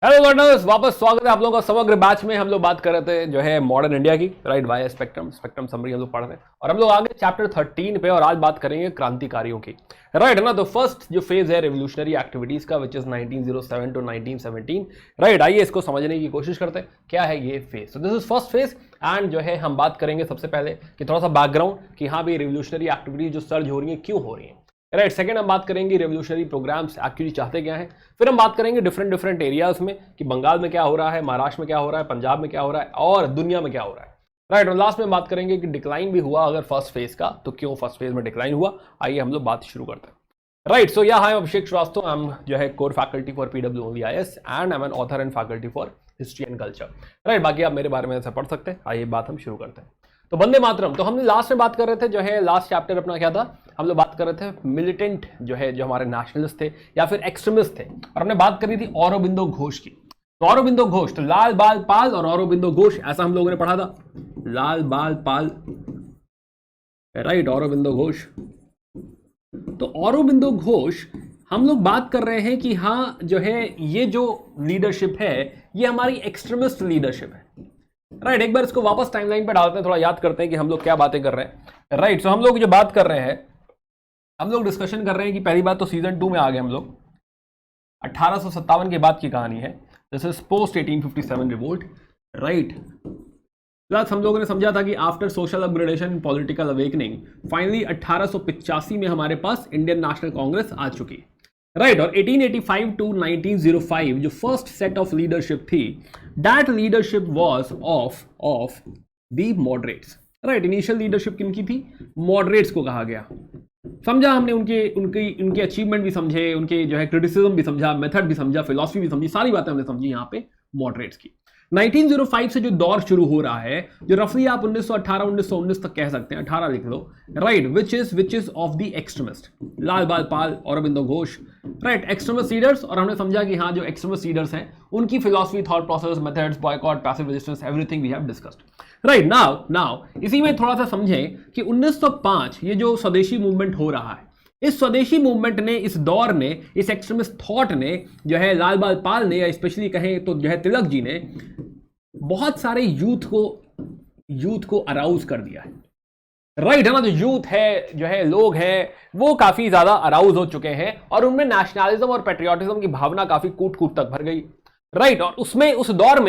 Hello learners, वापस स्वागत है आप लोगों का समग्र बैच में। हम लोग बात कर रहे थे जो है मॉडर्न इंडिया की, राइट, वाया स्पेक्ट्रम समरी हम लोग पढ़ रहे हैं और हम लोग आगे चैप्टर 13 पे और आज बात करेंगे क्रांतिकारियों की, राइट है ना। तो फर्स्ट जो फेज है रेवोल्यूशनरी एक्टिविटीज का, विच इज 1907 टू 1917, राइट। आइए इसको समझने की कोशिश करते हैं क्या है ये फेज। तो this is first phase and जो है हम बात करेंगे सबसे पहले कि थोड़ा सा बैकग्राउंड कि हाँ भाई रेवोल्यूशनरी एक्टिविटीज जो सर्ज हो रही है क्यों हो रही है, राइट। सेकंड हम बात करेंगे रेवोल्यूशनरी प्रोग्राम्स एक्चुअली चाहते क्या हैं। फिर हम बात करेंगे डिफरेंट एरियाज में कि बंगाल में क्या हो रहा है, महाराष्ट्र में क्या हो रहा है, पंजाब में क्या हो रहा है और दुनिया में क्या हो रहा है, राइट। और लास्ट में बात करेंगे कि डिक्लाइन भी हुआ अगर फर्स्ट फेज का तो क्यों फर्स्ट फेज में डिक्लाइन हुआ। आइए हम लोग बात शुरू करते हैं, right. So yeah, I am Abhishek Srivastava, I am जो है core faculty for PWOVIS and I am an author and faculty for history and culture, right. बाकी आप मेरे बारे में ऐसा पढ़ सकते हैं। आइए बात हम शुरू करते हैं। तो वंदे मातरम, तो हमने लास्ट में बात कर रहे थे जो है लास्ट चैप्टर अपना क्या था, हम लोग बात कर रहे थे मिलिटेंट जो है जो हमारे नेशनलिस्ट थे या फिर एक्सट्रीमिस्ट थे, और हमने बात करी थी औरोबिंदो घोष की। तो औरोबिंदो घोष, तो लाल बाल पाल और औरोबिंदो घोष, ऐसा हम लोगों ने पढ़ा था, लाल बाल पाल, राइट, औरोबिंदो घोष। तो औरोबिंदो घोष हम लोग बात कर रहे हैं कि हाँ जो है ये जो लीडरशिप है ये हमारी एक्सट्रीमिस्ट लीडरशिप है, राइट। एक बार इसको वापस टाइमलाइन पे डालते हैं, थोड़ा याद करते हैं कि हम लोग क्या बातें कर रहे हैं, राइट। सो हम लोग जो बात कर रहे हैं, हम लोग डिस्कशन कर रहे हैं कि पहली बात तो सीजन 2 में आ गए हम लोग, 1857 के बाद की कहानी है, this is post 1857 revolt, right. Plus हम लोगों ने समझा था कि after social upgradation political awakening finally 1885 में हमारे पास इंडियन नेशनल कांग्रेस आ चुकी है, राइट। और 1885 टू 1905 जो फर्स्ट सेट ऑफ लीडरशिप थी, that leadership was of the moderates, right. Initial leadership किनकी थी? मॉडरेट्स को कहा गया। समझा हमने उनके अचीवमेंट भी समझे, उनके जो है क्रिटिसिज्म भी समझा, मेथड भी समझा, फिलॉसफी भी समझी, सारी बातें हमने समझी यहाँ पे मॉडरेट्स की। 1905 से जो दौर शुरू हो रहा है, जो रफली आप 1918-1919 तक कह सकते हैं, 18 लिख लो, right, which is of the extremist, Lal Bal Pal, Aurobindo Ghosh, right, extremist leaders. और हमने समझा कि हाँ जो एक्सट्रीमिस्ट लीडर्स हैं उनकी philosophy, thought process, methods, boycott, passive resistance, everything we have discussed, right. Now इसी में थोड़ा सा समझें कि 1905 ये जो स्वदेशी मूवमेंट हो रहा है, इस स्वदेशी मूवमेंट ने, इस दौर ने, इस एक्सट्रीमिस्ट थॉट ने जो है लाल बाल पाल ने, या स्पेशली कहें तो जो है तिलक जी ने, बहुत सारे यूथ को अराउज कर दिया है, राइट है ना। जो यूथ है, जो है लोग हैं, वो काफी ज्यादा अराउज हो चुके हैं और उनमें नेशनलिज्म और पेट्रियाटिज्म की भावना काफी कूट तक भर गई, राइट। और उस दौर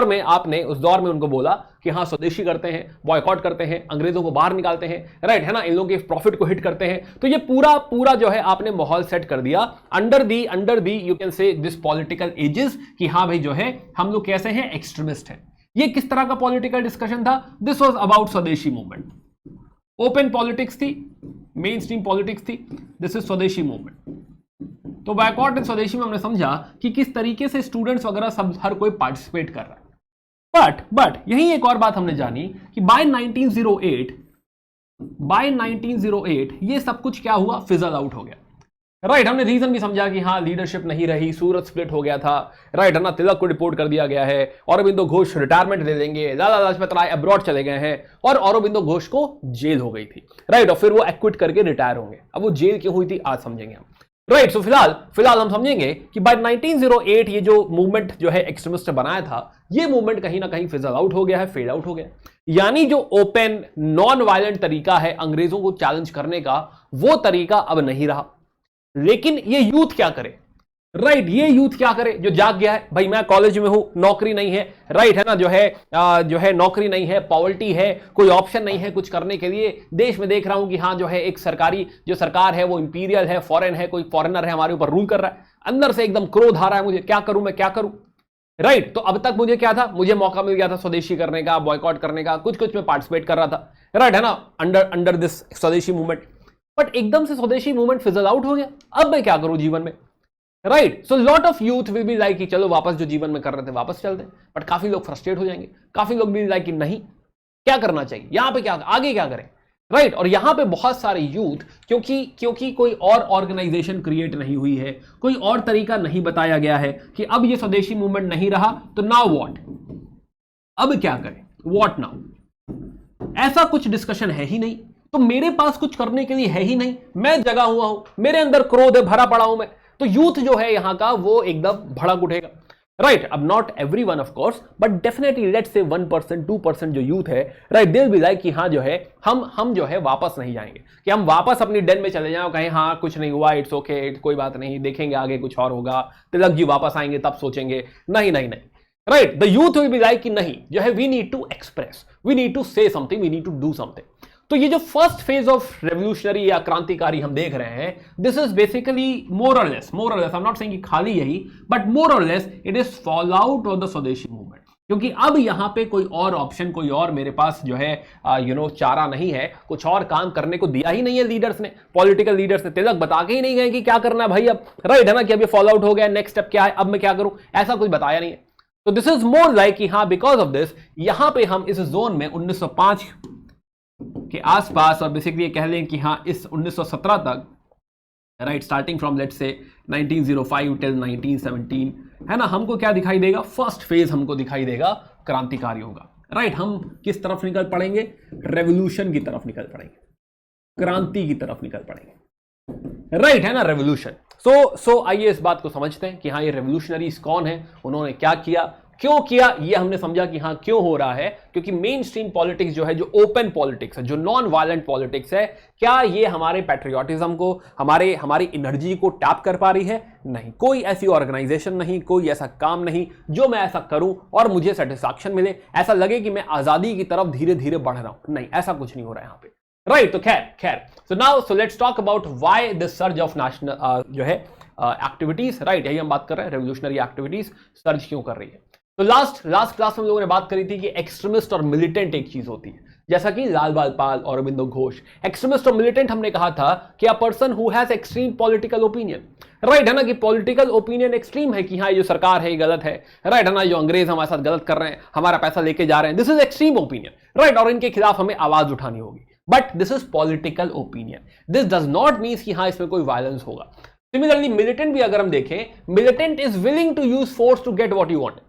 में आपने उनको बोला कि हाँ स्वदेशी करते हैं, बॉयकॉट करते हैं, अंग्रेजों को बाहर निकालते हैं, राइट है ना, इन लोगों के प्रॉफिट को हिट करते हैं। तो ये पूरा जो है आपने माहौल सेट कर दिया under the you can say this political ages कि हाँ भाई जो है हम लोग कैसे हैं, एक्सट्रीमिस्ट हैं। ये किस तरह का पॉलिटिकल डिस्कशन था? दिस वॉज अबाउट स्वदेशी मूवमेंट, ओपन पॉलिटिक्स थी, मेन स्ट्रीम पॉलिटिक्स थी, दिस इज स्वदेशी मूवमेंट। तो बैकवर्ड इन स्वदेशी में हमने समझा कि किस तरीके से स्टूडेंट्स वगैरह सब हर कोई पार्टिसिपेट कर रहा है। बट यही एक और बात हमने जानी कि बाय 1908 ये सब कुछ क्या हुआ, फिजल आउट हो गया, राइट। हमने रीजन भी समझा कि हाँ लीडरशिप नहीं रही, सूरत स्प्लिट हो गया था, राइट है ना, तिलक को डिपोर्ट कर दिया गया है, औरोबिंदो घोष रिटायरमेंट दे देंगे, लाला लाजपत राय अब्रॉड चले गए हैं और औरोबिंदो घोष को जेल हो गई थी, राइट। और फिर वो एक्विट करके रिटायर होंगे। अब वो जेल क्यों हुई थी आज समझेंगे हम, राइट। सो फिलहाल हम समझेंगे कि बाय 1908 ये जो मूवमेंट जो है एक्सट्रीमिस्ट बनाया था, ये मूवमेंट कहीं ना कहीं फिजल आउट हो गया है, फेड आउट हो गया। यानी जो ओपन नॉन वायलेंट तरीका है अंग्रेजों को चैलेंज करने का, वो तरीका अब नहीं रहा। लेकिन ये यूथ क्या करे, राइट, ये यूथ क्या करे जो जाग गया है, भाई मैं कॉलेज में हूं, नौकरी नहीं है, राइट है ना, जो है नौकरी नहीं है, पॉवर्टी है, कोई ऑप्शन नहीं है कुछ करने के लिए, देश में देख रहा हूं कि हाँ जो है एक सरकारी जो सरकार है वो इंपीरियल है, फॉरेन है, कोई फॉरेनर है हमारे ऊपर रूल कर रहा है, अंदर से एकदम क्रोध आ रहा है मुझे, क्या करूं मैं, क्या करूं, राइट। तो अब तक मुझे क्या था, मुझे मौका मिल गया था स्वदेशी करने का, बॉयकॉट करने का, कुछ में पार्टिसिपेट कर रहा था, राइट है ना, अंडर दिस स्वदेशी मूवमेंट। बट एकदम से स्वदेशी मूवमेंट फिजल आउट हो गया, अब मैं क्या करूं जीवन में, right. So lot of youth will be like कि चलो वापस जो जीवन में कर रहे थे वापस चलते हैं। बट काफी लोग फ्रस्ट्रेट हो जाएंगे, काफी लोग भी लाइक कि नहीं, क्या करना चाहिए यहां पे, क्या आगे क्या करें, राइट। और यहां पे बहुत सारे यूथ, क्योंकि कोई और ऑर्गेनाइजेशन क्रिएट नहीं हुई है, कोई और तरीका नहीं बताया गया है कि अब ये स्वदेशी मूवमेंट नहीं रहा तो नाउ व्हाट, अब क्या करें, व्हाट नाउ, ऐसा कुछ डिस्कशन है ही नहीं। तो मेरे पास कुछ करने के लिए है ही नहीं, मैं जगा हुआ हूं, मेरे अंदर क्रोध है, भरा पड़ा हूं मैं, तो यूथ जो है यहां का वो एकदम भड़क उठेगा, राइट। अब not every one of course, but definitely let's say 1% 2% जो यूथ है, right, they will be like कि हाँ जो है हम जो है वापस नहीं जाएंगे, कि हम वापस अपनी डेन में चले जाएं और कहें हाँ कुछ नहीं हुआ, इट्स ओके, कोई बात नहीं, देखेंगे आगे कुछ और होगा, तिलक जी वापस आएंगे तब सोचेंगे। नहीं नहीं नहीं, right, the youth will be like कि नहीं जो है we need to express, we need to say something, we need to do something. तो ये जो फर्स्ट फेज ऑफ रेवोल्यूशनरी या क्रांतिकारी हम देख रहे हैं, दिस इज बेसिकली मोर और less I am not saying कि खाली यही, बट मोर और less it is fall out of the स्वदेशी मूवमेंट। क्योंकि अब यहां पे कोई और ऑप्शन, कोई और मेरे पास जो है चारा नहीं है, कुछ और काम करने को दिया ही नहीं है लीडर्स ने, पॉलिटिकल लीडर्स ने। तिलक बता के ही नहीं गए कि क्या करना है भाई अब, राइट है ना, कि अब ये फॉल आउट हो गया, नेक्स्ट स्टेप क्या है, अब मैं क्या करूं, ऐसा कुछ बताया नहीं है। तो दिस इज मोर लाइक कि हाँ बिकॉज ऑफ दिस यहां पे हम इस जोन में 1905 के आसपास, और बेसिकली कह लें कि हाँ इस 1917 तक, right, starting from let's say 1905 till 1917, है ना, हमको क्या दिखाई देगा, फर्स्ट फेज हमको दिखाई देगा क्रांतिकारियों का। राइट, हम किस तरफ निकल पड़ेंगे, रेवोल्यूशन की तरफ निकल पड़ेंगे, क्रांति की तरफ निकल पड़ेंगे, राइट है ना, रेवोल्यूशन। सो आइए इस बात को समझते हैं कि हाँ ये रेवोल्यूशनरीज कौन है, उन्होंने क्या किया, क्यों किया, ये हमने समझा कि हाँ क्यों हो रहा है, क्योंकि मेन स्ट्रीम पॉलिटिक्स जो है, जो ओपन पॉलिटिक्स है, जो नॉन वायलेंट पॉलिटिक्स है, क्या ये हमारे पैट्रियोटिज्म को, हमारी एनर्जी को टैप कर पा रही है? नहीं। कोई ऐसी ऑर्गेनाइजेशन नहीं, कोई ऐसा काम नहीं जो मैं ऐसा करूं और मुझे सेटिस्फैक्शन मिले, ऐसा लगे कि मैं आजादी की तरफ धीरे धीरे बढ़ रहा हूं। नहीं, ऐसा कुछ नहीं हो रहा है यहां पे, राइट। तो खैर सो let's talk about why this surge of national जो है एक्टिविटीज, राइट, यही हम बात कर रहे हैं, रेवोल्यूशनरी एक्टिविटीज सर्ज क्यों कर रही है। तो लास्ट क्लास में हम लोगों ने बात करी थी कि एक्सट्रीमिस्ट और मिलिटेंट एक चीज होती है, जैसा कि लाल बाल पाल और अरविंदो घोष। एक्सट्रीमिस्ट और मिलिटेंट हमने कहा था कि a person who has extreme political opinion, right है ना, कि पॉलिटिकल ओपिनियन एक्सट्रीम है कि हाँ ये जो सरकार है ये गलत है, राइट है ना, जो अंग्रेज हमारे साथ गलत कर रहे हैं, हमारा पैसा लेके जा रहे हैं, this is extreme opinion, right, और इनके खिलाफ हमें आवाज उठानी होगी, but this is political opinion, this does not means कि हाँ इसमें कोई वायलेंस होगा। सिमिलरली मिलिटेंट भी अगर हम देखें, militant is willing to use force to get what you want,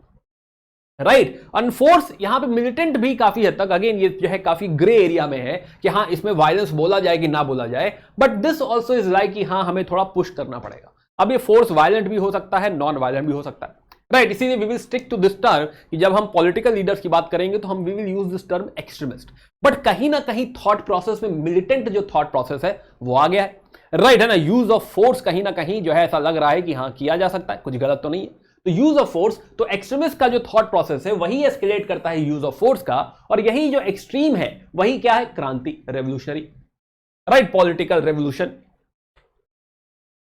right, enforce. यहां पे मिलिटेंट भी काफी हद तक, अगेन ये जो है काफी ग्रे एरिया में है कि हाँ इसमें वायलेंस बोला जाए कि ना बोला जाए, but this also is like कि हाँ हमें थोड़ा पुश करना पड़ेगा। अब ये फोर्स वायलेंट भी हो सकता है, नॉन वायलेंट भी हो सकता है, राइट, इसीलिए we will stick to this term कि जब हम पॉलिटिकल लीडर्स की बात करेंगे तो हम we will use this term extremist. But कहीं ना कहीं थॉट प्रोसेस में मिलिटेंट जो थॉट प्रोसेस है वो आ गया है, राइट है ना, यूज ऑफ फोर्स कहीं ना कहीं जो है ऐसा लग रहा है कि हाँ किया जा सकता है, कुछ गलत तो नहीं है। तो यूज ऑफ फोर्स, तो एक्सट्रीमिस्ट का जो थॉट प्रोसेस है वही एस्केलेट करता है यूज ऑफ फोर्स का, और यही जो एक्सट्रीम है वही क्या है, क्रांति, revolutionary, right, political revolution,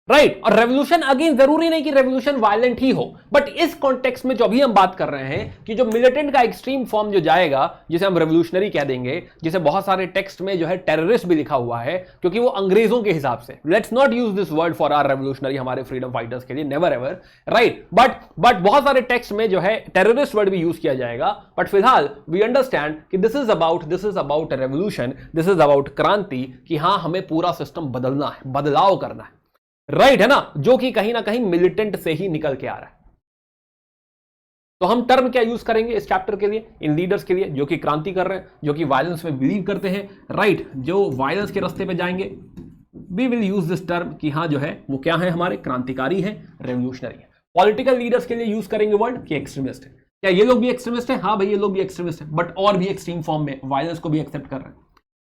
right. और रेवोल्यूशन अगेन जरूरी नहीं कि रेवोल्यूशन वायलेंट ही हो, बट इस कॉन्टेक्स्ट में जो अभी हम बात कर रहे हैं कि जो मिलिटेंट का एक्सट्रीम फॉर्म जो जाएगा, जिसे हम रेवोल्यूशनरी कह देंगे, जिसे बहुत सारे टेक्स्ट में जो है टेररिस्ट भी लिखा हुआ है, क्योंकि वो अंग्रेजों के हिसाब से, let's not use this word for our revolutionary, हमारे फ्रीडम फाइटर्स के लिए, नेवर एवर, राइट, बट बहुत सारे टेक्स्ट में जो है टेररिस्ट वर्ड भी यूज किया जाएगा। बट फिलहाल वी अंडरस्टैंड कि this is about revolution, this is about क्रांति, कि हाँ हमें पूरा सिस्टम बदलना है, बदलाव करना है, राइट है ना, जो कि कहीं ना कहीं मिलिटेंट से ही निकल के आ रहा है। तो हम टर्म क्या यूज करेंगे इस चैप्टर के लिए, इन लीडर्स के लिए जो कि क्रांति कर रहे हैं, जो कि वायलेंस में बिलीव करते हैं, राइट, जो वायलेंस के रास्ते पे जाएंगे, we will use this term कि हाँ जो है वो क्या है, हमारे क्रांतिकारी है, रेवोल्यूशनरी है। पॉलिटिकल लीडर्स के लिए यूज करेंगे वर्ड कि एक्सट्रीमिस्ट है। क्या ये लोग भी एक्सट्रीमिस्ट है? हाँ भाई ये लोग भी एक्सट्रीमिस्ट है, बट और भी एक्सट्रीम फॉर्म में, वायलेंस को भी एक्सेप्ट कर रहे हैं,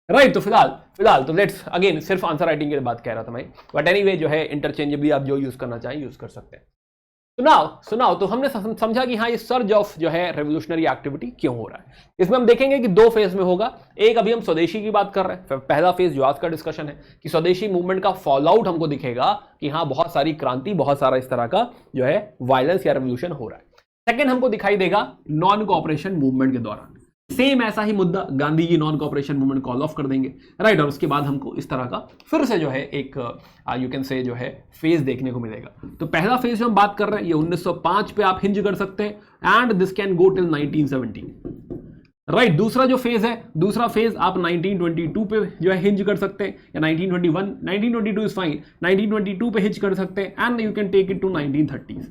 राइट। तो फिलहाल तो लेट्स अगेन सिर्फ आंसर राइटिंग की बात कह रहा था मैं, बट एनीवे जो है इंटरचेंजेबली आप जो यूज करना चाहें यूज कर सकते हैं। सुनाओ तो हमने समझा कि हाँ ये सर्ज ऑफ जो है रेवोल्यूशनरी एक्टिविटी क्यों हो रहा है। इसमें हम देखेंगे कि दो फेज में होगा। एक अभी हम स्वदेशी की बात कर रहे हैं, पहला फेज जो आज का डिस्कशन है कि स्वदेशी मूवमेंट का फॉल आउट हमको दिखेगा कि हाँ बहुत सारी क्रांति, बहुत सारा इस तरह का जो है वायलेंस या रेवोल्यूशन हो रहा है। सेकेंड हमको दिखाई देगा नॉन कोऑपरेशन मूवमेंट के दौरान सेम ऐसा ही मुद्दा, Gandhi ji non cooperation movement call off कर देंगे, राइट, और उसके बाद हमको इस तरह का फिर से जो है एक यू कैन से जो है फेज देखने को मिलेगा। तो पहला फेज जो हम बात कर रहे हैं ये 1905 पे आप हिंज कर सकते हैं and this can go till 1917, right. दूसरा जो फेज है, दूसरा फेज आप 1922 पे जो है हिंज कर सकते हैं, या 1921, 1922 इज फाइन, 1922 पे हिंज कर सकते हैं and you can take it to 1930s।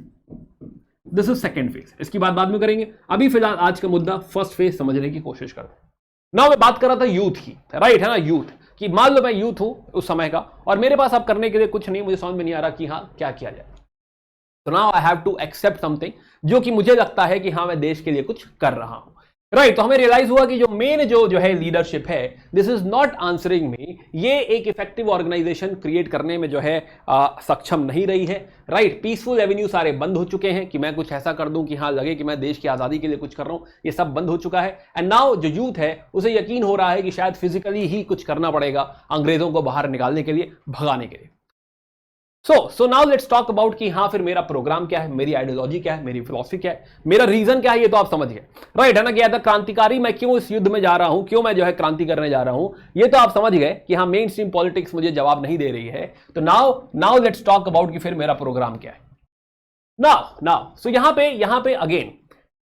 This is second phase, इसकी बात बाद में करेंगे। अभी फिलहाल आज का मुद्दा फर्स्ट फेज समझने की कोशिश करते हैं। नाउ मैं बात कर रहा था यूथ की, राइट है ना, यूथ की। मान लो मैं यूथ हूं उस समय का और मेरे पास अब करने के लिए कुछ नहीं, मुझे समझ में नहीं आ रहा कि हाँ क्या किया जाए। तो now I have to accept something जो कि मुझे लगता है कि हाँ मैं देश के लिए कुछ कर रहा हूं। राइट, तो हमें रियलाइज हुआ कि जो मेन जो है लीडरशिप है, दिस इज नॉट आंसरिंग मी, ये एक इफेक्टिव ऑर्गेनाइजेशन क्रिएट करने में जो है सक्षम नहीं रही है। राइट, पीसफुल एवेन्यू सारे बंद हो चुके हैं कि मैं कुछ ऐसा कर दूं कि हाँ लगे कि मैं देश की आजादी के लिए कुछ कर रहा हूं, ये सब बंद हो चुका है। एंड नाउ जो यूथ है उसे यकीन हो रहा है कि शायद फिजिकली ही कुछ करना पड़ेगा अंग्रेजों को बाहर निकालने के लिए, भगाने के लिए। So now let's talk about कि हाँ फिर मेरा प्रोग्राम क्या है, मेरी आइडियोलॉजी क्या है, मेरी फिलॉसफी क्या है, मेरा रीजन क्या है, ये तो आप समझ गए। राइट है ना, कि एज अ क्रांतिकारी मैं क्यों इस युद्ध में जा रहा हूं, क्यों मैं जो है क्रांति करने जा रहा हूं, ये तो आप समझ गए कि हाँ मेन स्ट्रीम पॉलिटिक्स मुझे जवाब नहीं दे रही है। तो नाउ लेट्स टॉक अबाउट कि फिर मेरा प्रोग्राम क्या है। नाउ सो यहां पे अगेन,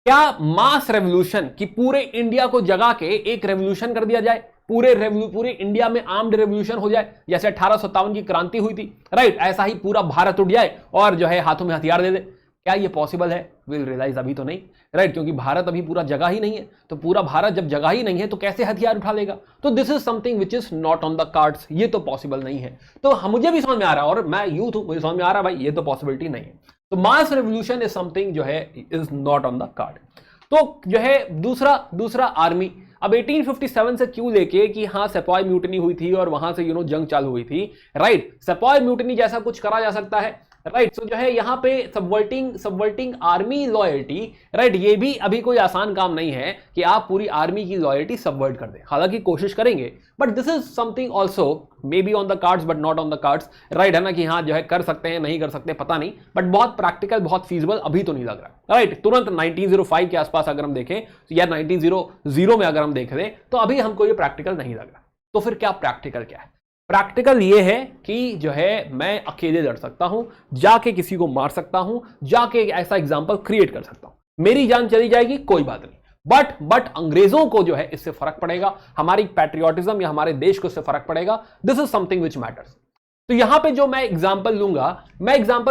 क्या मास रेवोल्यूशन की पूरे इंडिया को जगा के एक रेवोल्यूशन कर दिया जाए, पूरे इंडिया में आर्म्ड रेवोल्यूशन हो जाए, जैसे 1857 की क्रांति हुई थी। राइट, ऐसा ही पूरा भारत उठ जाए और जो है हाथों में हथियार दे दे, क्या ये पॉसिबल है? विल रियलाइज अभी तो नहीं। राइट, क्योंकि भारत अभी पूरा जगह ही नहीं है, तो पूरा भारत जब जगह ही नहीं है तो कैसे हथियार उठा लेगा? तो this is something which is not on the cards, ये तो पॉसिबल नहीं है। तो मुझे भी समझ में आ रहा है और मैं यूथ हूं, मुझे समझ में आ रहा है भाई ये तो पॉसिबिलिटी नहीं है। तो मास रेवोल्यूशन इज समथिंग जो है is not on the card. तो जो है दूसरा आर्मी, अब 1857 से क्यों लेके कि हाँ सेपॉय म्यूटनी हुई थी और वहां से जंग चालू हुई थी। राइट, सेपॉय म्यूटनी जैसा कुछ करा जा सकता है। राइट, सो जो है यहां पे सबवर्टिंग आर्मी लॉयल्टी, राइट, ये भी अभी कोई आसान काम नहीं है कि आप पूरी आर्मी की लॉयल्टी सबवर्ट कर दें, हालांकि कोशिश करेंगे, but this is something also may be on the cards but not on the cards. Right है ना, कि हाँ जो है कर सकते हैं, नहीं कर सकते पता नहीं, बट बहुत प्रैक्टिकल, बहुत फीजिबल अभी तो नहीं लग रहा। राइट, तुरंत 1905 के आसपास अगर हम देखें या 1900 में अगर हम देख रहे तो अभी हमको ये प्रैक्टिकल नहीं लग रहा। तो फिर क्या प्रैक्टिकल क्या है? प्रैक्टिकल ये है कि जो है मैं अकेले लड़ सकता हूं, जाके किसी को मार सकता हूं, जाके एक ऐसा एग्जाम्पल क्रिएट कर सकता हूं, मेरी जान चली जाएगी कोई बात नहीं, बट अंग्रेजों को जो है इससे फर्क पड़ेगा, हमारी पैट्रियोटिज्म या हमारे देश को इससे फर्क पड़ेगा। This is something which matters. तो यहां पे जो मैं एग्जाम्पल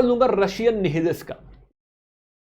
लूंगा रशियन निहिलिस्ट का।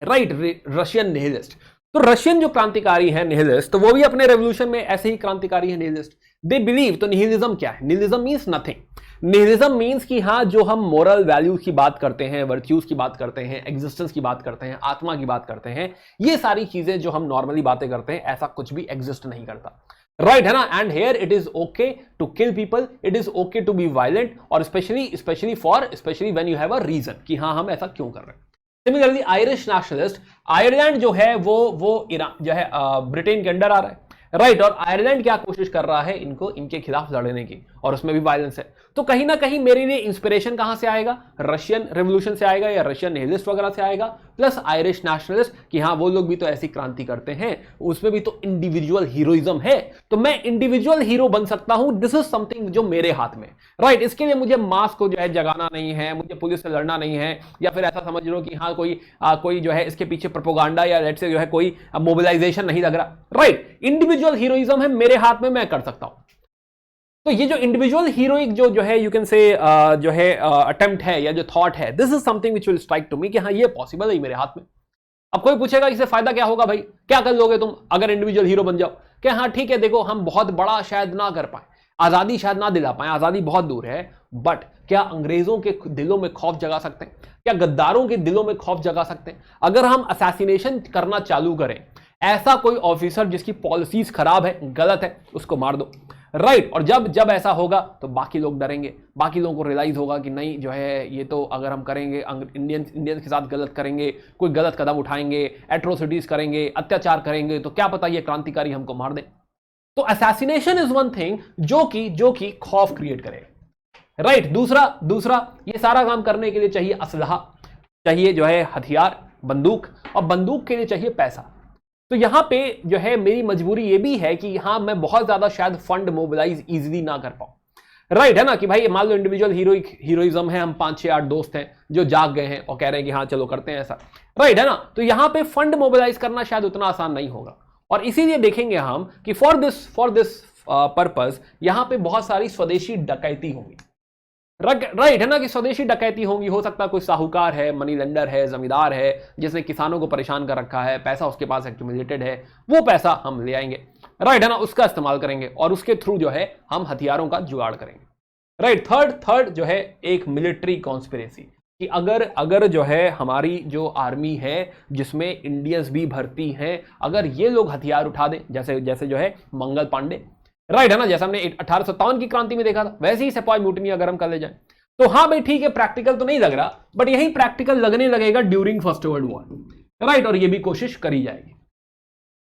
राइट, रशियन निहिलिस्ट, तो रशियन जो क्रांतिकारी है निहिलिस्ट, तो वो भी अपने रेवोल्यूशन में ऐसे ही क्रांतिकारी है निहिलिस्ट। दे बिलीव, तो निहिलिज्म क्या है? Nihilism means nothing. Nihilism means कि हाँ जो हम मोरल वैल्यूज की बात करते हैं, वर्च्यूज की बात करते हैं, एग्जिस्टेंस की बात करते हैं, आत्मा की बात करते हैं, ये सारी चीजें जो हम नॉर्मली बातें करते हैं, ऐसा कुछ भी एग्जिस्ट नहीं करता। राइट है ना, and here it is okay to kill people, it is okay to be violent, और specially when you have a reason कि हाँ हम ऐसा क्यों कर रहे हैं। सिमिलरली आयरिश नेशनलिस्ट, आयरलैंड जो है वो ईरान जो है ब्रिटेन के अंडर आ रहा है। राइट, और आयरलैंड क्या कोशिश कर रहा है इनके खिलाफ लड़ने की, और उसमें भी वायलेंस है। तो कहीं ना कहीं मेरे लिए इंस्पिरेशन कहां से आएगा? रशियन रेवोल्यूशन से आएगा या रशियन निहिलिस्ट वगैरह से आएगा, प्लस आयरिश नेशनलिस्ट कि हाँ वो लोग भी तो ऐसी क्रांति करते हैं, उसमें भी तो इंडिविजुअल हीरोइज्म है, तो मैं इंडिविजुअल हीरो बन सकता हूं। दिस इज समथिंग जो मेरे हाथ में। राइट, इसके लिए मुझे मास को जो है जगाना नहीं है, मुझे पुलिस से लड़ना नहीं है, या फिर ऐसा समझ लो कि हाँ कोई जो है इसके पीछे प्रोपोगंडा या लेट्स से जो है कोई मोबिलाइजेशन नहीं लग रहा। राइट, इंडिविजुअल हीरोइज्म है मेरे हाथ में, मैं कर सकता हूं। तो ये जो इंडिविजुअल हीरोइक जो है यू कैन से जो है अटेम्प्ट है या जो थॉट है, this is something which will strike to me कि हाँ ये पॉसिबल है मेरे हाथ में। अब कोई पूछेगा इससे फायदा क्या होगा भाई, क्या कर लोगे तुम अगर इंडिविजुअल हीरो बन जाओ? क्या हाँ ठीक है, देखो हम बहुत बड़ा शायद ना कर पाए, आजादी शायद ना दिला पाए, आजादी बहुत दूर है, बट क्या अंग्रेजों के दिलों में खौफ जगा सकते हैं? क्या गद्दारों के दिलों में खौफ जगा सकते हैं? अगर हम असैसिनेशन करना चालू करें, ऐसा कोई ऑफिसर जिसकी पॉलिसीज खराब है, गलत है, उसको मार दो। राइट, और जब ऐसा होगा तो बाकी लोग डरेंगे, बाकी लोगों को रियलाइज होगा कि नहीं जो है ये तो अगर हम करेंगे, इंडियंस के साथ गलत करेंगे, कोई गलत कदम उठाएंगे, एट्रोसिटीज करेंगे, अत्याचार करेंगे, तो क्या पता ये क्रांतिकारी हमको मार दे। तो असैसिनेशन इज वन थिंग जो कि खौफ क्रिएट करेगा। राइट, दूसरा ये सारा काम करने के लिए चाहिए असलहा, चाहिए जो है हथियार, बंदूक, और बंदूक के लिए चाहिए पैसा। तो यहां पे जो है मेरी मजबूरी ये भी है कि हाँ मैं बहुत ज्यादा शायद फंड मोबिलाइज इजीली ना कर पाऊं। राइट है ना, कि भाई मान लो इंडिविजुअल हीरोइज्म है, हम 5 6 8 दोस्त हैं जो जाग गए हैं और कह रहे हैं कि हाँ चलो करते हैं ऐसा। राइट है ना, तो यहां पे फंड मोबिलाइज करना शायद उतना आसान नहीं होगा, और इसीलिए देखेंगे हम कि फॉर दिस पर्पस यहां पे बहुत सारी स्वदेशी डकैती होंगी। राइट है ना, कि स्वदेशी डकैती होंगी। हो सकता है कोई साहूकार है, मनी लेंडर है, जमींदार है, जिसने किसानों को परेशान कर रखा है, पैसा उसके पास एक्यूमुलेटेड है, वो पैसा हम ले आएंगे। राइट है ना, उसका इस्तेमाल करेंगे और उसके थ्रू जो है हम हथियारों का जुगाड़ करेंगे। राइट, थर्ड जो है एक मिलिट्री कॉन्स्पिरेसी। कि अगर जो है हमारी जो आर्मी है जिसमें इंडियंस भी भर्ती हैं, अगर ये लोग हथियार उठा दें, जैसे जैसे जो है मंगल पांडे, राइट है ना, जैसे हमने 1857 की क्रांति में देखा था, वैसे ही सिपाही म्यूटिनी अगर हम कर ले जाए तो हाँ भाई ठीक है, प्रैक्टिकल तो नहीं लग रहा, बट यही प्रैक्टिकल लगने लगेगा during first world war, right. और ये भी कोशिश करी जाएगी,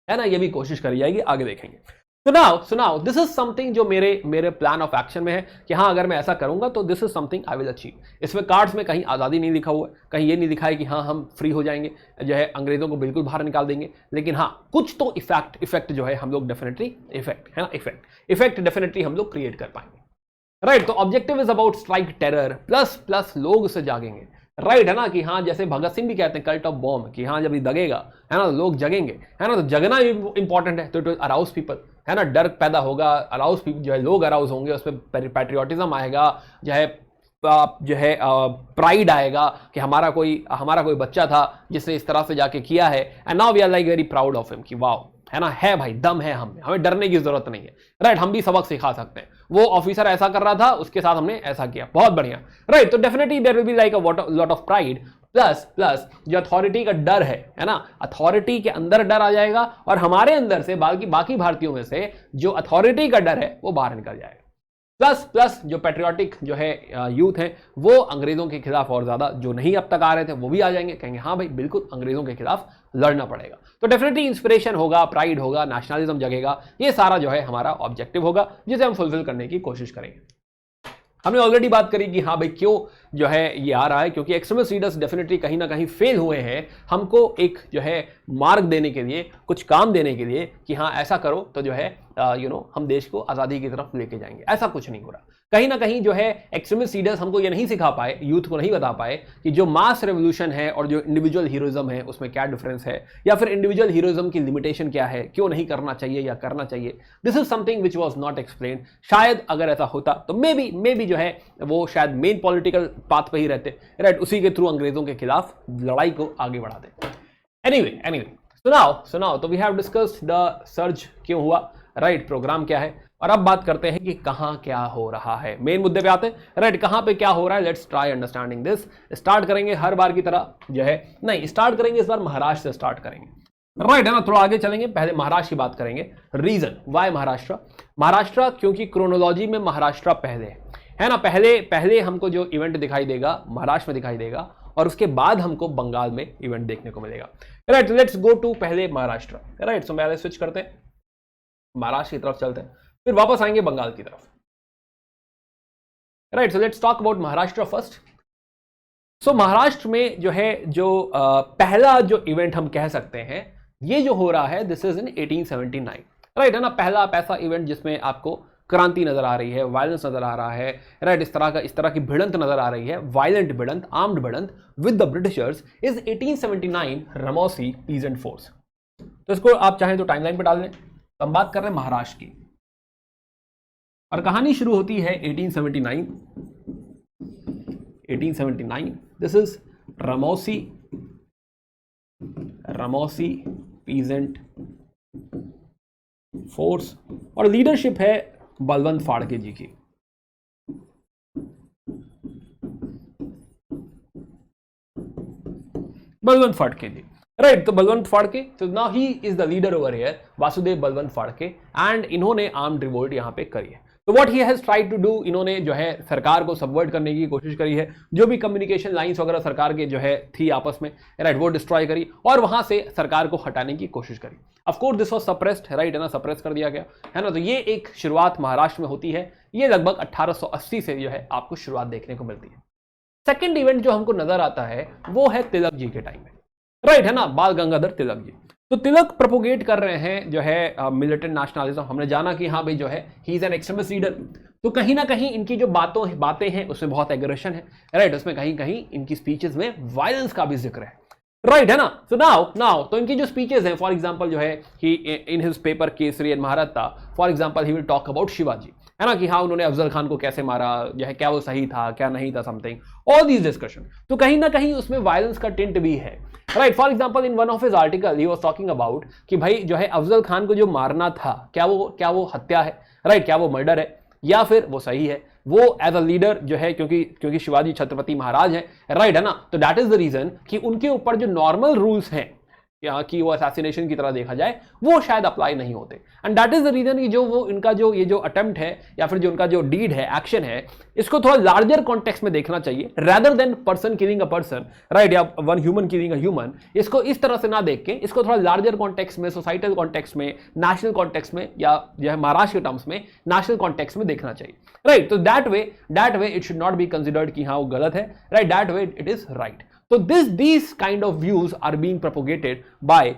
है ना, ये भी कोशिश करी जाएगी, आगे देखेंगे। So now this is something जो मेरे प्लान ऑफ एक्शन में है कि हाँ अगर मैं ऐसा करूंगा तो this is something I will achieve. इसमें कार्ड्स में कहीं आज़ादी नहीं लिखा हुआ है, कहीं ये नहीं लिखा है कि हाँ हम फ्री हो जाएंगे, जो है अंग्रेजों को बिल्कुल बाहर निकाल देंगे, लेकिन हाँ कुछ तो इफेक्ट जो है हम लोग डेफिनेटली इफेक्ट डेफिनेटली हम लोग क्रिएट कर पाएंगे, राइट। तो objective is about strike terror plus लोग से जागेंगे, राइट है ना, कि हाँ जैसे भगत सिंह भी कहते हैं कल्ट ऑफ बॉम्ब, कि हाँ जब ये दगेगा है ना लोग जगेंगे, है ना, तो जगना इंपॉर्टेंट है, तो इट विल अराउज पीपल, है ना, डर पैदा होगा, अराउज पीपल जो है लोग अराउज होंगे, उसमें पैट्रियोटिज्म आएगा, जो है प्राइड आएगा कि हमारा कोई बच्चा था जिसने इस तरह से जाके किया है, and now we are like very proud of him, कि वाओ, है ना, है भाई दम है, हमें डरने की जरूरत नहीं है, राइट। हम भी सबक सिखा सकते हैं, वो ऑफिसर ऐसा कर रहा था उसके साथ हमने ऐसा किया, बहुत बढ़िया, राइट। तो definitely there will be like a lot of pride plus जो अथॉरिटी का डर है ना, अथॉरिटी के अंदर डर आ जाएगा और हमारे अंदर से बाकी भारतीयों में से जो अथॉरिटी का डर है वो बाहर निकल जाएगा, प्लस जो पेट्रियोटिक जो है यूथ है वो अंग्रेजों के खिलाफ और ज्यादा, जो नहीं अब तक आ रहे थे वो भी आ जाएंगे, कहेंगे हाँ भाई बिल्कुल अंग्रेजों के खिलाफ लड़ना पड़ेगा। तो डेफिनेटली इंस्पिरेशन होगा, प्राइड होगा, नेशनलिज्म जगेगा, ये सारा जो है हमारा ऑब्जेक्टिव होगा जिसे हम फुलफिल करने की कोशिश करेंगे। हमने ऑलरेडी बात करी कि हाँ भाई क्यों जो है ये आ रहा है, क्योंकि एक्सट्रीमिस्ट लीडर्स डेफिनेटली कहीं ना कहीं फेल हुए हैं हमको एक जो है मार्ग देने के लिए, कुछ काम देने के लिए, कि हाँ ऐसा करो तो जो है हम देश को आज़ादी की तरफ लेके जाएंगे। ऐसा कुछ नहीं हो रहा, कहीं ना कहीं जो है एक्सट्रीमिस्ट लीडर्स हमको ये नहीं सिखा पाए, यूथ को नहीं बता पाए कि जो मास रेवोल्यूशन है और जो इंडिविजुअल हीरोइज्म है उसमें क्या डिफरेंस है, या फिर इंडिविजुअल हीरोइज्म की लिमिटेशन क्या है, क्यों नहीं करना चाहिए या करना चाहिए। This is something which was not explain. शायद अगर ऐसा होता तो मे बी जो है वो शायद मेन पॉलिटिकल पाथ पे ही रहते, राइट, उसी के थ्रू अंग्रेजों के खिलाफ लड़ाई को आगे बढ़ाते। एनीवे सुनाओ तो we have discussed the surge क्यों हुआ, राइट, प्रोग्राम क्या है, और अब बात करते हैं कि कहां क्या हो रहा है। मेन मुद्दे पे आते हैं, राइट, कहां पे क्या हो रहा है। Let's try understanding this. Start करेंगे हर बार की तरह जो है, नहीं स्टार्ट करेंगे इस बार महाराष्ट्र से स्टार्ट करेंगे, राइट है ना, थोड़ा आगे चलेंगे, पहले महाराष्ट्र की बात करेंगे। रीजन वाई महाराष्ट्र, क्योंकि क्रोनोलॉजी में महाराष्ट्र पहले है ना, पहले हमको जो इवेंट दिखाई देगा महाराष्ट्र में दिखाई देगा, और उसके बाद हमको बंगाल में इवेंट देखने को मिलेगा, राइट। लेट्स गो टू पहले महाराष्ट्र, राइट। सो पहले स्विच करते हैं, महाराष्ट्र की तरफ चलते हैं, फिर वापस आएंगे बंगाल की तरफ, right. So let's talk about Maharashtra first. So Maharashtra में जो है पहला जो इवेंट हम कह सकते हैं ये जो हो रहा है, दिस इज इन 1879, राइट है ना, पहला ऐसा इवेंट जिसमें आपको क्रांति नजर आ रही है, वायलेंस नजर आ रहा है, राइट, इस तरह की भिड़ंत नजर आ रही है, वायलेंट भिड़ंत, आर्म्ड भिड़ंत with the Britishers is 1879 Ramosi peasant force. तो इसको आप चाहें तो टाइमलाइन पे डाल लें। हम बात कर रहे हैं महाराष्ट्र की, और कहानी शुरू होती है 1879। This is Ramosi peasant force, और लीडरशिप है बलवंत फाड़के जी की। बलवंत फाड़के जी, राइट। तो बलवंत फाड़के, तो now he is the leader over here, Vasudev Balwant Phadke, and इन्होंने आर्म्ड रिवोल्ट यहां पे करी है। तो what he has tried to do, इन्होंने जो है सरकार को सबवर्ट करने की कोशिश करी है, जो भी कम्युनिकेशन लाइंस वगैरह सरकार के जो है थी आपस में, राइट, वो डिस्ट्रॉय करी और वहां से सरकार को हटाने की कोशिश करी। Of course this was suppressed, right है ना, सप्रेस कर दिया गया है ना। तो ये एक शुरुआत महाराष्ट्र में होती है, ये लगभग 1880 से जो है आपको शुरुआत देखने को मिलती है। सेकेंड इवेंट जो हमको नजर आता है वो है तिलक जी के टाइम में, राइट है ना, बाल गंगाधर तिलक जी। तो तिलक प्रोपोगेट कर रहे हैं जो है मिलिटेंट नेशनलिज्म। हमने जाना कि हाँ भाई जो है he is an extremist leader, तो कहीं ना कहीं इनकी जो बातें हैं उसमें बहुत एग्रेशन है, राइट, उसमें कहीं कहीं इनकी स्पीचेस में वायलेंस का भी जिक्र है, राइट है ना। सो नाउ तो इनकी जो स्पीचेस हैं, फॉर एग्जांपल जो है he in his paper Kesari and Mahratta, for example he will talk about Shivaji, है ना, कि हाँ उन्होंने अफजल खान को कैसे मारा, जो है क्या वो सही था क्या नहीं था, समथिंग, ऑल दीज डिस्कशन। तो कहीं ना कहीं उसमें वायलेंस का टिंट भी है, right. For example in one of his article he was talking about कि भाई जो है अफजल खान को जो मारना था, क्या वो हत्या है, राइट, क्या वो मर्डर है या फिर वो सही है, वो एज अ लीडर जो है, क्योंकि शिवाजी छत्रपति महाराज हैं, राइट है ना, तो दैट इज द रीजन कि उनके ऊपर जो नॉर्मल रूल्स हैं कि वो असैसिनेशन की तरह देखा जाए, वो शायद अप्लाई नहीं होते। And that is the reason कि जो वो इनका जो ये जो अटेम्प्ट है या फिर जो उनका जो डीड है, एक्शन है, इसको थोड़ा लार्जर कॉन्टेक्स्ट में देखना चाहिए rather than person killing a person, right, या one human killing a human. इसको इस तरह से ना देख के इसको थोड़ा लार्जर कॉन्टेक्स्ट में, सोसाइटल कॉन्टेक्स्ट में, नेशनल कॉन्टेक्स्ट में, या जो है महाराष्ट्र के टर्म्स में नेशनल कॉन्टेक्स्ट में देखना चाहिए, राइट। तो that way it should not be considered कि हाँ वो गलत है, right, that way it is right. So these kind of views are being propagated by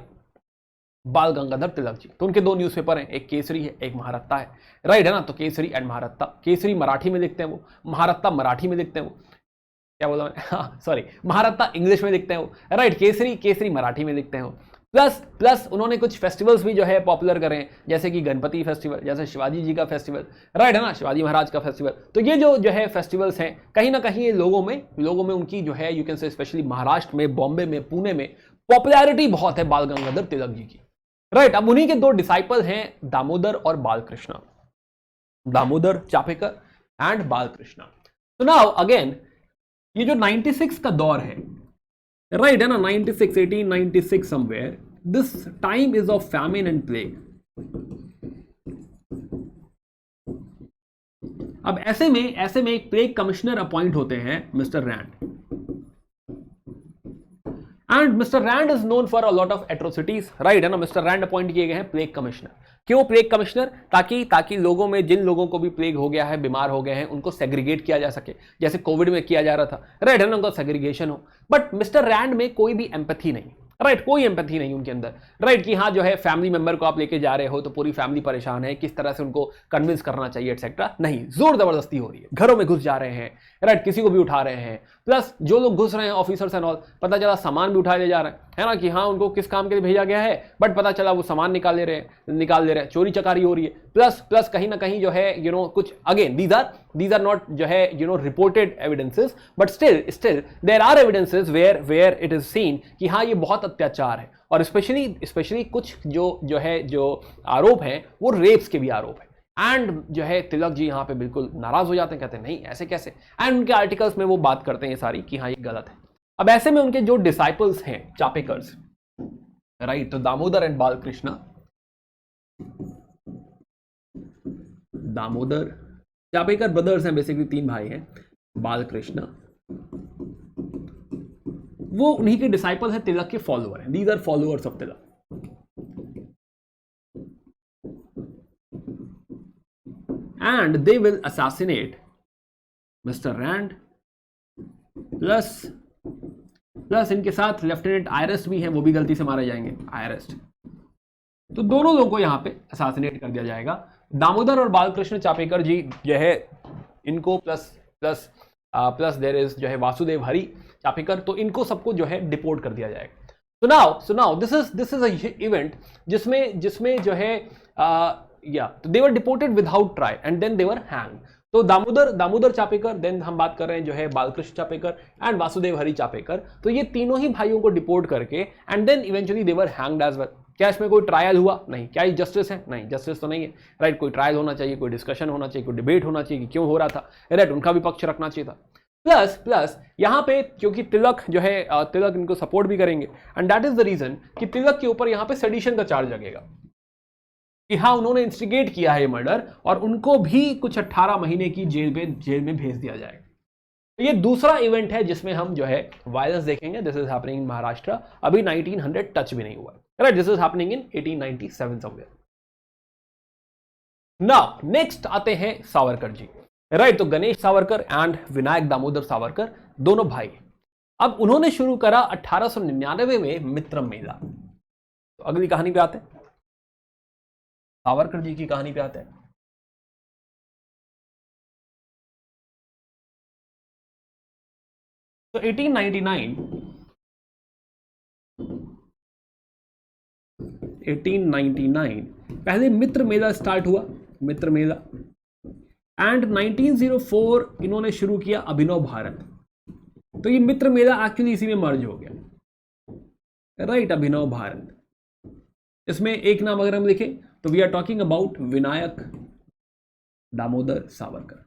बाल गंगाधर तिलक जी। तो उनके दो न्यूज़पेपर हैं, एक केसरी है, एक महारत्ता है, राइट है ना। तो केसरी एंड महारत्ता, केसरी मराठी में लिखते हैं वो, महारत्ता मराठी में लिखते हैं वो, क्या बोला मैं, हाँ सॉरी, महारत्ता इंग्लिश में लिखते हैं वो, राइट, केसरी मराठी में लिखते हैं वो। प्लस उन्होंने कुछ फेस्टिवल्स भी जो है पॉपुलर करें, जैसे कि गणपति फेस्टिवल, जैसे शिवाजी जी का फेस्टिवल, राइट है ना, शिवाजी महाराज का फेस्टिवल। तो ये जो है फेस्टिवल्स हैं, कहीं ना कहीं ये लोगों में उनकी जो है, यू कैन से स्पेशली महाराष्ट्र में, बॉम्बे में, पुणे में पॉपुलैरिटी बहुत है बाल गंगाधर तिलक जी की, राइट। अब उन्हीं के दो डिसाइपल हैं दामोदर और बालकृष्ण, दामोदर चापेकर एंड बालकृष्ण। तो नाउ अगेन ये जो 96 का दौर है, राइट है ना, 1896 somewhere, this time is of famine and plague. अब ऐसे में एक प्लेग कमिश्नर अपॉइंट होते हैं, mister Rand, and mister Rand is known for a lot of atrocities, right है ना। मिस्टर रैंड अपॉइंट किए गए हैं प्लेग कमिश्नर। क्यों प्लेग कमिश्नर? ताकि लोगों में, जिन लोगों को भी प्लेग हो गया है, बीमार हो गए हैं, उनको सेग्रीगेट किया जा सके, जैसे कोविड में किया जा रहा था, राइट है ना, उनका सेग्रीगेशन हो। बट मिस्टर रैंड में कोई भी एम्पैथी नहीं, राइट, कोई एम्पैथी नहीं उनके अंदर, राइट, कि हाँ जो है फैमिली मेंबर को आप लेके जा रहे हो तो पूरी फैमिली परेशान है, किस तरह से उनको कन्विंस करना चाहिए एटसेट्रा, नहीं, जोर जबरदस्ती हो रही है, घरों में घुस जा रहे हैं, राइट, किसी को भी उठा रहे हैं। प्लस जो लोग घुस रहे हैं ऑफिसर्स एंड ऑल, पता चला सामान भी उठा ले जा रहे हैं, है ना, कि हाँ उनको किस काम के लिए भेजा गया है, बट पता चला वो सामान निकाल ले रहे हैं, चोरी चकारी हो रही है। प्लस कहीं ना कहीं जो है कुछ अगेन दीज आर नॉट जो है reported evidences, but still there are evidences where it is seen कि हाँ ये बहुत अत्याचार है। और स्पेशली कुछ जो आरोप हैं वो रेप्स के भी आरोप है। एंड जो है तिलक जी यहाँ पे बिल्कुल नाराज हो जाते हैं, कहते हैं नहीं ऐसे कैसे, एंड उनके आर्टिकल्स में वो बात करते हैं सारी कि हाँ ये गलत है। अब ऐसे में उनके जो डिसाइपल्स हैं चापेकर्स, राइट, तो दामोदर एंड बालकृष्ण, दामोदर चापेकर ब्रदर्स हैं, बेसिकली तीन भाई हैं, बालकृष्ण वो उन्हीं के डिसाइपल हैं, तिलक के फॉलोअर हैं, these are followers of Tilak. And they will assassinate Mr. Rand, plus इनके साथ लेफ्टिनेंट आयरेस्ट भी हैं, वो भी गलती से मारे जाएंगे, आयरेस्ट। तो दोनों लोगों को यहां पे असैसिनेट कर दिया जाएगा। दामोदर और बालकृष्ण चापेकर जी जो है इनको प्लस देयर इज जो है वासुदेव हरि चापेकर, तो इनको सबको जो है डिपोर्ट कर दिया जाएगा। So now this is a event जिसमें जो है तो they were deported without trial and then they were hanged। तो दामोदर चापेकर, देन हम बात कर रहे हैं जो है बालकृष्ण चापेकर एंड वासुदेव हरि चापेकर, तो ये तीनों ही भाइयों को डिपोर्ट करके and then eventually they were hanged as well. क्या इसमें कोई ट्रायल हुआ? नहीं। क्या ये जस्टिस है? नहीं, जस्टिस तो नहीं है, राइट। कोई ट्रायल होना चाहिए, कोई डिस्कशन होना चाहिए, कोई डिबेट होना चाहिए कि क्यों हो रहा था, राइट, उनका भी पक्ष रखना चाहिए था। प्लस यहां पे क्योंकि तिलक जो है तिलक इनको सपोर्ट भी करेंगे and that is the reason कि तिलक के ऊपर यहां पे सेडिशन का चार्ज लगेगा कि हाँ उन्होंने इंस्टिगेट किया है ये मर्डर, और उनको भी कुछ 18 महीने की जेल में भेज दिया जाएगा। तो ये दूसरा इवेंट है जिसमें हम जो है वायलेंस देखेंगे। This is happening in Maharashtra, अभी 1900 टच भी नहीं हुआ, right, this is happening in 1897 somewhere. Now next आते हैं सावरकर जी, राइट। तो गणेश सावरकर एंड विनायक दामोदर सावरकर दोनों भाई। अब उन्होंने शुरू करा 1899 में मित्रम मेला। तो अगली कहानी पे आते हैं, सावरकर जी की कहानी पे आते हैं। तो 1899 पहले मित्र मेला स्टार्ट हुआ, मित्र मेला, एंड 1904 इन्होंने शुरू किया अभिनव भारत। तो ये मित्र मेला एक्चुअली इसी में मर्ज हो गया, राइट, अभिनव भारत। इसमें एक नाम अगर हम लिखें तो we are talking about Vinayak Damodar Savarkar,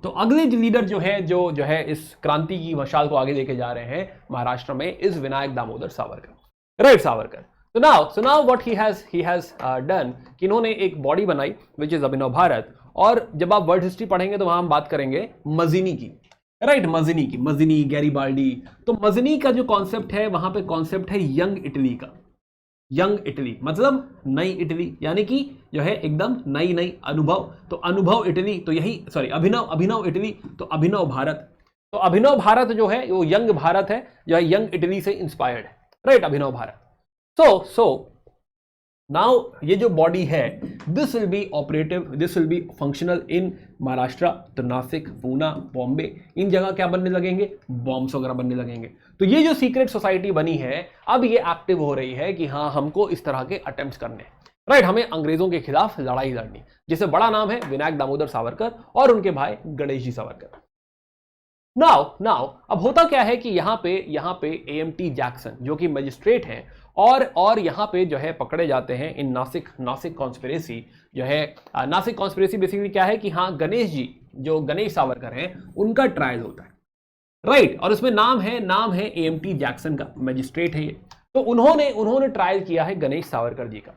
तो अगले लीडर जो है इस क्रांति की मशाल को आगे लेके जा रहे हैं महाराष्ट्र में is Vinayak Damodar Savarkar, right Savarkar. so now what he has done कि इन्होंने एक बॉडी बनाई विच इज अभिनव भारत, और जब आप वर्ल्ड हिस्ट्री पढ़ेंगे तो वहां हम बात करेंगे मजिनी की, राइट मजिनी गैरीबाल्डी। तो मजिनी का जो कॉन्सेप्ट है वहां पे कॉन्सेप्ट है यंग इटली का, यंग इटली मतलब नई इटली, यानी कि जो है एकदम नई अनुभव, तो अनुभव इटली, तो यही सॉरी अभिनव इटली, तो अभिनव भारत। तो अभिनव भारत जो है वो यंग भारत है, जो है यंग इटली से इंस्पायर्ड है, राइट अभिनव भारत। सो नाउ ये जो बॉडी है this will B operative, this will be functional in Maharashtra. तो नासिक, पूना, बॉम्बे, इन जगह क्या बनने लगेंगे, बॉम्ब्स वगैरह बनने लगेंगे। तो ये जो सीक्रेट सोसाइटी बनी है अब ये एक्टिव हो रही है कि हाँ हमको इस तरह के अटेम्प्ट्स करने हैं, राइट हमें अंग्रेजों के खिलाफ लड़ाई लड़नी, जिसे बड़ा नाम है विनायक दामोदर सावरकर और उनके भाई गणेश जी सावरकर। नाउ अब होता क्या है कि यहाँ पे एएमटी जैक्सन जो कि मजिस्ट्रेट हैं और यहाँ पे जो है पकड़े जाते हैं इन नासिक कॉन्स्पिरेसी जो है। नासिक कॉन्स्पिरेसी बेसिकली क्या है कि हाँ गणेश जी जो गणेश सावरकर हैं उनका ट्रायल होता है, राइट और इसमें नाम है एएमटी जैक्सन का, मजिस्ट्रेट है ये। तो उन्होंने ट्रायल किया है गणेश सावरकर जी का।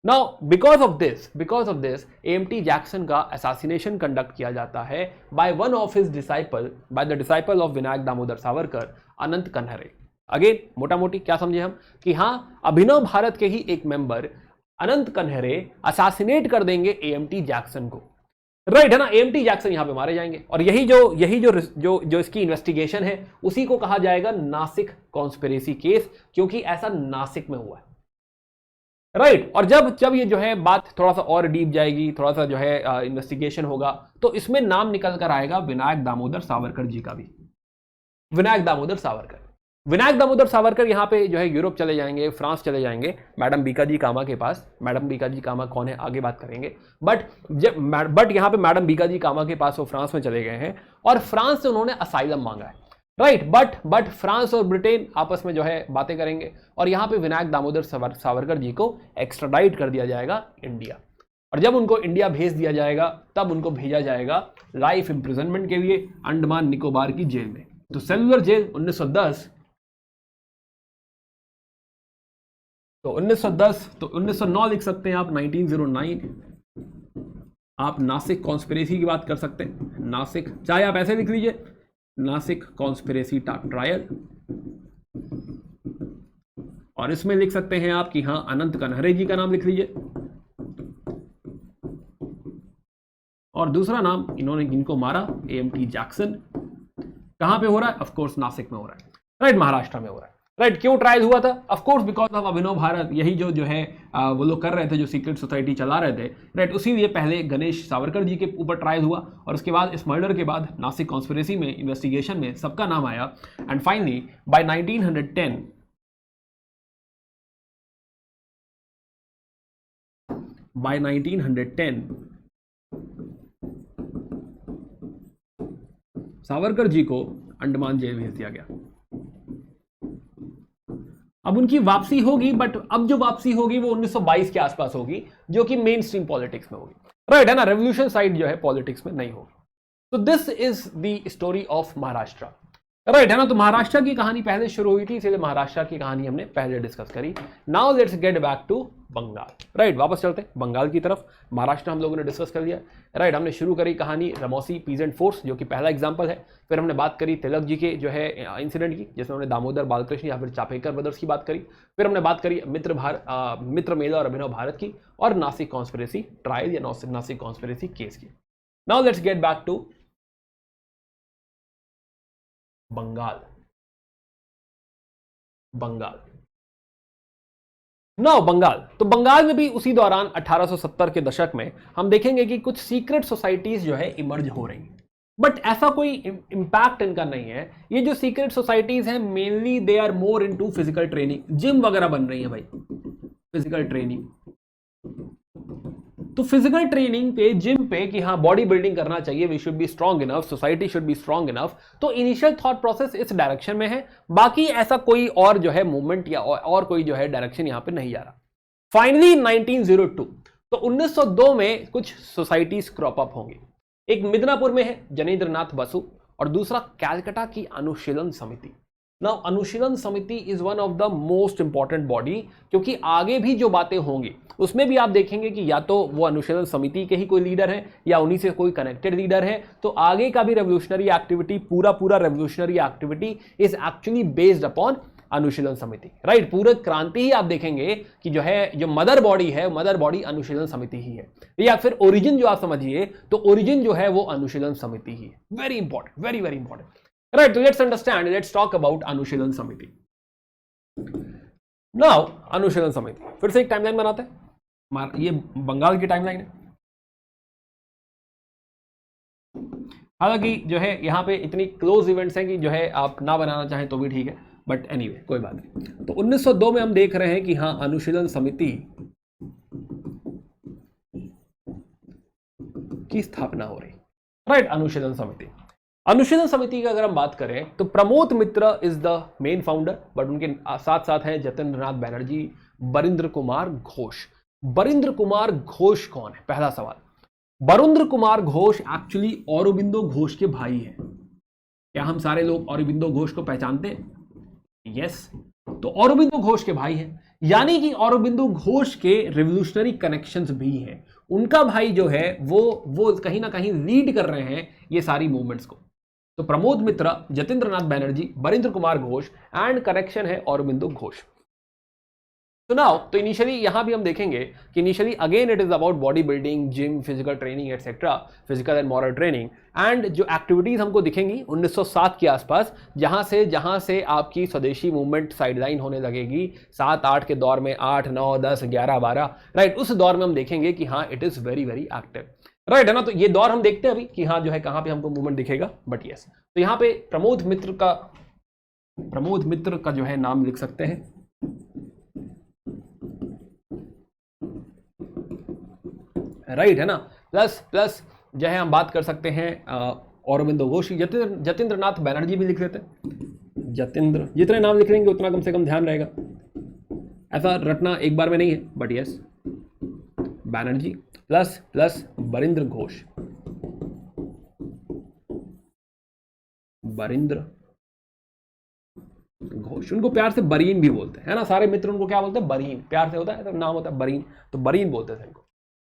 Now because of this AMT Jackson का असैसिनेशन कंडक्ट किया जाता है by one of his disciple, by the disciple of Vinayak Damodar Savarkar, Anant Kanhere. Again मोटा मोटी क्या समझे हम कि हाँ अभिनव भारत के ही एक मेंबर अनंत कन्हरे असैसिनेट कर देंगे एएमटी जैक्सन को, राइट है ना। एएमटी जैक्सन यहां पे मारे जाएंगे और यही जो इसकी इन्वेस्टिगेशन है उसी को कहा जाएगा नासिक कॉन्स्पिरेसी केस, क्योंकि ऐसा नासिक में हुआ है, राइट और जब ये जो है बात थोड़ा सा और डीप जाएगी, थोड़ा सा जो है इन्वेस्टिगेशन होगा तो इसमें नाम निकल कर आएगा विनायक दामोदर सावरकर जी का भी। विनायक दामोदर सावरकर यहाँ पे जो है यूरोप चले जाएंगे, फ्रांस चले जाएंगे मैडम बीकाजी कामा के पास। मैडम बीकाजी कामा कौन है आगे बात करेंगे, बट यहाँ पे मैडम बीकाजी कामा के पास वो फ्रांस में चले गए हैं और फ्रांस से उन्होंने असाइलम मांगा है, राइट बट फ्रांस और ब्रिटेन आपस में जो है बातें करेंगे और यहाँ पे विनायक दामोदर सावरकर जी को एक्स्ट्राडाइट कर दिया जाएगा इंडिया। और जब उनको इंडिया भेज दिया जाएगा तब उनको भेजा जाएगा लाइफ इम्प्रिजनमेंट के लिए अंडमान निकोबार की जेल में। तो सेलुलर जेल 1910, तो 1909 लिख सकते हैं आप, 1909 आप नासिक कॉन्स्पिरेसी की बात कर सकते हैं। नासिक चाहे आप ऐसे लिख लीजिए, नासिक कॉन्स्पिरेसी ट्रायल, और इसमें लिख सकते हैं आप कि हां अनंत कन्हरे जी का नाम लिख लीजिए और दूसरा नाम इन्होंने जिनको मारा एएमटी जैक्सन। कहां पे हो रहा है, ऑफ कोर्स नासिक में हो रहा है, राइट महाराष्ट्र में हो रहा है, राइट क्यों ट्रायल हुआ था, ऑफ कोर्स बिकॉज ऑफ अभिनव भारत। यही जो है वो लोग कर रहे थे, जो सीक्रेट सोसाइटी चला रहे थे, राइट उसी लिए पहले गणेश सावरकर जी के ऊपर ट्रायल हुआ और उसके बाद इस मर्डर के बाद नासिक कॉन्स्पिरेसी में इन्वेस्टिगेशन में सबका नाम आया and finally bye 1910 Savarkar ji को अंडमान जेल भेज दिया गया। अब उनकी वापसी होगी, बट अब जो वापसी होगी वो 1922 के आसपास होगी, जो कि मेन स्ट्रीम पॉलिटिक्स में होगी, राइट है ना, रेवोल्यूशन साइड जो है पॉलिटिक्स में नहीं होगी। तो this is the story of Maharashtra, right है ना। तो महाराष्ट्र की कहानी पहले शुरू हुई थी, इसलिए महाराष्ट्र की कहानी हमने पहले डिस्कस करी। Now let's get back to Bengal, right वापस चलते हैं बंगाल की तरफ। महाराष्ट्र हम लोगों ने डिस्कस कर लिया, राइट हमने शुरू करी कहानी रमौसी पीजेंट फोर्स जो कि पहला एग्जांपल है। फिर हमने बात करी तिलक जी के जो है इंसिडेंट की, जिसमें हमने दामोदर बालकृष्ण या फिर चापेकर ब्रदर्स की बात करी। फिर हमने बात करी मित्र मेला और अभिनव भारत की, और नासिक कॉन्स्पिरेसी ट्रायल या नासिक कॉन्स्पिरेसी केस की। Now let's get back to Bengal. तो बंगाल में भी उसी दौरान 1870 के दशक में हम देखेंगे कि कुछ सीक्रेट सोसाइटीज जो है इमर्ज हो रही हैं, बट ऐसा कोई इंपैक्ट इनका नहीं है। ये जो सीक्रेट सोसाइटीज हैं mainly they are more into physical training, gym वगैरह बन रही है भाई, फिजिकल ट्रेनिंग। तो फिजिकल ट्रेनिंग पे, जिम पे कि हाँ बॉडी बिल्डिंग करना चाहिए, we should be strong enough, society should be strong enough. तो इनिशियल थॉट प्रोसेस इस डायरेक्शन में है, बाकी ऐसा कोई और जो है मूवमेंट या और कोई जो है डायरेक्शन यहां पे नहीं जा रहा। फाइनली 1902 तो 1902 में कुछ सोसाइटीज क्रॉप अप होंगी। एक मिदनापुर में है जनेंद्र नाथ बसु और दूसरा कैलकाटा की अनुशीलन समिति। नाउ अनुशीलन समिति is one of the most important body, क्योंकि आगे भी जो बातें होंगी उसमें भी आप देखेंगे कि या तो वो अनुशीलन समिति के ही कोई लीडर है या उन्हीं से कोई कनेक्टेड लीडर है। तो आगे का भी रेवोल्यूशनरी एक्टिविटी, पूरा revolutionary activity is actually based upon Anushilan Samiti, right. पूरे क्रांति ही आप देखेंगे कि जो है, जो मदर बॉडी है, मदर बॉडी अनुशीलन समिति ही है, या फिर ओरिजिन जो आप समझिए तो ओरिजिन जो है वो अनुशीलन समिति ही है। Very important, very very important, right. तो let's understand, let's talk about Anushilan Samiti. Now अनुशीलन समिति, फिर से एक टाइमलाइन बनाते हैं। ये बंगाल की टाइमलाइन है। हालांकि जो है यहाँ पे इतनी क्लोज इवेंट्स हैं कि जो है आप ना बनाना चाहें तो भी ठीक है, बट एनीवे कोई बात नहीं। तो 1902 में हम देख रहे हैं कि हाँ अनुशीलन समिति की स्थापना हो रही, राइट। अनुशीलन समिति, अनुशीलन समिति की अगर हम बात करें तो Pramod Mitra is the main founder, but उनके साथ साथ हैं जतेंद्र नाथ बैनर्जी, बरिंद्र कुमार घोष। बरिंद्र कुमार घोष कौन है, पहला सवाल। बरिंद्र कुमार घोष एक्चुअली औरोबिंदो घोष के भाई हैं। क्या हम सारे लोग औरोबिंदो घोष को पहचानते हैं? यस। तो औरोबिंदो घोष के भाई हैं, यानी कि औरोबिंदो घोष के रिवोल्यूशनरी कनेक्शंस भी हैं। उनका भाई जो है वो कहीं ना कहीं लीड कर रहे हैं ये सारी मूवमेंट्स को। तो प्रमोद मित्र, जतेंद्र नाथ बैनर्जी, बरिंद्र कुमार घोष एंड कनेक्शन है औरोबिंदो घोष। तो नाउ तो इनिशियली यहां भी हम देखेंगे कि initially again it is about body building, gym, physical training etcetera, physical and moral training. And जो एक्टिविटीज हमको दिखेंगी 1907 के आसपास, जहां से आपकी स्वदेशी मूवमेंट साइडलाइन होने लगेगी 7-8 के दौर में, 8, 9, 10, 11, 12, राइट। उस दौर में हम देखेंगे कि हाँ it is very very active, right, है ना। तो ये दौर हम देखते हैं अभी कि हाँ जो है कहां पे हमको मूवमेंट दिखेगा, बट यस। तो यहाँ पे प्रमोद मित्र का जो है नाम लिख सकते हैं, राइट, है ना। प्लस जो है हम बात कर सकते हैं औरोबिंदो घोष, जतेंद्र नाथ बैनर्जी भी लिख लेते हैं। जतेंद्र, जितने नाम लिख लेंगे उतना कम से कम ध्यान रहेगा, ऐसा रटना एक बार में नहीं है, but yes. Banerjee plus Barindra Ghosh, Barindra Ghosh, उनको प्यार से बरीन भी बोलते हैं, है ना। सारे मित्र उनको क्या बोलते हैं? बरीन, प्यार से होता है तो नाम होता है बरीन, तो बरीन बोलते थे इनको।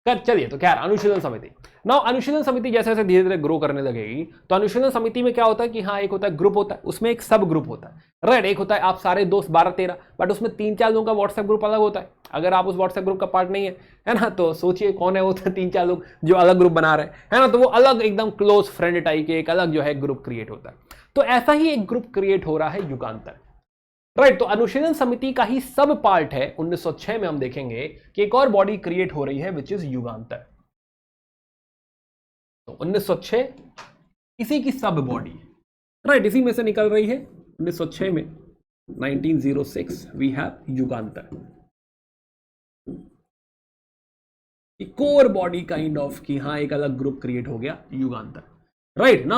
चलिए, तो खैर अनुशीलन समिति। नाउ अनुशीलन समिति जैसे जैसे धीरे धीरे ग्रो करने लगेगी, तो अनुशीलन समिति में क्या होता है कि हाँ एक होता है ग्रुप होता है, उसमें एक सब ग्रुप होता है, राइट। एक होता है आप सारे दोस्त 12-13, बट उसमें 3-4 लोगों का व्हाट्सएप ग्रुप अलग होता है। अगर आप उस व्हाट्सएप ग्रुप का पार्ट नहीं है ना, तो सोचिए कौन है वो 3-4 लोग जो अलग ग्रुप बना रहे हैं, है ना। तो वो अलग एकदम क्लोज फ्रेंड टाइप के एक अलग जो है ग्रुप क्रिएट होता है। तो ऐसा ही एक ग्रुप क्रिएट हो रहा है युगांतर, राइट। तो अनुशीलन समिति का ही सब पार्ट है। 1906 में हम देखेंगे कि एक और बॉडी क्रिएट हो रही है विच इज युगांतर। तो 1906 इसी की सब बॉडी, राइट, इसी में से निकल रही है। 1906 में 1906 we have Yugantar, core body kind of कि हाँ एक अलग ग्रुप क्रिएट हो गया युगांतर, राइट ना।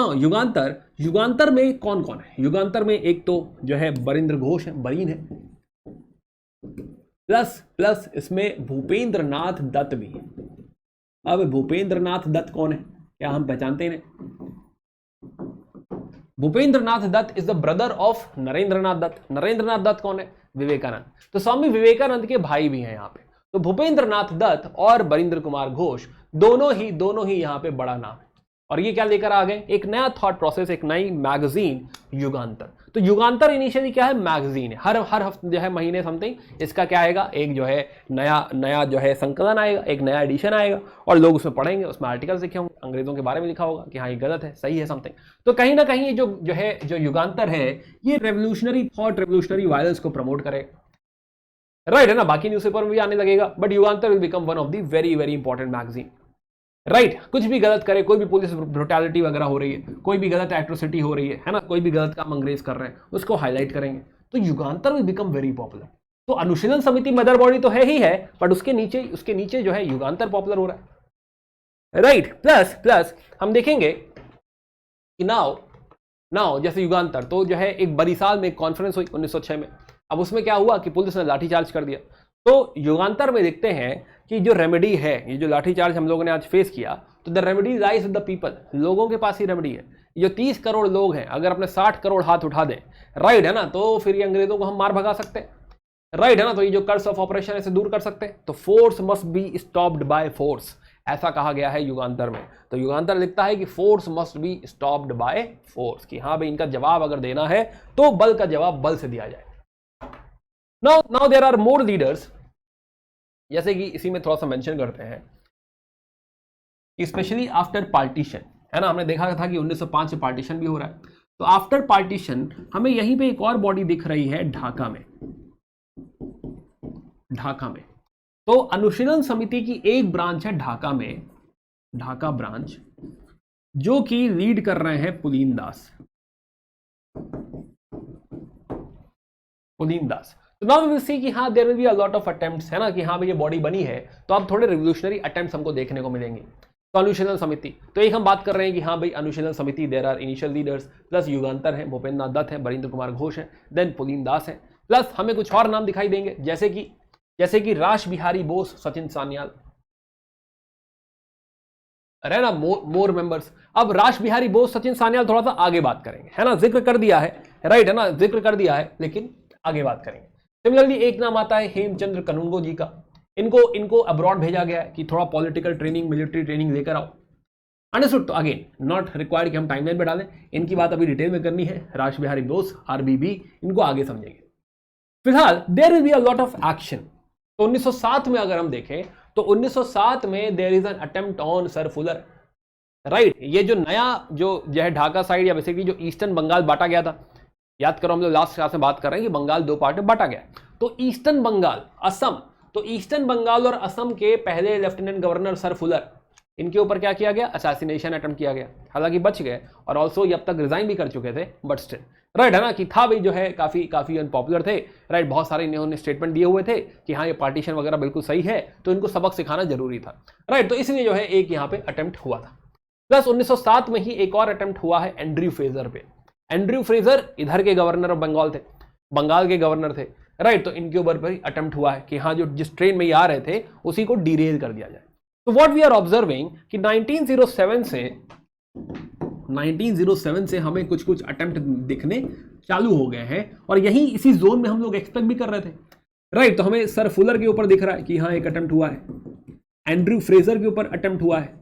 युगांतर में कौन कौन है? युगांतर में एक तो जो है बरिंद्र घोष है, बरीन है, प्लस इसमें भूपेंद्र नाथ दत्त भी है। अब भूपेंद्र नाथ दत्त कौन है? क्या हम पहचानते हैं? Bhupendra Nath Datta is the brother of Narendra Nath Datta. Narendra Nath Datta कौन है? विवेकानंद। तो स्वामी विवेकानंद के भाई भी हैं यहाँ पे। तो भूपेंद्र नाथ दत्त और बरिंद्र कुमार घोष दोनों ही यहाँ पे बड़ा नाम है। और ये क्या लेकर आ गए? एक नया थॉट प्रोसेस, एक नई मैगजीन युगांतर। तो युगांतर इनिशियली क्या है? मैगजीन है। हर हफ्ते जो है महीने समथिंग इसका क्या आएगा? एक जो है नया जो है संकलन आएगा, एक नया एडिशन आएगा और लोग उसमें पढ़ेंगे, उसमें आर्टिकल्स लिखे होंगे, अंग्रेजों के बारे में लिखा होगा कि हाँ ये गलत है, सही है समथिंग। तो कहीं ना कहीं जो युगांतर है ये रेवोल्यूशनरी थॉट, रेवोल्यूशनरी वायलेंस को प्रमोट करेगा, राइट, है ना। बाकी न्यूज़पेपर में भी आने लगेगा, but Yugantar will become one of the very very important magazine, right. कुछ भी गलत करे, कोई भी पुलिस ब्रुटैलिटी वगैरह हो रही है, कोई भी गलत एट्रोसिटी हो रही है ना, कोई भी गलत काम अंग्रेज कर रहे हैं, उसको हाईलाइट करेंगे, तो युगांतर विल बिकम वेरी पॉपुलर। तो अनुशीलन समिति मदर बॉडी तो है ही है, बट उसके नीचे जो है युगांतर पॉपुलर हो रहा है, राइट। प्लस हम देखेंगे कि नाउ जैसे युगांतर तो जो है एक बरिसाल में एक कॉन्फ्रेंस हुई 1906 में। अब उसमें क्या हुआ कि पुलिस ने लाठीचार्ज कर दिया। तो युगांतर में देखते हैं कि जो रेमेडी है, ये जो लाठीचार्ज हम लोगों ने आज फेस किया, तो the remedy lies with the people, लोगों के पास ही रेमेडी है। ये जो 30 करोड़ लोग हैं, अगर अपने 60 करोड़ हाथ उठा दें, राइट है ना, तो फिर ये अंग्रेजों को हम मार भगा सकते हैं, राइट है ना, तो ये जो कर्स ऑफ ऑपरेशन है इसे दूर कर सकते हैं। तो force must be stopped by force, ऐसा कहा गया है युगांतर में। तो युगांतर लिखता है कि force must be stopped by force, कि हाँ भाई इनका जवाब अगर देना है तो बल का जवाब बल से दिया जाए। Now there are more leaders, जैसे कि इसी में थोड़ा सा मेंशन करते हैं, स्पेशली आफ्टर पार्टीशन, है ना, हमने देखा था कि 1905 से पार्टीशन भी हो रहा है। तो आफ्टर पार्टीशन हमें यहीं पे एक और बॉडी दिख रही है ढाका में, ढाका में। तो अनुशीलन समिति की एक ब्रांच है ढाका में, ढाका ब्रांच, जो कि लीड कर रहे हैं पुलीन दास, पुलीन दास। तो नाउ वी विल सी कि हाँ there will be a lot of attempts, है ना, कि हाँ भाई ये बॉडी बनी है, तो अब थोड़े रिवोल्यूशनरी अटेम्प्ट्स हमको देखने को मिलेंगे। तो अनुशीलन समिति, तो एक हम बात कर रहे हैं कि हाँ भाई Anushilan Samiti, there are initial leaders, plus Yugantar है, भूपेंद्र नाथ दत्त है, बरिंद्र कुमार घोष है, देन पुलीन दास है, प्लस हमें कुछ और नाम दिखाई देंगे, जैसे कि रास बिहारी बोस, सचिन सान्याल, है ना, मोर मेंबर्स। अब रास बिहारी बोस, सचिन सान्याल थोड़ा सा आगे बात करेंगे, है ना, जिक्र कर दिया है, राइट है ना, जिक्र कर दिया है, लेकिन आगे बात करेंगे। सिमिलरली एक नाम आता है हेमचंद्र कनुंगो जी का, इनको अब्रॉड भेजा गया है कि थोड़ा पॉलिटिकल ट्रेनिंग, मिलिट्री ट्रेनिंग लेकर आओ। अंडरस्टूड। तो अगेन नॉट रिक्वायर्ड कि हम टाइमलाइन पे डालें, इनकी बात अभी डिटेल में करनी है। रास बिहारी बोस, आरबीबी, इनको आगे समझेंगे। फिलहाल there will be a lot of action. तो 1907 में अगर हम देखें तो 1907 में there is an attempt on sir Fuller, right. ये जो नया जो है ढाका साइड या बेसिकली जो ईस्टर्न बंगाल बांटा गया था, याद करो हम लोग लास्ट क्लास में बात कर रहे हैं कि बंगाल दो पार्ट में बांटा गया। तो ईस्टर्न बंगाल, असम, तो ईस्टर्न बंगाल और असम के पहले लेफ्टिनेंट गवर्नर सर फुलर, इनके ऊपर क्या किया गया, असैसिनेशन अटेम्प्ट किया गया। हालांकि बच गए, और ऑल्सो ये अब तक रिजाइन भी कर चुके थे, बट स्टिल, राइट है ना, कि था भाई जो है काफी अनपॉपुलर थे, राइट। बहुत सारे इन्होंने स्टेटमेंट दिए हुए थे कि हाँ ये पार्टीशन वगैरह बिल्कुल सही है, तो इनको सबक सिखाना जरूरी था, राइट। तो इसलिए जो है एक यहाँ पे अटेम्प्ट हुआ था। प्लस 1907 में ही एक और अटेम्प्ट हुआ है एंड्रयू फ्रेजर पे। एंड्रयू फ्रेजर इधर के गवर्नर ऑफ बंगाल थे, बंगाल के गवर्नर थे, राइट। तो इनके ऊपर भी अटेम्प्ट हुआ है कि हाँ जो जिस ट्रेन में ये आ रहे थे उसी को डीरेल कर दिया जाए। तो व्हाट वी आर ऑब्जर्विंग कि 1907 से हमें कुछ अटेम्प्ट दिखने चालू हो गए हैं, और यही इसी जोन में हम लोग एक्सपेक्ट भी कर रहे थे, राइट। तो हमें सर फुलर के ऊपर दिख रहा है कि हाँ एक अटेम्प्ट हुआ है, एंड्रयू फ्रेजर के ऊपर अटेम्प्ट हुआ है,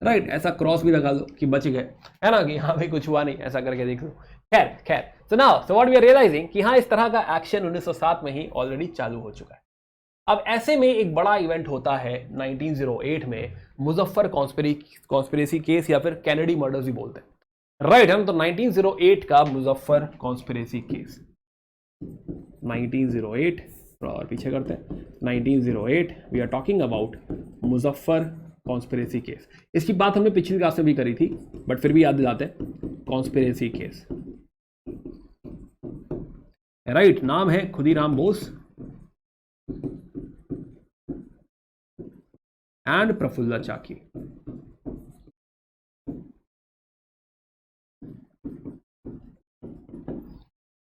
राइट। ऐसा क्रॉस भी लगा लो कि बच गए, है ना, कि हाँ भाई कुछ हुआ नहीं, ऐसा करके देख लो। खैर so what we are realizing कि हाँ इस तरह का एक्शन 1907 में ही ऑलरेडी चालू हो चुका है। अब ऐसे में एक बड़ा इवेंट होता है 1908 में, मुजफ्फर कॉन्स्पिरेसी केस, या फिर कैनेडी मर्डर्स भी बोलते हैं, राइट है ना। तो 1908 का मुजफ्फर कॉन्स्पिरेसी केस, 1908 और पीछे करते हैं, 1908 we are talking about Muzaffar conspiracy case. इसकी बात हमने पिछली क्लास में भी करी थी, बट फिर भी याद दिलाते हैं, कॉन्स्पिरेसी केस, राइट। नाम है खुदीराम बोस एंड प्रफुल्ला चाकी।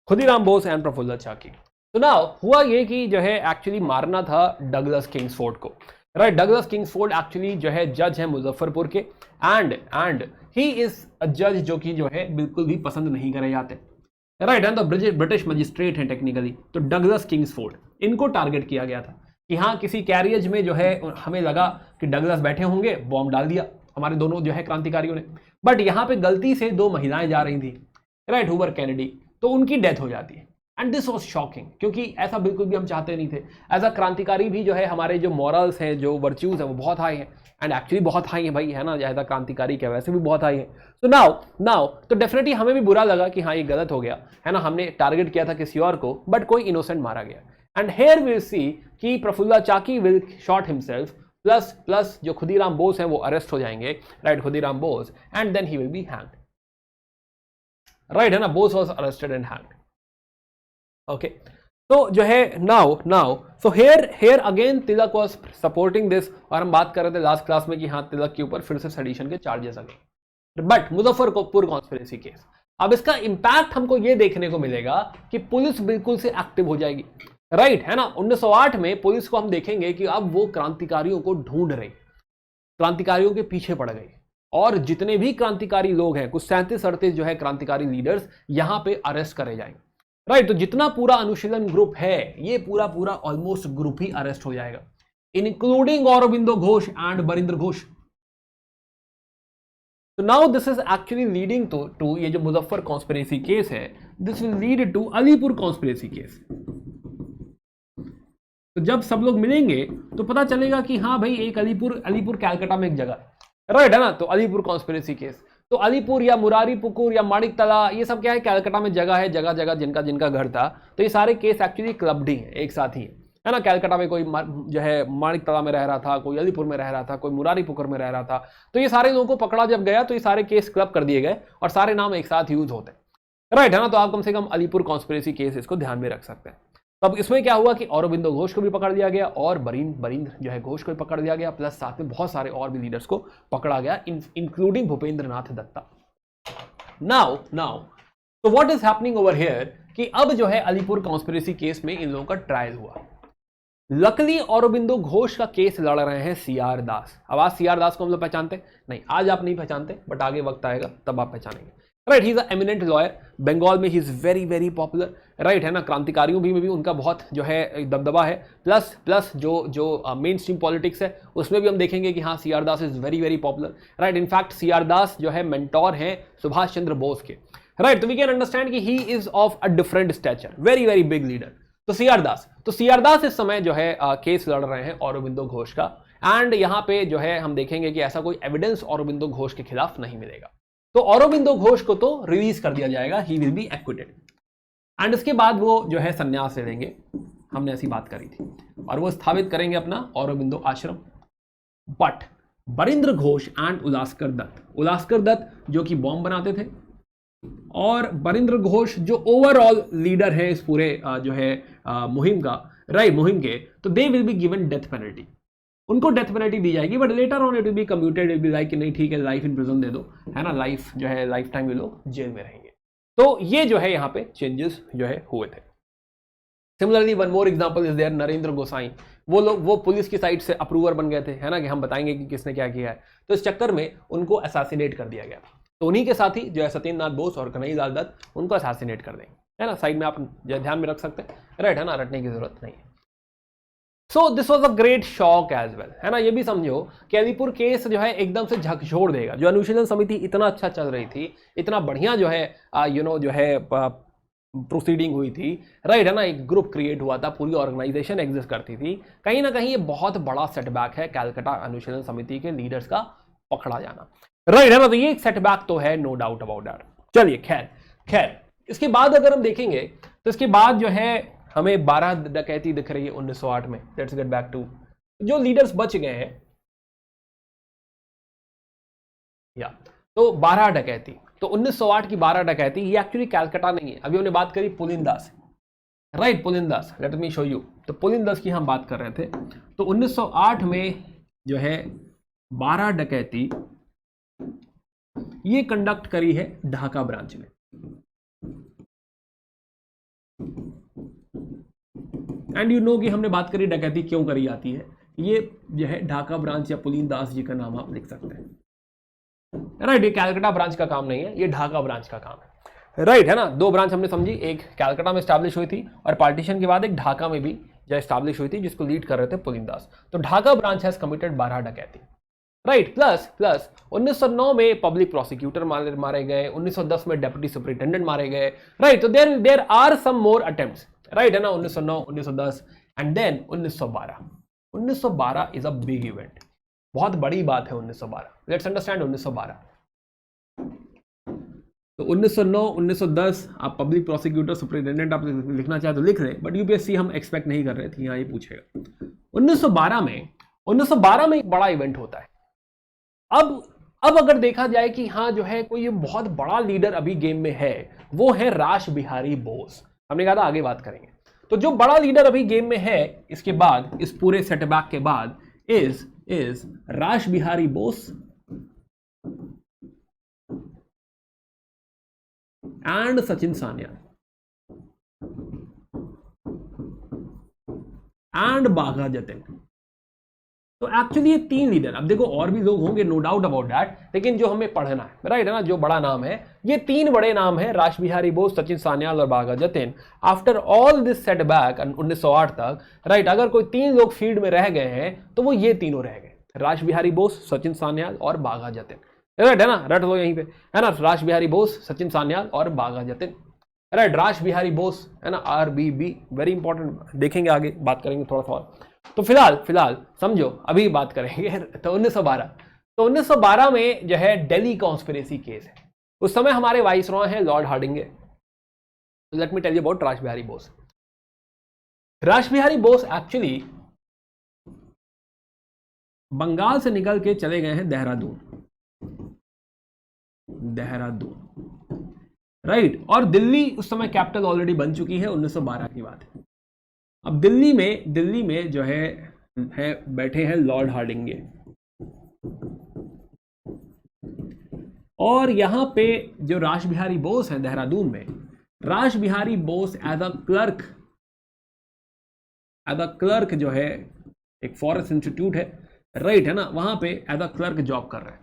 खुदीराम बोस एंड प्रफुल्ला चाकी। तो नाउ हुआ ये कि जो है एक्चुअली मारना था डगलस किंग्सफोर्ड को, राइट। डगलस किंग्सफोर्ड एक्चुअली जो है जज है मुजफ्फरपुर के, एंड ही इज अ जज जो कि जो है बिल्कुल भी पसंद नहीं करे जाते, राइट। एंड तो ब्रिटिश मजिस्ट्रेट हैं टेक्निकली। तो डगलस किंग्सफोर्ड, इनको टारगेट किया गया था कि हाँ किसी कैरियज में जो है हमें लगा कि डगलस बैठे होंगे, बॉम्ब डाल दिया हमारे दोनों जो है क्रांतिकारियों ने। बट यहाँ पे गलती से दो महिलाएं जा रही थी, राइट, हुवर कैनेडी, तो उनकी डेथ हो जाती है। एंड दिस वॉज शॉकिंग, क्योंकि ऐसा बिल्कुल भी हम चाहते नहीं थे। एज अ क्रांतिकारी भी जो है हमारे जो मॉरल्स हैं, जो वर्च्यूज हैं, वो बहुत हाई हैं, एंड एक्चुअली बहुत हाई है भाई, है ना, एज अ क्रांतिकारी क्या वैसे भी बहुत हाई है। तो नाउ तो डेफिनेटली हमें भी बुरा लगा कि हाँ ये गलत हो गया, है ना, हमने टारगेट किया था किसी और को, बट कोई इनोसेंट मारा गया। एंड हेयर विल सी कि Prafulla Chaki will shot himself, plus जो खुदीराम बोस हैं वो अरेस्ट हो जाएंगे, right, Khudiram Bose, and then he will be hanged, right है ना। Bose was arrested and hanged, okay. तो जो है now so here again Tilak was supporting this, और हम बात कर रहे थे लास्ट क्लास में कि हाँ तिलक के ऊपर फिर से सेडिशन के चार्जेस आ गए। बट मुजफ्फरपुर कॉन्स्पिरेसी केस, अब इसका इंपैक्ट हमको ये देखने को मिलेगा कि पुलिस बिल्कुल से एक्टिव हो जाएगी, राइट है ना। 1908 में पुलिस को हम देखेंगे कि अब वो क्रांतिकारियों को ढूंढ रही, क्रांतिकारियों के पीछे पड़ गई, और जितने भी क्रांतिकारी लोग हैं, कुछ 37-38 जो है क्रांतिकारी लीडर्स यहां पे अरेस्ट करे जाएंगे। राइट, तो जितना पूरा अनुशीलन ग्रुप है, ये पूरा पूरा ऑलमोस्ट ग्रुप ही अरेस्ट हो जाएगा, इंक्लूडिंग औरबिंदो घोष एंड बरिंद्र घोष। तो now this is actually leading to ये जो मुजफ्फर कॉन्स्पिरेसी केस है, this will lead to Alipore conspiracy case. तो जब सब लोग मिलेंगे तो पता चलेगा कि हाँ भाई, एक अलीपुर कैलकाटा में एक जगह, राइट है ना। तो अलीपुर कॉन्स्पिरेसी केस, तो अलीपुर या मुरारी पुकुर या माणिक तला, ये सब क्या है, कैलकाटा में जगह है, जगह जगह जिनका जिनका घर था। तो ये सारे केस एक्चुअली क्लब्ड ही है, एक साथ ही है ना। कैलकाटा में कोई जो है माणिक तला में रह रहा था, कोई अलीपुर में रह रहा था, कोई मुरारी पुकुर में रह रहा था। तो ये सारे लोगों को पकड़ा जब गया तो ये सारे केस क्लब कर दिए गए और सारे नाम एक साथ यूज होते हैं, राइट है ना। तो आप कम से कम अलीपुर कॉन्स्पिरेसी केस इसको ध्यान में रख सकते हैं। अब इसमें क्या हुआ कि औरबिंदो घोष को भी पकड़ लिया गया और बरिंद्र जो है घोष को भी पकड़ लिया गया, प्लस साथ में बहुत सारे और भी लीडर्स को पकड़ा गया, इंक्लूडिंग भूपेंद्र नाथ दत्ता। नाउ तो what is happening over here कि अब जो है अलीपुर कॉन्स्पिरेसी केस में इन लोगों का ट्रायल हुआ। लकली औरबिंदो घोष का केस लड़ रहे हैं सीआर दास। अब आज सीआर दास को हम लोग पहचानते नहीं, आज आप नहीं पहचानते, बट आगे वक्त आएगा तब आप पहचानेंगे, right. He is a eminent lawyer, Bengal में he is very very popular, right है ना। क्रांतिकारियों में भी उनका बहुत जो है दबदबा है, प्लस जो मेन स्ट्रीम पॉलिटिक्स है उसमें भी हम देखेंगे कि हाँ, CR Das is very very popular, right. In fact CR Das जो है मेंटोर हैं सुभाष चंद्र बोस के, राइट। तो वी कैन अंडरस्टैंड कि he is of a different stature, very very big leader. तो सीआर दास इस समय जो है केस लड़ रहे हैं औरबिंदो घोष का, एंड यहां पे जो है हम देखेंगे कि ऐसा कोई एविडेंस औरबिंदो घोष के खिलाफ नहीं मिलेगा। तो औरबिंदो घोष को तो रिलीज कर दिया जाएगा, ही विल बी एक्विटेड, एंड इसके बाद वो जो है संन्यास ले लेंगे, हमने ऐसी बात करी थी, और वो स्थापित करेंगे अपना औरबिंदो आश्रम। बट बरिंद्र घोष एंड उलास्कर दत्त जो कि बॉम्ब बनाते थे, और बरिंद्र घोष जो ओवरऑल लीडर है इस पूरे जो है मुहिम का, राइट, मुहिम के, तो they will be given death penalty, उनको डेथ पेनल्टी दी जाएगी। But later on it will B commuted, it be like नहीं ठीक है, लाइफ इन प्रिजन दे दो, है ना, लाइफ जो है लाइफ टाइम ये लोग जेल में रहेंगे। तो ये जो है यहाँ पे चेंजेस जो है हुए थे। Similarly one more example is there, Narendra Gosain, वो लोग वो पुलिस की साइड से अप्रूवर बन गए थे, है ना, कि हम बताएंगे कि किसने क्या किया है। तो इस चक्कर में उनको असैसिनेट कर दिया गया। तो उन्हीं के साथ ही जो है सत्येंद्र नाथ बोस और कन्हैयालाल दत्त, उनको असैसिनेट कर देंगे, है ना। साइड में आप ध्यान में रख सकते हैं, राइट है ना, रटने की जरूरत नहीं है। So this was a great shock as well, है ना। ये भी समझो कि अलीपुर केस जो है एकदम से झकझोर देगा। जो अनुशीलन समिति इतना अच्छा चल रही थी, इतना बढ़िया जो है जो है प्रोसीडिंग हुई थी, राइट है ना, एक ग्रुप क्रिएट हुआ था, पूरी ऑर्गेनाइजेशन एग्जिस्ट करती थी, कहीं ना कहीं ये बहुत बड़ा सेटबैक है कैलकाटा अनुशीलन समिति के लीडर्स का पकड़ा जाना, राइट है ना। तो ये एक सेटबैक तो है, नो डाउट अबाउट दैट। चलिए खैर इसके बाद अगर हम देखेंगे तो इसके बाद जो है हमें 12 डकैती दिख रही है 1908 में। लेट्स गेट बैक टू जो लीडर्स बच गए हैं, या तो 12 डकैती। तो 1908 की 12 डकैती ये एक्चुअली कैलकाटा नहीं है। अभी हमने बात करी Pulin Das, right, Pulin Das, let me show you. तो पुलिंदास की हम बात कर रहे थे। तो 1908 में जो है 12 डकैती ये कंडक्ट करी है ढाका ब्रांच में। एंड यू नो कि हमने बात करी डकैती क्यों करी जाती है, ये जो है ढाका ब्रांच या पुलिंदास जी का नाम आप लिख सकते हैं, राइट। ये कैलकाटा ब्रांच का काम नहीं है, ये ढाका ब्रांच का काम है, राइट है ना। दो ब्रांच हमने समझी, एक कैलकाटा में स्टैब्लिश हुई थी और पार्टीशन के बाद एक ढाका में भी जो स्टैब्लिश हुई थी, जिसको लीड कर रहे थे पुलिंदास। तो ढाका ब्रांच हैज कमिटेड 12 डकैती, राइट। प्लस 1909 में पब्लिक प्रोसिक्यूटर मारे गए, 1910 में डेप्यूटी सुपरिटेंडेंट मारे गए, राइट। तो there are some more attempts, right है ना, 1909, 1910 and then 1912 is a big event, बहुत बड़ी बात है 1912। Let's understand 1912। तो 1909, 1910 आप पब्लिक प्रोसिक्यूटर सुपरिटेंडेंट आप लिखना चाहे तो लिख लें, बट यूपीएससी हम एक्सपेक्ट नहीं कर रहे थे, यहाँ ये पूछेगा। 1912 में एक बड़ा इवेंट होता है। अब अगर देखा जाए कि हाँ जो है कोई ये बहुत बड़ा लीडर अभी गेम में है, वो है रास बिहारी बोस। हमने कहा था आगे बात करेंगे। तो जो बड़ा लीडर अभी गेम में है इसके बाद, इस पूरे सेटबैक के बाद, इज रास बिहारी बोस एंड सचिन सान्याल। एंड बाघा जतिन। तो एक्चुअली ये 3 लीडर, अब देखो और भी लोग होंगे, नो डाउट अबाउट दैट, लेकिन जो हमें पढ़ना है, राइट है ना, जो बड़ा नाम है, ये 3 बड़े नाम है, रास बिहारी बोस, सचिन सान्याल और Bagha Jatin. After all this setback 1908 तक, राइट, अगर कोई 3 लोग फील्ड में रह गए हैं तो वो ये तीनों रह गए, रास बिहारी बोस, सचिन सान्याल और बाघा जतिन। राइट है ना, रट लो यहीं पे, है ना, रास बिहारी बोस, सचिन सान्याल और बाघा जतिन। राइट, रास बिहारी बोस, है ना, RBB, वेरी इंपॉर्टेंट, देखेंगे आगे, बात करेंगे थोड़ा सा और। तो फिलहाल समझो, अभी बात करेंगे तो 1912 में जो है दिल्ली कॉन्स्पिरेसी केस है। उस समय हमारे वाइसरॉय हैं Lord Hardinge. Let me tell you about Ras Bihari Bose. रास बिहारी बोस एक्चुअली बंगाल से निकल के चले गए हैं देहरादून, राइट, और दिल्ली उस समय कैपिटल ऑलरेडी बन चुकी है, 1912 की बात है। अब दिल्ली में जो है बैठे हैं लॉर्ड हार्डिंगे, और यहां पे जो रास बिहारी बोस हैं देहरादून में, Ras Bihari Bose as a clerk जो है, एक फॉरेस्ट इंस्टीट्यूट है, राइट है ना, वहां पे एज अ क्लर्क जॉब कर रहे हैं।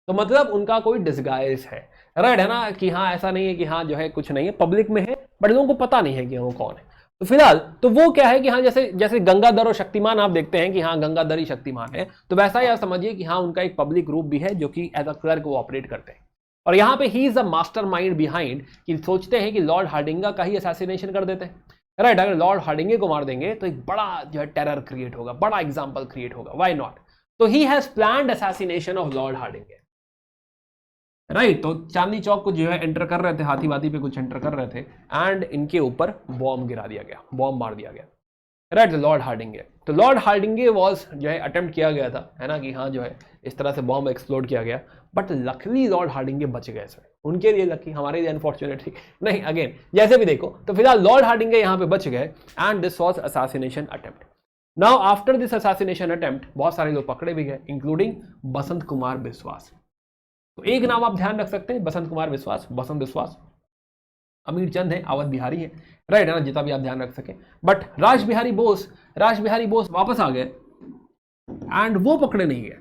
तो मतलब उनका कोई डिस्गाइज है, राइट है ना, कि हाँ ऐसा नहीं है कि हाँ जो है कुछ नहीं है, पब्लिक में है बट लोगों को पता नहीं है कि वो कौन है। तो फिलहाल तो वो क्या है कि हाँ, जैसे गंगाधर और शक्तिमान आप देखते हैं कि हाँ गंगाधर ही शक्तिमान है, तो वैसा ही आप समझिए कि हाँ उनका एक पब्लिक रूप भी है जो कि एज अ क्लर्क वो ऑपरेट करते हैं। और यहाँ पे he is a master mind behind, कि सोचते हैं कि लॉर्ड हार्डिंगा का ही असैसिनेशन कर देते हैं, राइट। अगर लॉर्ड हार्डिंगे को मार देंगे तो एक बड़ा जो है टेरर क्रिएट होगा, बड़ा एग्जाम्पल क्रिएट होगा, व्हाई नॉट। तो he has planned assassination of Lord Hardinge, right. तो चांदनी चौक को जो है एंटर कर रहे थे, हाथी वादी पे कुछ एंटर कर रहे थे, एंड इनके ऊपर बॉम्ब गिरा दिया गया, बॉम्ब मार दिया गया, राइट, लॉर्ड हार्डिंगे। तो लॉर्ड हार्डिंगे वॉज जो है अटेम्प्ट किया गया था, है ना, कि हाँ जो है इस तरह से बॉम्ब एक्सप्लोड किया गया, बट लकली लॉर्ड हार्डिंगे बच गए इसमें, उनके लिए लकी, हमारे लिए अनफॉर्चुनेटली नहीं, अगेन जैसे भी देखो। तो फिलहाल लॉर्ड हार्डिंगे यहाँ पे बच गए, and this was assassination attempt. Now after this assassination attempt बहुत सारे लोग पकड़े भी गए, इंक्लूडिंग बसंत कुमार बिस्वास। तो एक नाम आप ध्यान रख सकते हैं, बसंत कुमार बिस्वास, बसंत बिस्वास, अमीर चंद है, अवध बिहारी है, राइट है ना, जितना भी आप ध्यान रख सके। बट रास बिहारी बोस वापस आ गए, एंड वो पकड़े नहीं गए,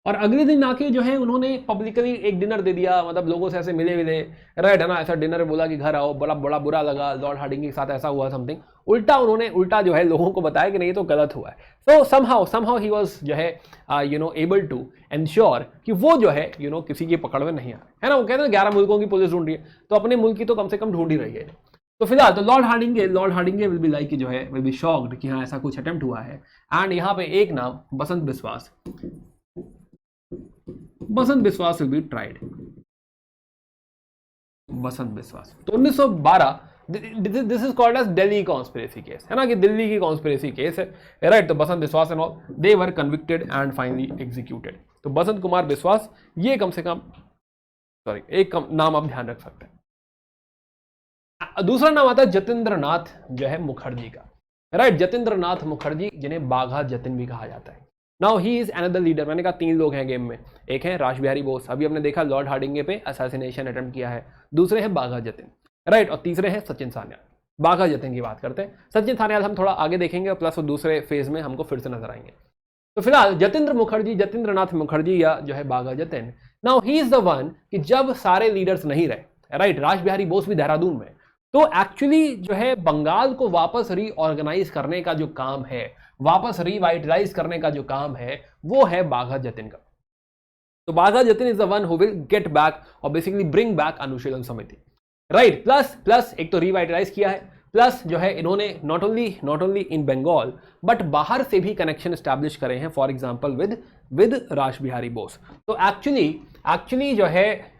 और अगले दिन आके जो है उन्होंने पब्लिकली एक डिनर दे दिया, मतलब लोगों से ऐसे मिले, राइट है ना, ऐसा डिनर बोला कि घर आओ, बड़ा बड़ा बुरा लगा, लॉर्ड हार्डिंगे के साथ ऐसा हुआ समथिंग, उल्टा जो है लोगों को बताया कि नहीं तो गलत हुआ है। सो समहाउ ही वाज जो है एबल टू एंश्योर कि वो जो है किसी की पकड़ में नहीं आ रहा है ना। वो कहते हैं 11 मुल्कों की पुलिस ढूंढ रही है, तो अपने मुल्क की तो कम से कम ढूंढ ही रही है। तो फिलहाल तो लॉर्ड हार्डिंगे विल बी लाइक जो है, विल बी शॉक्ड कि हाँ ऐसा कुछ अटेम्प्ट हुआ है। एंड यहाँ पे एक नाम Basant Biswas will be tried, Basant Biswas. तो 1912, this is called as Delhi conspiracy case, है ना, कि दिल्ली की कॉन्स्पिरेसी केस है, राइट। तो Basant Biswas and all, they were convicted and finally executed. तो बसंत कुमार बिस्वास, ये कम से कम एक नाम आप ध्यान रख सकते हैं। दूसरा नाम आता है जतेंद्र नाथ जो है मुखर्जी का, राइट, जतेंद्र नाथ मुखर्जी, जिन्हें बाघा जतिन भी कहा जाता है। Now he is another leader. मैंने कहा 3 लोग हैं गेम में, एक है रास बिहारी बोस, अभी हमने देखा लॉर्ड हार्डिंगे पे असैसिनेशन अटेम्प्ट किया है, दूसरे हैं बाघा जतिन, राइट, और तीसरे हैं सचिन सान्याल। बाघा जतिन की बात करते हैं, सचिन सान्याल हम थोड़ा आगे देखेंगे, प्लस वो दूसरे फेज में हमको फिर से नजर आएंगे। तो फिलहाल जतेंद्र नाथ मुखर्जी या जो है Bagha Jatin, now he is the one कि जब सारे लीडर्स नहीं रहे, राइट, रास बिहारी बोस भी देहरादून में, तो एक्चुअली जो है बंगाल को वापस रीऑर्गेनाइज करने का जो काम है, वापस रिवाइटलाइज करने का जो काम है, वो है बाघा जतिन का। तो Bagha Jatin is the one who will get back और basically bring back Anushilan Samiti, right. Plus एक तो रिवाइटलाइज किया है, प्लस जो है इन्होंने not only in Bengal but बाहर से भी कनेक्शन स्टैब्लिश करे हैं, फॉर एग्जांपल विद रास बिहारी बोस। तो एक्चुअली जो है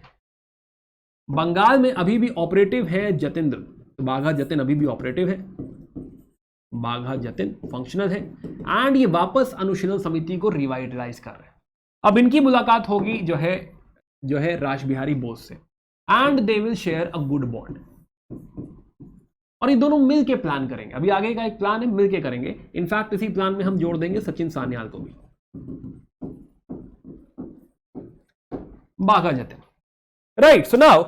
बंगाल में अभी भी ऑपरेटिव है जतेंद्र, तो बाघा जतिन अभी भी ऑपरेटिव है, बाघा जतिन फंक्शनल है, एंड ये वापस अनुशीलन समिति को रिवाइटलाइज कर रहे हैं। अब इनकी मुलाकात होगी जो है रास बिहारी बोस से, and they will share a good bond, और ये दोनों मिलके प्लान करेंगे। अभी आगे का एक प्लान है, मिलके करेंगे। इनफैक्ट इसी प्लान में हम जोड़ देंगे सचिन सान्याल को भी, Bagha Jatin, right. So now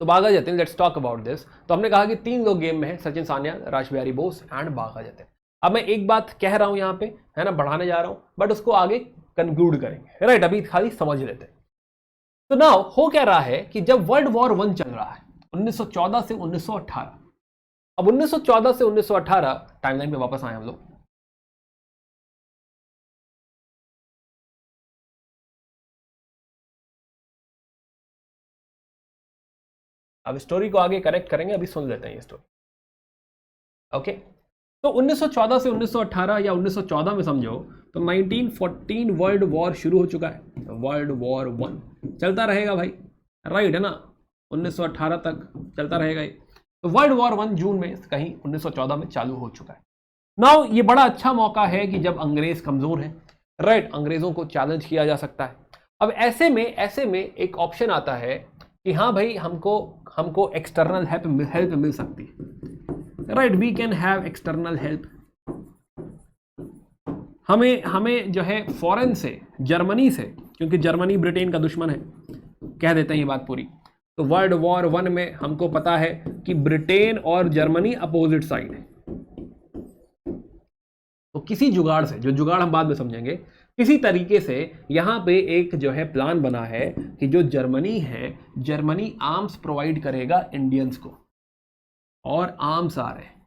तो Bagha Jatin, let's talk about this. तो हमने कहा कि 3 लोग गेम में हैं, सचिन सान्याल, रासबिहारी बोस एंड बाघा जतिन। अब मैं एक बात कह रहा हूं यहां पे, है ना, बढ़ाने जा रहा हूं, बट उसको आगे कंक्लूड करेंगे, राइट? अभी खाली समझ लेते हैं। तो नाउ हो क्या रहा है कि जब वर्ल्ड वॉर 1 चल रहा है 1914 से 1918, अब 1914 से 1918 टाइमलाइन पे वापस आए हम लोग। अब स्टोरी को आगे करेक्ट करेंगे, अभी सुन लेते हैं ये स्टोरी। ओके, तो 1914 से 1918 या 1914 में समझो तो 1914 वर्ल्ड वॉर शुरू हो चुका है। वर्ल्ड वॉर 1 चलता रहेगा भाई, राइट, है ना, 1918 तक चलता रहेगा ये। तो वर्ल्ड वॉर 1 जून में कहीं 1914 में चालू हो चुका है। नाउ ये बड़ा अच्छा मौका है कि जब अंग्रेज कमजोर हैं, राइट, अंग्रेजों को चैलेंज किया जा सकता है। अब ऐसे में एक ऑप्शन आता है कि हाँ भाई, हमको एक्सटर्नल हेल्प मिल सकती है, right, we can have external help. हमें जो है फॉरेन से, जर्मनी से, क्योंकि जर्मनी ब्रिटेन का दुश्मन है, कह देते हैं ये बात पूरी। तो वर्ल्ड वॉर 1 में हमको पता है कि ब्रिटेन और जर्मनी अपोजिट साइड है। तो किसी जुगाड़ से, जो जुगाड़ हम बाद में समझेंगे, किसी तरीके से यहां पे एक जो है प्लान बना है कि जो जर्मनी है, जर्मनी आर्म्स प्रोवाइड करेगा इंडियंस को, और आर्म्स आ रहे हैं,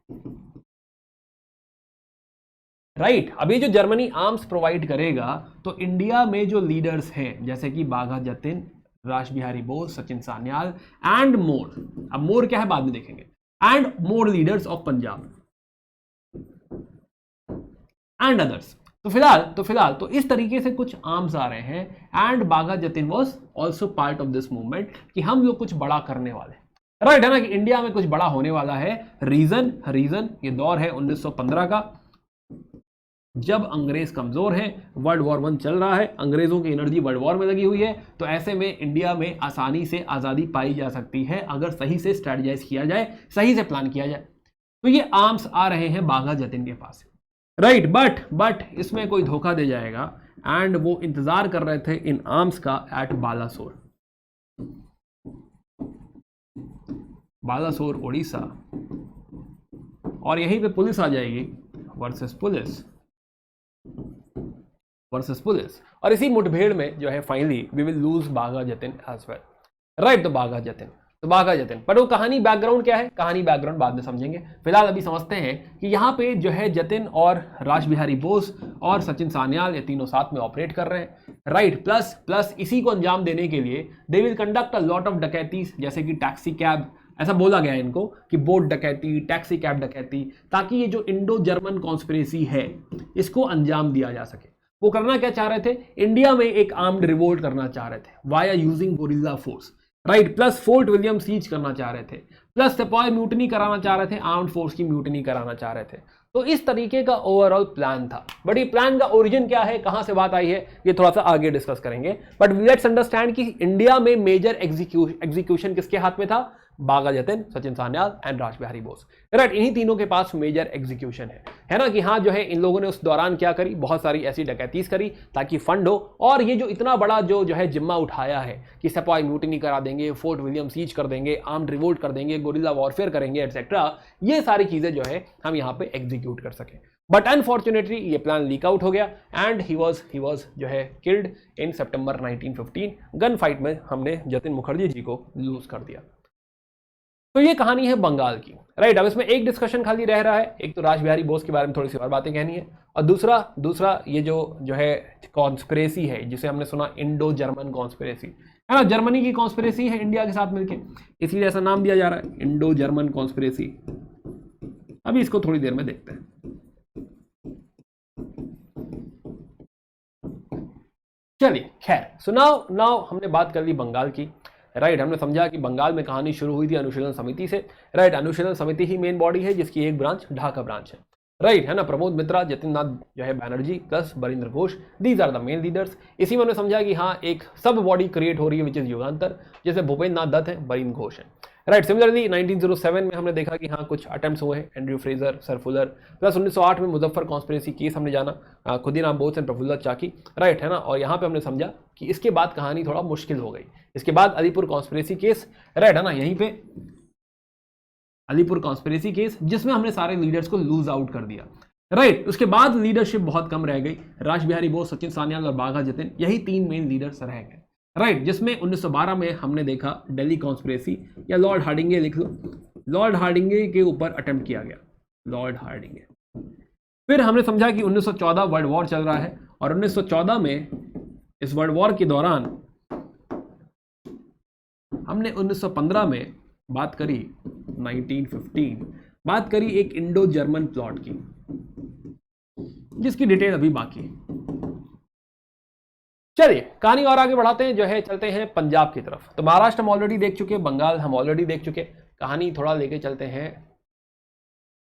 राइट। अभी जो जर्मनी आर्म्स प्रोवाइड करेगा तो इंडिया में जो लीडर्स हैं, जैसे कि बाघा जतिन, रासबिहारी बोस, सचिन सान्याल एंड मोर, अब मोर क्या है बाद में देखेंगे, and more leaders of Punjab and others. तो फिलहाल तो इस तरीके से कुछ आर्म्स आ रहे हैं, and Bagha Jatin was also part of this movement कि हम लोग कुछ बड़ा करने वाले, राइट, है ना, कि इंडिया में कुछ बड़ा होने वाला है। रीजन ये दौर है 1915 का, जब अंग्रेज कमजोर हैं, वर्ल्ड वॉर 1 चल रहा है, अंग्रेजों की एनर्जी वर्ल्ड वॉर में लगी हुई है। तो ऐसे में इंडिया में आसानी से आज़ादी पाई जा सकती है अगर सही से स्ट्रेटजाइज किया जाए, सही से प्लान किया जाए। तो ये आर्म्स आ रहे हैं बाघा जतिन के पास, राइट, बट इसमें कोई धोखा दे जाएगा, एंड वो इंतजार कर रहे थे इन आर्म्स का एट बालासोर उड़ीसा, और यहीं पे पुलिस आ जाएगी वर्सेस पुलिस, और इसी मुठभेड़ में जो है finally we will lose Bagha Jatin as well, right. तो बाघा जतिन पर वो कहानी बैकग्राउंड क्या है, कहानी बैकग्राउंड बाद में समझेंगे। फिलहाल अभी समझते हैं कि यहाँ पे जो है जतिन और रासबिहारी बोस और सचिन सान्याल, ये तीनों साथ में ऑपरेट कर रहे हैं, राइट। प्लस इसी को अंजाम देने के लिए they will conduct a lot of dacoities, जैसे कि टैक्सी कैब, ऐसा बोला गया है इनको कि बोट डकैती, टैक्सी कैब डकैती, ताकि ये जो इंडो जर्मन कॉन्स्पिरेसी है इसको अंजाम दिया जा सके। वो करना क्या चाह रहे थे, इंडिया में एक आर्म्ड रिवोल्ट करना चाह रहे थे via using guerrilla force, right. Plus Fort William seize करना चाह रहे थे, प्लस सेपॉय म्यूटनी कराना चाह रहे थे, आर्म्ड फोर्स की म्यूटनी कराना चाह रहे थे। तो इस तरीके का ओवरऑल प्लान था, बट ये प्लान का ओरिजिन क्या है, कहां से बात आई है, ये थोड़ा सा आगे डिस्कस करेंगे। बट लेट्स अंडरस्टैंड कि इंडिया में मेजर एग्जीक्यूशन किसके हाथ में था, बाघा जतिन, सचिन सान्याल एंड रासबिहारी बोस, राइट। इन्हीं तीनों के पास मेजर एग्जीक्यूशन है ना, कि हाँ जो है इन लोगों ने उस दौरान क्या करी, बहुत सारी ऐसी डकैतीज करी ताकि फंड हो, और ये जो इतना बड़ा जो है जिम्मा उठाया है कि सेपॉय म्यूटनी करा देंगे, फोर्ट विलियम सीज कर देंगे, आर्म्ड रिवोल्ट कर देंगे, गोरिल्ला वॉरफेयर करेंगे, एटसेट्रा, ये सारी चीजें जो है हम यहाँ पे एग्जीक्यूट कर सके। बट अनफॉर्चुनेटली ये प्लान लीक आउट हो गया, एंड ही वाज जो है killed in September 1915। Gun fight में हमने जतिन मुखर्जी जी को लूज कर दिया। तो ये कहानी है बंगाल की, राइट। अब इसमें एक डिस्कशन खाली रह रहा है, एक तो रासबिहारी बोस के बारे में थोड़ी सी और बातें कहनी है, और दूसरा ये जो है कॉन्स्पिरेसी है जिसे हमने सुना इंडो जर्मन कॉन्स्पिरेसी, है ना, जर्मनी की कॉन्स्पिरेसी है इंडिया के साथ मिलके, इसलिए ऐसा नाम दिया जा रहा है इंडो जर्मन कॉन्स्पिरेसी। अभी इसको थोड़ी देर में देखते हैं। चलिए खैर, सो नाउ हमने बात कर ली बंगाल की, राइट। हमने समझा कि बंगाल में कहानी शुरू हुई थी अनुशीलन समिति से, राइट। अनुशीलन समिति ही मेन बॉडी है जिसकी एक ब्रांच ढाका ब्रांच है, राइट, है ना। प्रमोद मित्रा, जतिन नाथ जो है Banerjee plus Barindra Ghosh, these are the main leaders. इसी में हमने समझा कि हाँ एक सब बॉडी क्रिएट हो रही है विच इज युगांतर, जैसे भूपेंद्र नाथ दत्त है, बरिंद्र घोष है, राइट। सिमिलरली 1907 में हमने देखा कि हाँ कुछ अटेम्प्ट्स हुए हैं, Andrew Fraser, sir Fuller, plus 1908 में मुजफ्फर कॉन्स्पिरेसी केस हमने जाना, खुदीराम बोस एंड प्रफुल्ल चाकी, राइट है ना। और यहाँ पे हमने समझा कि इसके बाद कहानी थोड़ा मुश्किल हो गई। इसके बाद अलीपुर कॉन्स्पिरेसी केस, राइट है ना, यहीं पे अलीपुर कॉन्स्पिरेसी केस जिसमें हमने सारे लीडर्स को लूज आउट कर दिया, राइट। उसके बाद लीडरशिप बहुत कम रह गई, राज बिहारी बोस, सचिन सान्याल और बाघा जतिन, यही 3 मेन लीडर्स रह गए, राइट। जिसमें 1912 में हमने देखा दिल्ली कॉन्स्पिरेसी, या लॉर्ड हार्डिंगे लिख लो, लॉर्ड हार्डिंगे के ऊपर अटेम्प्ट किया गया, लॉर्ड हार्डिंगे। फिर हमने समझा कि 1914 वर्ल्ड वॉर चल रहा है, और 1914 में इस वर्ल्ड वॉर के दौरान हमने 1915 में बात करी, 1915 बात करी एक इंडो जर्मन प्लॉट की, जिसकी डिटेल अभी बाकी है। चलिए कहानी और आगे बढ़ाते हैं, जो है चलते हैं पंजाब की तरफ। तो महाराष्ट्र हम ऑलरेडी देख चुके, बंगाल हम ऑलरेडी देख चुके, कहानी थोड़ा लेके चलते हैं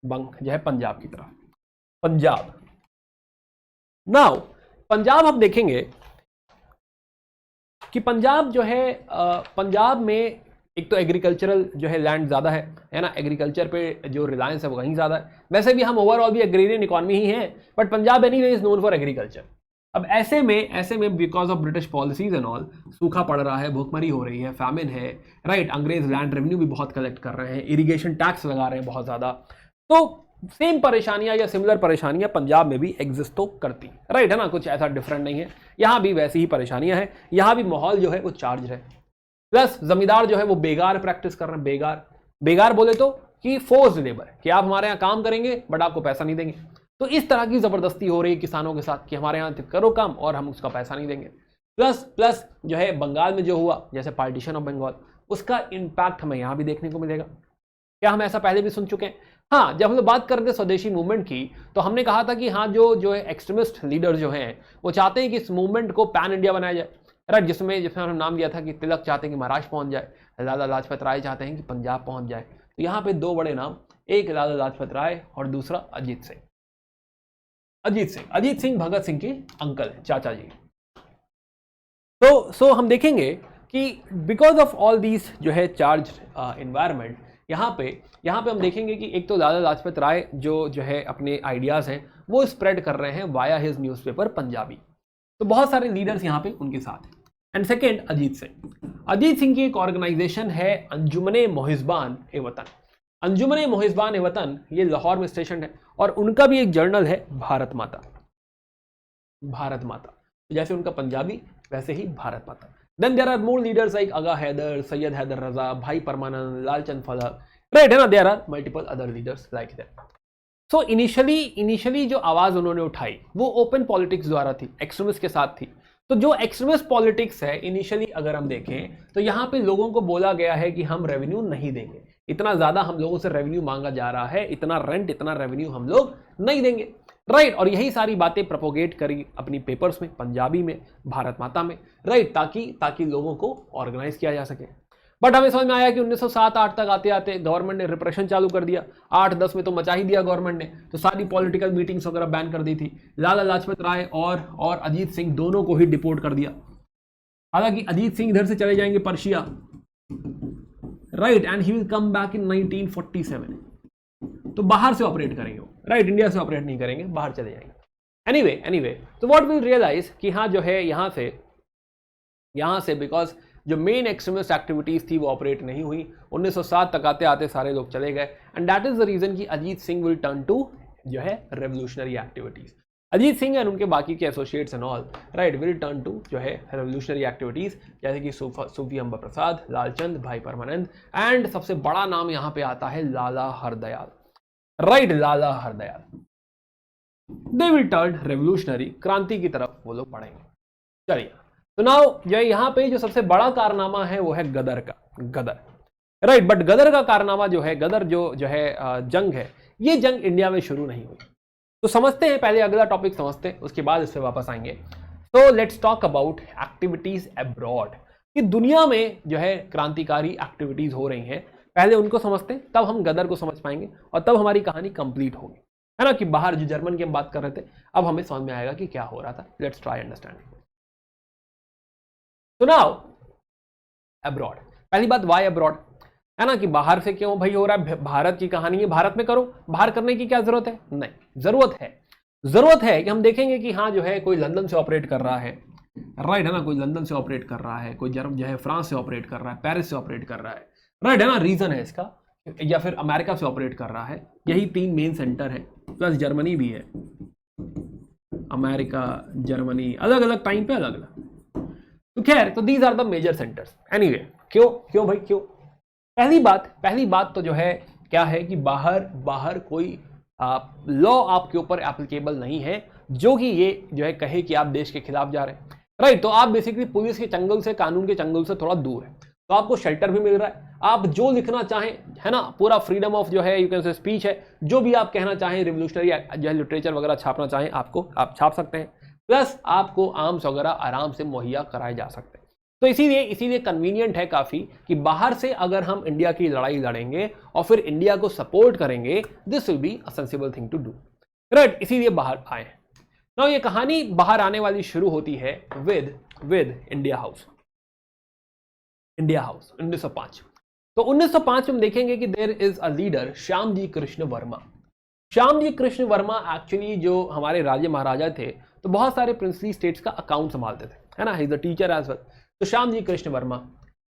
जो है पंजाब की तरफ। पंजाब, नाउ पंजाब हम देखेंगे कि पंजाब जो है पंजाब में एक तो एग्रीकल्चरल जो है लैंड ज़्यादा है ना, एग्रीकल्चर पे जो रिलायंस है वो कहीं ज़्यादा है। वैसे भी हम ओवरऑल भी एग्रीरियन इकॉनमी ही है, but Punjab anyway is known for agriculture. अब ऐसे में because of British policies and all, सूखा पड़ रहा है, भूखमरी हो रही है, फैमिन है, राइट। अंग्रेज लैंड रेवेन्यू भी बहुत कलेक्ट कर रहे हैं, इरिगेशन टैक्स लगा रहे हैं बहुत ज़्यादा। तो सेम परेशानियां या सिमिलर परेशानियां पंजाब में भी एग्जिस्ट तो करती, राइट है ना, कुछ ऐसा डिफरेंट नहीं है। यहाँ भी वैसी ही परेशानियां हैं, यहाँ भी माहौल जो है वो चार्ज है। प्लस जमींदार जो है वो बेगार प्रैक्टिस कर रहे हैं, बेगार बोले तो कि फोर्स लेबर, कि आप हमारे यहाँ काम करेंगे बट आपको पैसा नहीं देंगे। तो इस तरह की जबरदस्ती हो रही है किसानों के साथ कि हमारे यहाँ करो काम और हम उसका पैसा नहीं देंगे। प्लस जो है बंगाल में जो हुआ, जैसे पार्टीशन ऑफ बंगाल, उसका इम्पैक्ट हमें यहाँ भी देखने को मिलेगा। क्या हम ऐसा पहले भी सुन चुके हैं? हाँ, जब हम लोग बात करते स्वदेशी मूवमेंट की, तो हमने कहा था कि हाँ जो है एक्सट्रीमिस्ट लीडर जो हैं वो चाहते हैं कि इस मूवमेंट को पैन इंडिया बनाया जाए, राइट। जिसमें हमने नाम दिया था कि तिलक चाहते हैं कि महाराष्ट्र पहुंच जाए, लाला लाजपत राय चाहते हैं कि पंजाब पहुंच जाए। तो यहाँ पे 2 बड़े नाम, एक लाला लाजपत राय और दूसरा अजीत सिंह। अजीत सिंह भगत सिंह के अंकल है, चाचा जी। तो सो हम देखेंगे कि बिकॉज ऑफ ऑल दीज जो है चार्ज इन्वायरमेंट, यहाँ पे हम देखेंगे कि एक तो लाला लाजपत राय जो है अपने आइडियाज हैं वो स्प्रेड कर रहे हैं वाया हिज न्यूज़पेपर पंजाबी। तो बहुत सारे लीडर्स यहाँ पे उनके साथ हैं। एंड सेकेंड अजीत सिंह की एक ऑर्गेनाइजेशन है अंजुमने मोहिजबान ए वतन। अंजुमने मोहिजबान ए वतन ये लाहौर में स्टेशन है, और उनका भी एक जर्नल है भारत माता। तो जैसे उनका पंजाबी वैसे ही Bharat Mata. Then there are more leaders like Agha Haider, Syed Haider Raza, Bhai Parmanand, Lalchand Falak, right है ना। There are multiple other leaders like that. So initially जो आवाज उन्होंने उठाई वो ओपन पॉलिटिक्स द्वारा थी, एक्सट्रीमिस्ट के साथ थी। तो जो एक्सट्रीमिस्ट पॉलिटिक्स है इनिशियली अगर हम देखें तो यहाँ पे लोगों को बोला गया है कि हम रेवेन्यू नहीं देंगे, इतना ज्यादा हम लोगों से रेवेन्यू मांगा जा रहा है, इतना रेंट, इतना रेवेन्यू हम लोग नहीं देंगे, राइट। और यही सारी बातें प्रोपोगेट करी अपनी पेपर्स में, पंजाबी में, भारत माता में, राइट, ताकि लोगों को ऑर्गेनाइज किया जा सके। बट हमें समझ में आया कि 1907-8 तक आते आते गवर्नमेंट ने रिप्रेशन चालू कर दिया। 8-10 में तो मचा ही दिया गवर्नमेंट ने, तो सारी पॉलिटिकल मीटिंग्स वगैरह बैन कर दी थी। लाला लाजपत राय और अजीत सिंह दोनों को ही डिपोर्ट कर दिया। हालांकि अजीत सिंह इधर से चले जाएंगे Persia, right, and he will come back in 1947। तो बाहर से ऑपरेट करेंगे वो, राइट, इंडिया से ऑपरेट नहीं करेंगे, बाहर चले जाएंगे। एनीवे तो व्हाट विल रियलाइज कि हाँ जो है यहाँ से बिकॉज जो मेन एक्सट्रीमिस्ट एक्टिविटीज थी वो ऑपरेट नहीं हुई। 1907 तक आते आते सारे लोग चले गए, and that is the reason कि Ajit Singh will turn to जो है revolutionary activities. Ajit Singh and उनके बाकी के associates and all, right, will turn to जो है रेवोल्यूशनरी एक्टिविटीज, जैसे कि सूफी अंबा प्रसाद, लालचंद, भाई परमानंद, एंड सबसे बड़ा नाम यहाँ पे आता है Lala Hardayal, right, Lala Hardayal. They will turn revolutionary, क्रांति की तरफ वो लोग बढ़ेंगे। चलिए, तो नाउ जो यहाँ पे जो सबसे बड़ा कारनामा है वो है गदर का, राइट। बट गदर का कारनामा जो है, गदर जो है जंग है, ये जंग इंडिया में शुरू नहीं हुई। तो समझते हैं, पहले अगला टॉपिक समझते हैं, उसके बाद इस पे वापस आएंगे। तो let's talk about activities abroad, कि दुनिया में जो है क्रांतिकारी एक्टिविटीज हो रही हैं, पहले उनको समझते हैं, तब हम गदर को समझ पाएंगे और तब हमारी कहानी कंप्लीट होगी, है ना। कि बाहर जो जर्मन की हम बात कर रहे थे, अब हमें समझ में आएगा कि क्या हो रहा था। Let's try understanding. तो नाउ अब्रॉड, पहली बात वाई अब्रॉड। है ना, कि बाहर से क्यों भाई हो रहा है, भारत की कहानी है, भारत में करो, बाहर करने की क्या जरूरत है, नहीं जरूरत है कि हम देखेंगे कि हाँ जो है कोई लंदन से ऑपरेट कर रहा है, राइट है ना, कोई लंदन से ऑपरेट कर रहा है, कोई जो है फ्रांस से ऑपरेट कर रहा है, पेरिस से ऑपरेट कर रहा है, राइट है ना, रीजन है इसका, या फिर अमेरिका से ऑपरेट कर रहा है, यही 3 मेन सेंटर है, प्लस जर्मनी भी है, अमेरिका जर्मनी अलग अलग टाइम पे अलग अलग, तो खैर तो these are the major centres. Anyway क्यों भाई क्यों, पहली बात तो जो है क्या है कि बाहर कोई लॉ आपके ऊपर एप्लीकेबल नहीं है जो कि ये जो है कहे कि आप देश के खिलाफ जा रहे हैं, राइट। तो आप बेसिकली पुलिस के चंगुल से, कानून के चंगुल से थोड़ा दूर है, तो आपको शेल्टर भी मिल रहा है, आप जो लिखना चाहें, है ना, पूरा फ्रीडम ऑफ जो है यू कैन से स्पीच है, जो भी आप कहना चाहें, रिवोल्यूशनरी जो है लिटरेचर वगैरह छापना चाहें आप छाप सकते हैं, प्लस आपको आर्म्स वगैरह आराम से मुहैया कराए जा सकते हैं। तो इसीलिए कन्वीनियंट है काफी कि बाहर से अगर हम इंडिया की लड़ाई लड़ेंगे और फिर इंडिया को सपोर्ट करेंगे, this will be a sensible thing to do, right, इसीलिए बाहर आए हैं। नाउ ये कहानी बाहर आने वाली शुरू होती है विद इंडिया हाउस 1905। तो 1905 में हम देखेंगे कि there is a leader Shyamji Krishna Varma. Shyamji Krishna Varma actually जो हमारे राजे महाराजा थे, तो बहुत सारे प्रिंसली स्टेट्स का अकाउंट संभालते थे, है ना, he is a teacher as well. तो श्यामजी कृष्ण वर्मा,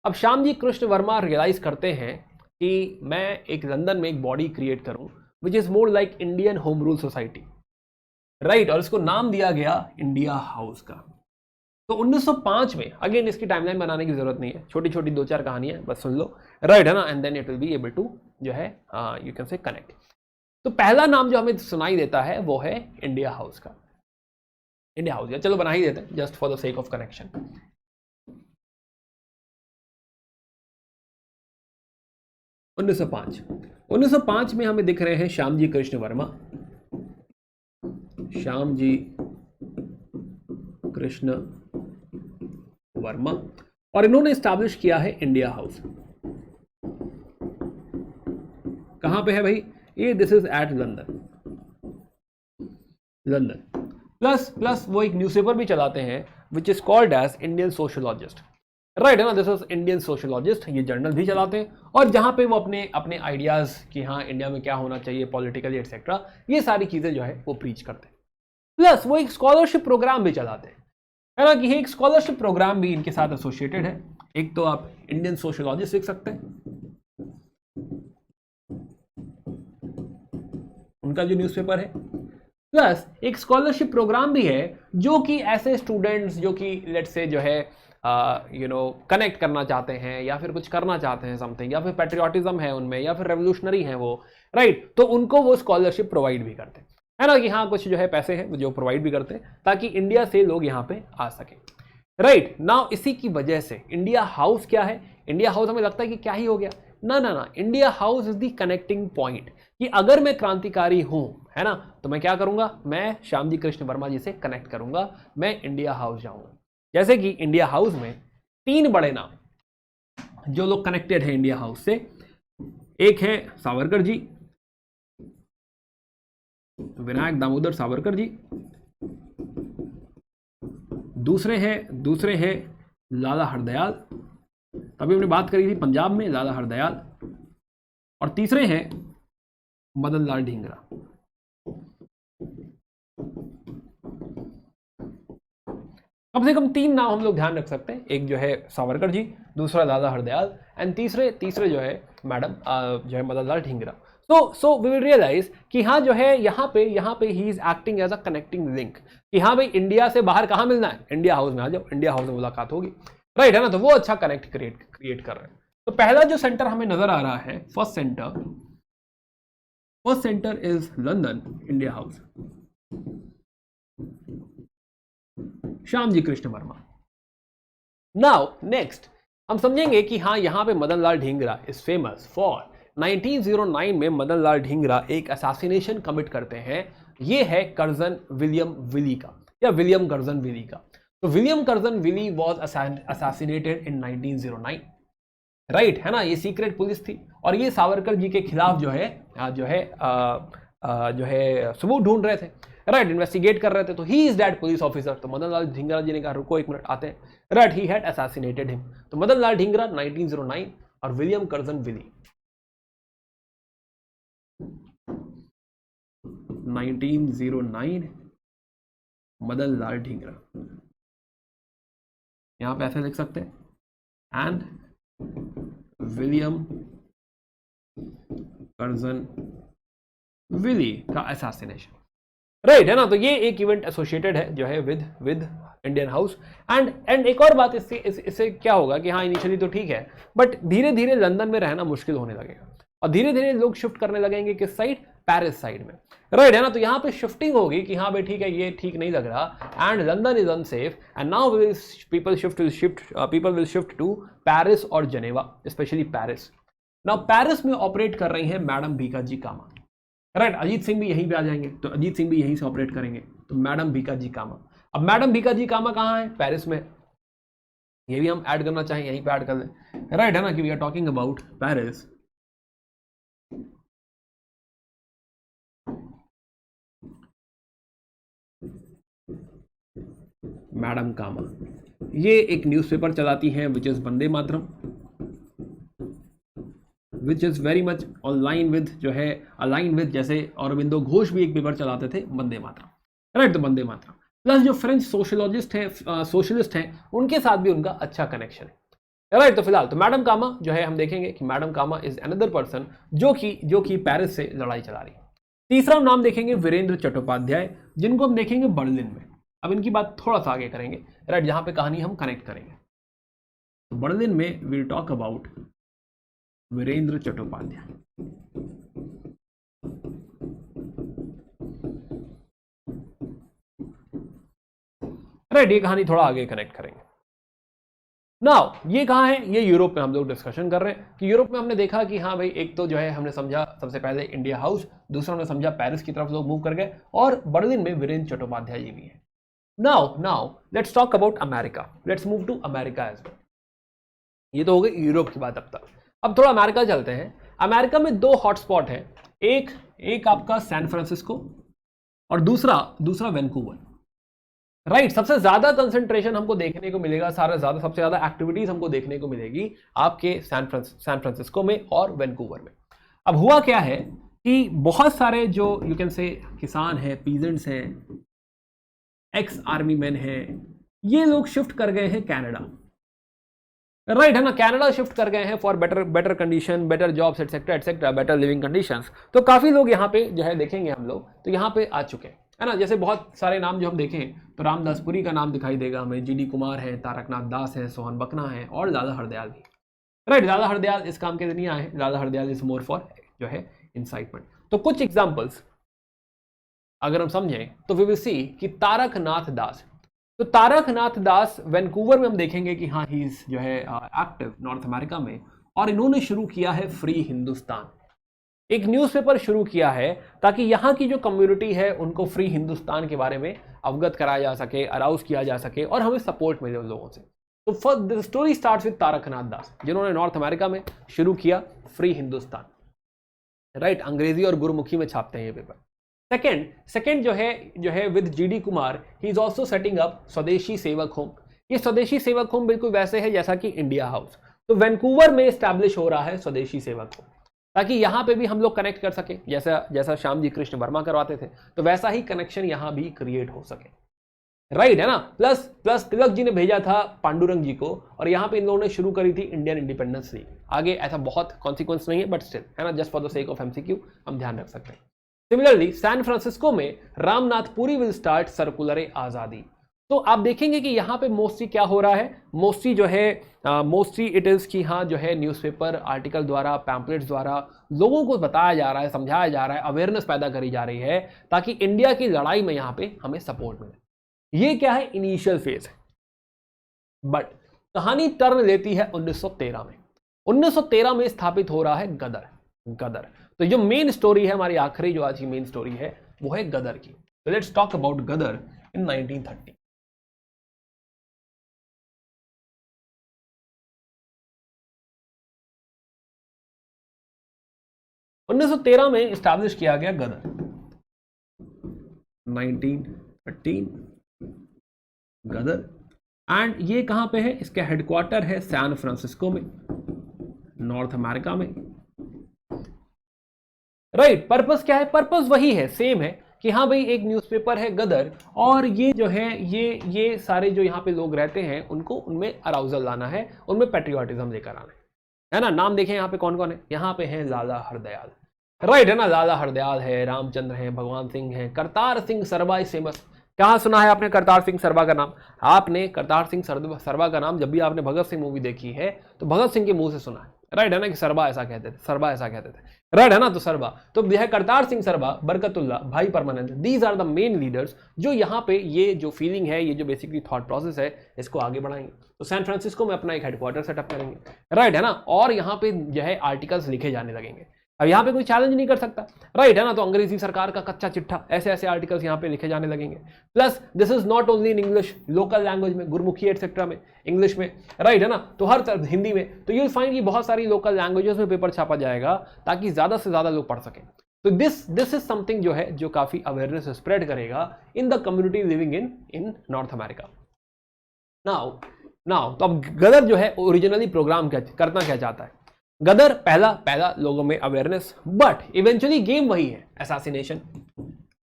अब श्यामजी कृष्ण वर्मा रियलाइज करते हैं कि मैं एक लंदन में एक बॉडी क्रिएट करूं which is more like Indian home rule society, right, और इसको नाम दिया गया इंडिया हाउस का। तो 1905 में, अगेन इसकी टाइमलाइन बनाने की जरूरत नहीं है, छोटी छोटी 2-4 कहानियां बस सुन लो, राइट है ना, and then it will be able to जो है यू कैन से कनेक्ट। तो पहला नाम जो हमें सुनाई देता है वो है इंडिया हाउस का, इंडिया हाउस, या चलो बना ही देते हैं just for the sake of connection. 1905 में हमें दिख रहे हैं श्यामजी कृष्ण वर्मा, श्यामजी कृष्ण वर्मा, और इन्होंने स्टैब्लिश किया है इंडिया हाउस। कहां पे है भाई ये, this is at London. Plus वो एक न्यूज़पेपर भी चलाते हैं which is called as Indian sociologist, right है ना, दिस इज इंडियन सोशियोलॉजिस्ट, ये जर्नल भी चलाते हैं, और जहां पे वो अपने आइडियाज कि हाँ इंडिया में क्या होना चाहिए पॉलिटिकली एटसेट्रा, ये सारी चीजें जो है वो प्रीच करते हैं। प्लस वो एक स्कॉलरशिप प्रोग्राम भी चलाते हैं, है ना, कि एक स्कॉलरशिप प्रोग्राम भी इनके साथ एसोसिएटेड है। एक तो आप इंडियन सोशियोलॉजिस्ट लिख सकते हैं, उनका जो न्यूज़पेपर है, प्लस एक स्कॉलरशिप प्रोग्राम भी है जो कि ऐसे स्टूडेंट्स जो कि लेट्स से जो है कनेक्ट करना चाहते हैं या फिर कुछ करना चाहते हैं समथिंग, या फिर पैट्रियोटिज्म है उनमें, या फिर रेवोल्यूशनरी है वो, राइट, तो उनको वो स्कॉलरशिप प्रोवाइड भी करते हैं, है ना, कि हाँ कुछ जो है पैसे हैं जो प्रोवाइड भी करते हैं ताकि इंडिया से लोग यहाँ पे आ सकें, राइट। नाउ इसी की वजह से इंडिया हाउस क्या है, इंडिया हाउस हमें लगता है कि क्या ही हो गया, ना, India house is the connecting point, कि अगर मैं क्रांतिकारी हूं, है ना, तो मैं क्या करूंगा, मैं श्यामजी कृष्ण वर्मा जी से कनेक्ट करूंगा, मैं इंडिया हाउस जाऊंगा। जैसे कि इंडिया हाउस में 3 बड़े नाम जो लोग कनेक्टेड हैं इंडिया हाउस से, एक है सावरकर जी, विनायक दामोदर सावरकर जी, दूसरे हैं लाला हरदयाल, तभी हमने बात करी थी पंजाब में लाला हरदयाल, और तीसरे हैं मदन लाल ढींगरा। कम से कम 3 नाम हम लोग ध्यान रख सकते हैं, एक जो है सावरकर जी, दूसरा लाला हरदयाल, एंड तीसरे जो है मैडम जो है Madan Lal Dhingra. So we will realise कि हाँ जो है यहाँ पे he is acting as a connecting link, कि हाँ भाई इंडिया से बाहर कहाँ मिलना है, इंडिया हाउस में आ जाओ, इंडिया हाउस में मुलाकात होगी, राइट है ना, तो वो अच्छा कनेक्ट क्रिएट कर रहे हैं। तो पहला जो सेंटर हमें नजर आ रहा है, first centre is London, India house, Shyamji Krishna Verma. Now next हम समझेंगे कि हाँ यहाँ पे Madan Lal Dhingra is famous for 1909 में मदन लाल ढींगरा एक असैसिनेशन कमिट करते हैं, ये है कर्जन विलियम विली का, या विलियम कर्जन विली का। तो William Curzon Wyllie was assassinated in 1909, राइट है ना, ये सीक्रेट पुलिस थी, और ये सावरकर जी के खिलाफ जो है सबूत ढूंढ रहे थे, राइट, इन्वेस्टिगेट कर रहे थे। तो he is that police officer. तो मदन लाल ढींगरा जी ने कहा रुको 1 मिनट आते हैं, right, he had assassinated him. तो मदन लाल ढींगरा 1909 और William Curzon Willie 1909 Madan Lal Dhingra, यहां पे ऐसे लिख सकते हैं, एंड विलियम कर्जन विली का असैसिनेशन, राइट, है ना। तो ये एक इवेंट एसोसिएटेड है जो है विद इंडियन हाउस। एंड एक और बात इससे क्या होगा कि हाँ इनिशियली तो ठीक है, बट धीरे धीरे लंदन में रहना मुश्किल होने लगेगा और धीरे धीरे लोग शिफ्ट करने लगेंगे किस साइड, पेरिस साइड में, राइट, है ना। तो यहाँ पे शिफ्टिंग होगी कि हाँ भाई ठीक है ये ठीक नहीं लग रहा and London is unsafe and now people will shift to Paris और Geneva, specially Paris. Now Paris में ऑपरेट कर रही है madam Bhikaji Cama, right, Ajit Singh भी यहीं पे आ जाएंगे, तो अजीत सिंह भी यहीं से ऑपरेट करेंगे, तो मैडम भीका जी कामा। अब मैडम भीका जी कामा कहाँ है, पेरिस में, ये भी हम ऐड करना चाहें यहीं पे ऐड कर लें, राइट, है ना, कि we are talking about Paris madam Cama. ये एक न्यूज़पेपर चलाती हैं which is Vande Mataram, which is very much online with जो है अलाइन विद, जैसे अरविंदो घोष भी एक पेपर चलाते थे वंदे मातरम, राइट, तो वंदे मातरम। प्लस जो फ्रेंच सोशलिस्ट हैं उनके साथ भी उनका अच्छा कनेक्शन है, राइट। तो फिलहाल तो मैडम कामा जो है हम देखेंगे कि madam Cama is another person जो कि पेरिस से लड़ाई चला रही है। तीसरा नाम देखेंगे वीरेंद्र चट्टोपाध्याय, जिनको हम देखेंगे बर्लिन में। अब इनकी बात थोड़ा सा आगे करेंगे, राइट, जहां पे कहानी हम कनेक्ट करेंगे। तो बर्लिन में will talk about Virendra Chattopadhyay, right, ये कहानी थोड़ा आगे कनेक्ट करेंगे। नाउ ये कहाँ है, ये यूरोप में हम लोग डिस्कशन कर रहे हैं कि यूरोप में हमने देखा कि हाँ भाई एक तो जो है हमने समझा सबसे पहले इंडिया हाउस, दूसरा हमने समझा पेरिस की तरफ लोग मूव कर गए, और बर्लिन में वीरेंद्र चट्टोपाध्याय जी भी है। Now let's talk about America, let's move to America as well. ये तो हो गई यूरोप की बात अब तक। अब थोड़ा अमेरिका चलते हैं। अमेरिका में दो हॉटस्पॉट है, एक आपका सैन फ्रांसिस्को और दूसरा वैंकूवर, राइट। सबसे ज्यादा कंसंट्रेशन हमको देखने को मिलेगा, सबसे ज्यादा एक्टिविटीज हमको देखने को मिलेगी आपके सैन फ्रांसिस्को में और वैंकूवर में। अब हुआ क्या है कि बहुत सारे जो यू कैन से किसान हैं, पीजेंट्स हैं, एक्स आर्मी मैन हैं, ये लोग शिफ्ट कर गए हैं कनाडा, राइट, है ना, कनाडा शिफ्ट कर गए हैं for better condition, better jobs etcetera etcetera, better living conditions. तो काफी लोग यहाँ पे जो है देखेंगे हम लोग, तो यहाँ पे आ चुके हैं, है ना। जैसे बहुत सारे नाम जो हम देखें तो रामदासपुरी का नाम दिखाई देगा हमें, जीडी कुमार है, तारकनाथ दास है, सोहन बकना है और लाला हरदयाल भी, राइट। लाला हरदयाल इस काम के लिए नहीं आए, लाला हरदयाल इज मोर फॉर जो है इंसाइटमेंट। तो कुछ एग्जाम्पल्स अगर हम समझें तो वी विल सी कि तारकनाथ दास, तो तारकनाथ दास वैंकूवर में हम देखेंगे कि हाँ ही इज जो है एक्टिव नॉर्थ अमेरिका में, और इन्होंने शुरू किया है फ्री हिंदुस्तान, एक न्यूज़पेपर शुरू किया है ताकि यहाँ की जो कम्युनिटी है उनको फ्री हिंदुस्तान के बारे में अवगत कराया जा सके, अराउज किया जा सके और हमें सपोर्ट मिले उन लोगों से। तो first the story starts with Taraknath Das, जिन्होंने नॉर्थ अमेरिका में शुरू किया फ्री हिंदुस्तान, राइट। अंग्रेजी और गुरुमुखी में छापते हैं ये पेपर। सेकंड जो है with GD Kumar, he is also setting up स्वदेशी सेवक होम। ये स्वदेशी सेवक होम बिल्कुल वैसे है जैसा कि इंडिया हाउस, तो वैंकूवर में स्टैब्लिश हो रहा है स्वदेशी सेवक होम, ताकि यहां पे भी हम लोग कनेक्ट कर सके, जैसा श्याम जी कृष्ण वर्मा करवाते थे, तो वैसा ही कनेक्शन यहां भी क्रिएट हो सके, राइट, है ना। प्लस तिलक जी ने भेजा था पांडुरंग जी को, और यहां पे इन लोगों ने शुरू करी थी इंडियन इंडिपेंडेंस लीग। आगे ऐसा बहुत कॉन्सिक्वेंस नहीं है, बट स्टिल, है ना, just for the sake of MCQ हम ध्यान रख सकते हैं। सिमिलरली सैन फ्रांसिस्को में Ramnath Puri will start circular आजादी। तो आप देखेंगे कि यहाँ पे मोस्टली क्या हो रहा है, मोस्टली इट इज कि हाँ जो है न्यूज़पेपर आर्टिकल द्वारा, पैम्पलेट्स द्वारा लोगों को बताया जा रहा है, समझाया जा रहा है, अवेयरनेस पैदा करी जा रही है ताकि इंडिया की लड़ाई में यहाँ पे हमें सपोर्ट मिले। ये क्या है, इनिशियल फेज है, बट कहानी टर्न लेती है 1913 में। 1913 में स्थापित हो रहा है गदर। तो जो मेन स्टोरी है हमारी, आखिरी जो आज की मेन स्टोरी है वो है गदर की। तो लेट्स टॉक अबाउट गदर इन 1930। उन्नीस सौ 13 में स्टैब्लिश किया गया गदर, 1913 गदर, एंड ये कहां पे है, इसका हेडक्वार्टर है सैन फ्रांसिस्को में, नॉर्थ अमेरिका में, राइट। पर्पस क्या है, पर्पस वही है, सेम है कि हाँ भाई एक न्यूज़पेपर है गदर, और ये जो है ये सारे जो यहाँ पे लोग रहते हैं उनको उनमें अराउजल लाना है, उनमें पेट्रियाटिज्म लेकर आना है ना। नाम देखें यहाँ पे कौन कौन है, यहाँ पे है लाला हरदयाल, राइट है ना, लाला हरदयाल है, रामचंद्र है, भगवान सिंह है, करतार सिंह सरबा इज फेमस। कहाँ सुना है आपने करतार सिंह सरबा का नाम? आपने करतार सिंह सरबा का नाम जब भी आपने भगत सिंह मूवी देखी है तो भगत सिंह के मुंह से सुना है, राइट है ना, कि सरबा ऐसा कहते थे, सरबा ऐसा कहते थे, राइट है ना। तो सरबा, तो यह Kartar Singh Sarabha, Barkatullah, Bhai Parmanand, these are the main leaders जो यहाँ पे ये जो फीलिंग है, ये जो बेसिकली थॉट प्रोसेस है, इसको आगे बढ़ाएंगे। तो सैन फ्रांसिस्को में अपना एक हेडक्वार्टर सेटअप करेंगे, राइट है ना, और यहाँ पे जो है आर्टिकल्स लिखे जाने लगेंगे। अब यहाँ पे कोई चैलेंज नहीं कर सकता, राइट है ना, तो अंग्रेजी सरकार का कच्चा चिट्ठा, ऐसे ऐसे आर्टिकल्स यहाँ पे लिखे जाने लगेंगे। Plus this is not only in English, local language में, गुरमुखी एटसेट्रा में, इंग्लिश में, राइट है ना, तो हर तरह, हिंदी में, तो यू फाइंड कि बहुत सारी लोकल लैंग्वेजेस में पेपर छापा जाएगा ताकि ज्यादा से ज्यादा लोग पढ़ सकें। तो दिस इज समथिंग जो है जो काफी अवेयरनेस स्प्रेड करेगा in the community living in north America. Now तो अब गदर जो है ओरिजिनली प्रोग्राम करना क्या चाहता है? गदर पहला लोगों में अवेयरनेस, बट इवेंचुअली गेम वही है, assassination,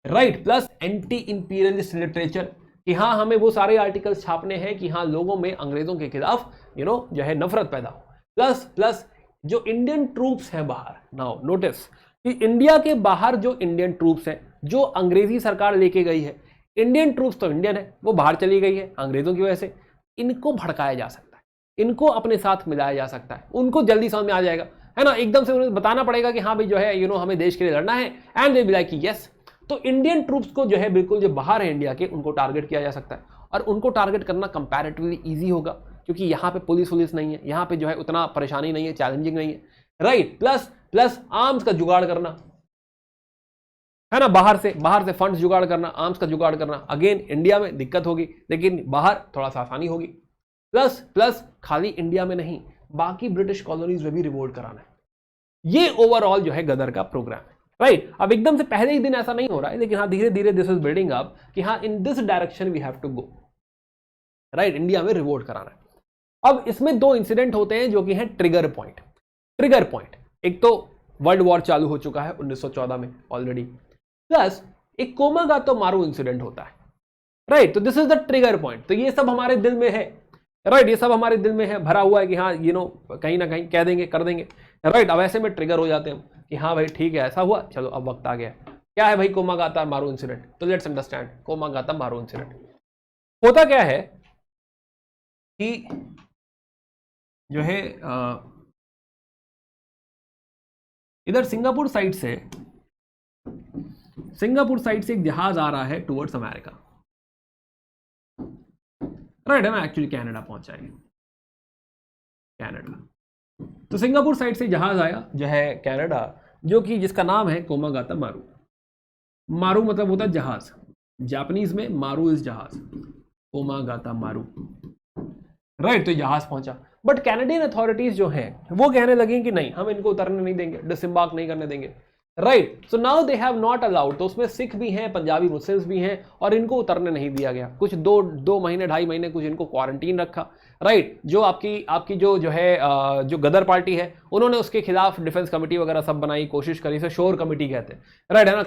right, plus anti imperialist literature, कि हाँ हमें वो सारे आर्टिकल्स छापने हैं कि हाँ लोगों में अंग्रेजों के खिलाफ जो है नफरत पैदा हो। प्लस जो इंडियन ट्रूप्स हैं बाहर, नाउ नोटिस कि इंडिया के बाहर जो इंडियन ट्रूप्स हैं जो अंग्रेजी सरकार लेके गई है, इंडियन ट्रूप्स तो इंडियन है, वो बाहर चली गई है अंग्रेजों की वजह से, इनको भड़काया जा सकता है, इनको अपने साथ मिलाया जा सकता है, उनको जल्दी समझ में आ जाएगा, है ना, एकदम से उन्हें बताना पड़ेगा कि हाँ भाई जो है हमें देश के लिए लड़ना है, and they be like yes. तो इंडियन ट्रूप्स को जो है बिल्कुल जो बाहर है इंडिया के, उनको टारगेट किया जा सकता है, और उनको टारगेट करना कंपैरेटिवली ईजी होगा क्योंकि यहाँ पे पुलिस नहीं है, यहाँ पे जो है उतना परेशानी नहीं है, चैलेंजिंग नहीं है, राइट। प्लस आर्म्स का जुगाड़ करना, है ना, बाहर से फंड्स जुगाड़ करना, आर्म्स का जुगाड़ करना, अगेन इंडिया में दिक्कत होगी लेकिन बाहर थोड़ा सा आसानी होगी। प्लस खाली इंडिया में नहीं, बाकी ब्रिटिश कॉलोनीज में भी रिवोल्ट कराना है। ये ओवरऑल जो है गदर का प्रोग्राम है, राइट। अब एकदम से पहले ही दिन ऐसा नहीं हो रहा है, लेकिन हाँ धीरे धीरे दिस इज बिल्डिंग अप कि हाँ in this direction we have to go, right, India में रिवोल्ट कराना है। अब इसमें दो इंसिडेंट होते हैं जो कि हैं ट्रिगर पॉइंट। एक तो वर्ल्ड वॉर चालू हो चुका है 1914 में ऑलरेडी, प्लस एक कोमागातो मारू इंसिडेंट होता है, राइट। तो this is the trigger point. तो ये सब हमारे दिल में है, राइट, ये सब हमारे दिल में है, भरा हुआ है कि हाँ कहीं ना कहीं कह देंगे, कर देंगे, राइट। अब ऐसे में ट्रिगर हो जाते हैं कि हाँ भाई ठीक है ऐसा हुआ, चलो अब वक्त आ गया। क्या है भाई कोमागाता मारू इंसिडेंट? तो लेट्स अंडरस्टैंड कोमागाता मारू इंसिडेंट। होता क्या है कि जो है इधर सिंगापुर साइड से एक जहाज आ रहा है टुवर्ड्स अमेरिका, राइट है ना, एक्चुअली कनाडा पहुंचा है, कनाडा। तो सिंगापुर साइड से जहाज आया जो है कनाडा, जो कि जिसका नाम है कोमागाता मारू। मारू मतलब होता है जहाज, जापानीज में मारू इज जहाज, कोमागाता मारू, राइट। तो जहाज पहुंचा, बट कैनेडियन अथॉरिटीज जो हैं वो कहने लगे कि नहीं, हम इनको उतरने नहीं देंगे, डिसएम्बार्क नहीं करने देंगे, right. So now they have not allowed. तो उसमें सिख भी हैं, पंजाबी मुस्लिम्स भी हैं, और इनको उतरने नहीं दिया गया। कुछ दो महीने 2.5 महीने कुछ इनको क्वारंटीन रखा, राइट। जो आपकी जो है जो गदर पार्टी है, उन्होंने उसके खिलाफ डिफेंस कमेटी वगैरह सब बनाई, कोशिश करी, इसे शोर कमेटी कहते हैं, राइट है ना।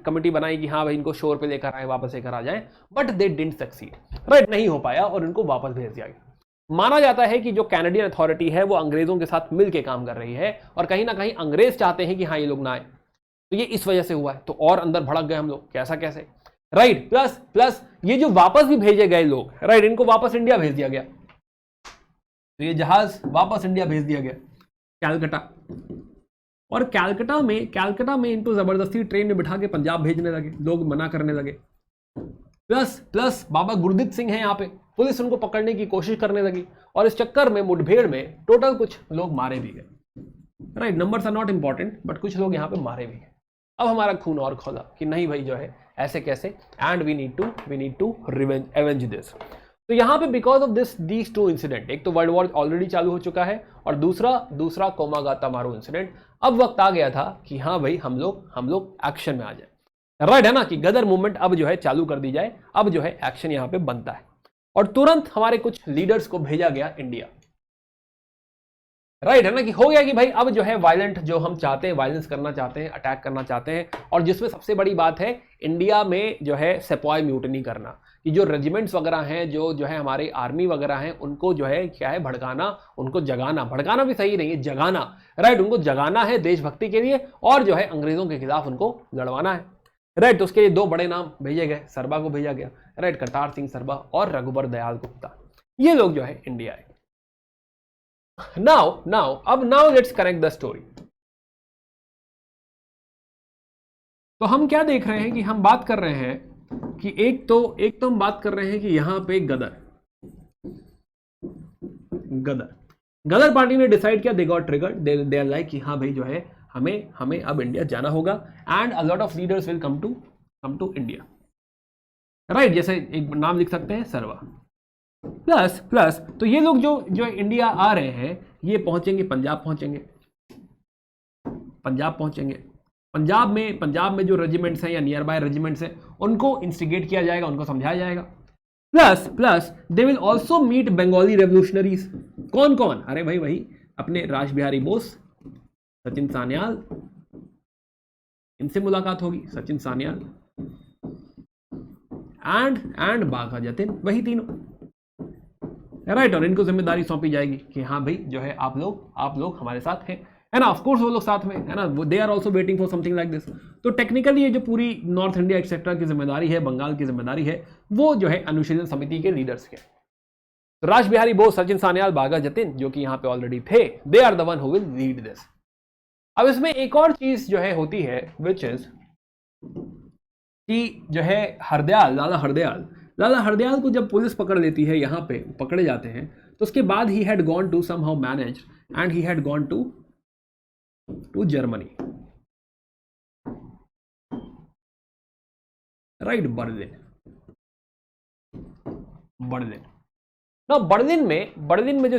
कमेटी बनाई कि हाँ भाई इनको शोर पे लेकर आए, वापस लेकर आ जाए, but they didn't succeed, right, नहीं हो पाया और इनको वापस भेज दिया गया। माना जाता है कि जो कैनेडियन अथॉरिटी है वो अंग्रेजों के साथ मिलकर काम कर रही है, और कहीं ना कहीं अंग्रेज चाहते हैं कि हाँ ये लोग ना आए, तो ये इस वजह से हुआ है। तो और अंदर भड़क गए हम लोग, कैसे, राइट। प्लस ये जो वापस भी भेजे गए लोग, राइट, इनको वापस इंडिया भेज दिया गया। तो ये जहाज वापस इंडिया भेज दिया गया, कैलकटा। और कैलकटा में इनको जबरदस्ती ट्रेन में बिठा के पंजाब भेजने लगे, लोग मना करने लगे। प्लस बाबा गुरदित सिंह है यहाँ पे, पुलिस उनको पकड़ने की कोशिश करने लगी, और इस चक्कर में मुठभेड़ में टोटल कुछ लोग मारे भी गए, right. Numbers are not important, but कुछ लोग यहाँ पे मारे भी गए। अब हमारा खून और खोला कि नहीं भाई जो है ऐसे कैसे, and we need to avenge this. तो यहाँ पे because of these two incident, एक तो वर्ल्ड वॉर ऑलरेडी चालू हो चुका है, और दूसरा कोमागाता मारू इंसिडेंट, अब वक्त आ गया था कि हाँ भाई हम लोग एक्शन में आ जाए, राइट है ना, कि गदर मूवमेंट अब जो है चालू कर दी जाए। अब जो है एक्शन यहाँ पे बनता है, और तुरंत हमारे कुछ लीडर्स को भेजा गया इंडिया। राइट है ना, कि हो गया कि भाई अब जो है वायलेंट जो हम चाहते हैं, वायलेंस करना चाहते हैं, अटैक करना चाहते हैं, और जिसमें सबसे बड़ी बात है इंडिया में जो है सेपॉय म्यूटनी करना, कि जो रेजिमेंट्स वगैरह हैं, जो है हमारे आर्मी वगैरह हैं, उनको जो है क्या है भड़काना, उनको जगाना, भड़काना भी सही नहीं है, जगाना, राइट, उनको जगाना है देशभक्ति के लिए, और जो है अंग्रेजों के खिलाफ उनको लड़वाना है, राइट। तो उसके लिए दो बड़े नाम भेजे गए, सरबा को भेजा गया, राइट, करतार सिंह सरबा और रघुबर दयाल गुप्ता, ये लोग जो है इंडिया है। now let's connect the story। तो हम क्या देख रहे हैं कि हम बात कर रहे हैं कि एक तो हम बात कर रहे हैं कि यहां पे गदर पार्टी ने डिसाइड किया, they got triggered, they are like कि हाँ भाई जो है हमें अब इंडिया जाना होगा, and a lot of leaders will come to India, right. जैसे एक नाम लिख सकते हैं सर्वा, प्लस तो ये लोग जो इंडिया आ रहे हैं, ये पहुंचेंगे पंजाब पहुंचेंगे। पंजाब में जो रेजिमेंट्स हैं या नियर बाय रेजिमेंट्स हैं, उनको इंस्टिगेट किया जाएगा, उनको समझाया जाएगा। Plus they will also meet Bengali revolutionaries. कौन कौन? अरे भाई वही अपने रास बिहारी बोस, सचिन सान्याल, इनसे मुलाकात होगी, सचिन सान्याल एंड बाघा जतिन, वही तीनों, राइट। और इनको जिम्मेदारी सौंपी जाएगी कि हाँ भाई जो है आप लोग हमारे साथ हैं, है ना। ऑफ कोर्स वो लोग साथ में है ना, they are also waiting for something like this. तो टेक्निकली ये जो पूरी नॉर्थ इंडिया एक्सेट्रा की जिम्मेदारी है, बंगाल की जिम्मेदारी है, वो जो है अनुशीलन समिति के लीडर्स के। तो रास बिहारी बोस, सचिन सान्याल, बाघा जतिन, जो कि यहाँ पे ऑलरेडी थे, they are the one who will lead this. अब इसमें एक और चीज जो है होती है, विच इज कि जो है लाला हरदयाल को जब पुलिस पकड़ लेती है, यहां पे पकड़े जाते हैं, तो उसके बाद he had gone to somehow manage and he had gone to Germany, right, Berlin. ना बर्लिन में जो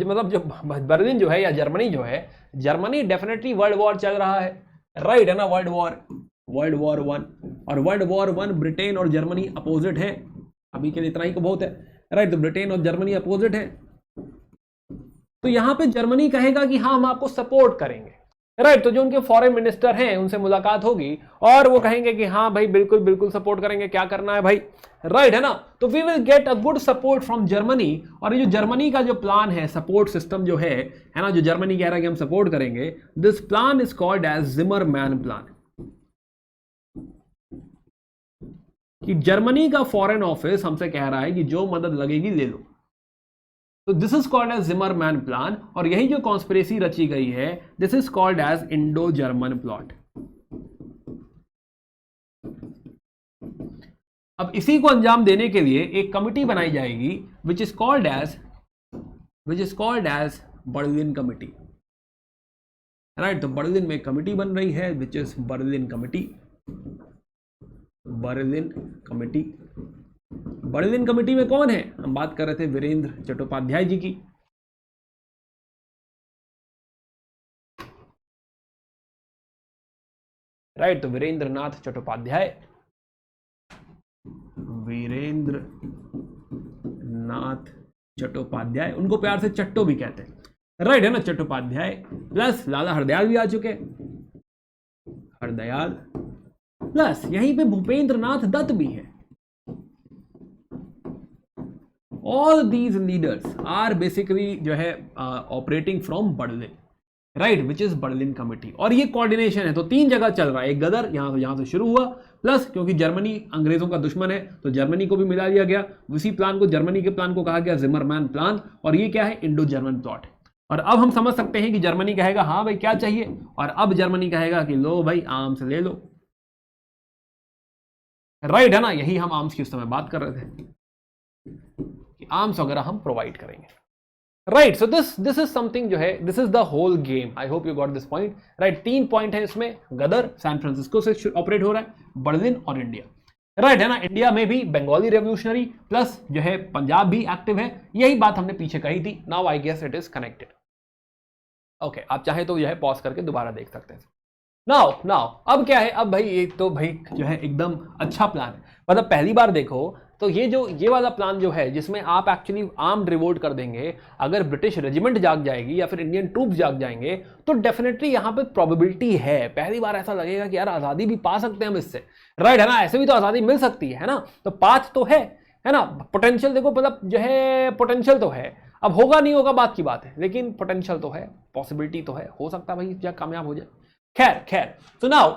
मतलब जो बर्लिन जो है या जर्मनी जो है, जर्मनी डेफिनेटली वर्ल्ड वॉर चल रहा है, राइट है ना, वर्ल्ड वॉर 1, और वर्ल्ड वॉर 1 ब्रिटेन और जर्मनी अपोजिट है, अभी के लिए इतना ही को बहुत है, राइट। तो ब्रिटेन और जर्मनी अपोजिट है, तो यहां पे जर्मनी कहेगा कि हाँ हम आपको सपोर्ट करेंगे, राइट। तो जो उनके फॉरेन मिनिस्टर हैं उनसे मुलाकात होगी और वो कहेंगे कि हाँ भाई बिल्कुल सपोर्ट करेंगे, क्या करना है भाई, राइट है ना। तो we will get a good support from Germany. और ये जो जर्मनी का जो प्लान है, सपोर्ट सिस्टम जो है ना, जो जर्मनी कह रहा है कि हम सपोर्ट करेंगे, this plan is called as Zimmermann plan. कि जर्मनी का फॉरेन ऑफिस हमसे कह रहा है कि जो मदद लगेगी ले लो, तो this is called as Zimmermann plan. और यही जो कॉन्स्पिरेसी रची गई है, this is called as Indo German plot. अब इसी को अंजाम देने के लिए एक कमिटी बनाई जाएगी, which is called as Berlin committee, right. तो बर्लिन में कमिटी बन रही है, which is Berlin committee. Berlin committee में कौन है? हम बात कर रहे थे वीरेंद्र चट्टोपाध्याय जी की, राइट। तो वीरेंद्र नाथ चट्टोपाध्याय, उनको प्यार से चट्टो भी कहते हैं, राइट है ना, चट्टोपाध्याय। प्लस लाला हरदयाल भी आ चुके, हरदयाल, प्लस यहीं पे भूपेंद्र नाथ दत्त भी है। All these leaders are basically जो है operating from Berlin, right, which is Berlin committee. और ये कोऑर्डिनेशन है, तो 3 जगह चल रहा है। एक गदर यहां से शुरू हुआ, प्लस क्योंकि जर्मनी अंग्रेजों का दुश्मन है तो जर्मनी को भी मिला दिया गया, उसी प्लान को, जर्मनी के प्लान को कहा गया जिमरमैन प्लान। और ये क्या है? Indo German plot. और अब हम समझ सकते हैं कि जर्मनी कहेगा हाँ भाई क्या चाहिए, और अब जर्मनी कहेगा कि लो भाई आर्म्स ले लो, राइट है ना। यही हम आर्म्स की उस समय बात कर रहे थे कि आर्म्स वगैरह हम प्रोवाइड करेंगे, right. So this is something जो है, this is the whole game. I hope you got this point, right. 3 point है इसमें, गदर सैन फ्रांसिस्को से ऑपरेट हो रहा है, बर्लिन और इंडिया, राइट है ना। इंडिया में भी बंगाली रेवोल्यूशनरी प्लस जो है पंजाब भी एक्टिव है, यही बात हमने पीछे कही थी। Now I guess it is connected. Okay, आप चाहे तो यह पॉज करके दोबारा देख सकते हैं। नाउ अब क्या है, अब भाई एक तो भाई जो है एकदम अच्छा प्लान है। मतलब पहली बार देखो तो ये वाला प्लान जो है जिसमें आप एक्चुअली आर्म्ड रिवोल्ट कर देंगे, अगर ब्रिटिश रेजिमेंट जाग जाएगी या फिर इंडियन ट्रूप्स जाग जाएंगे तो डेफिनेटली यहाँ पे प्रोबेबिलिटी है, पहली बार ऐसा लगेगा कि यार आज़ादी भी पा सकते हैं हम इससे, राइट है ना, ऐसे भी तो आज़ादी मिल सकती है ना, तो पाथ तो है ना, पोटेंशियल देखो, मतलब जो है पोटेंशियल तो है, अब होगा नहीं होगा बात की बात है, लेकिन पोटेंशियल तो है, पॉसिबिलिटी तो है, हो सकता है भाई क्या कामयाब हो जाए। खैर तो नाउ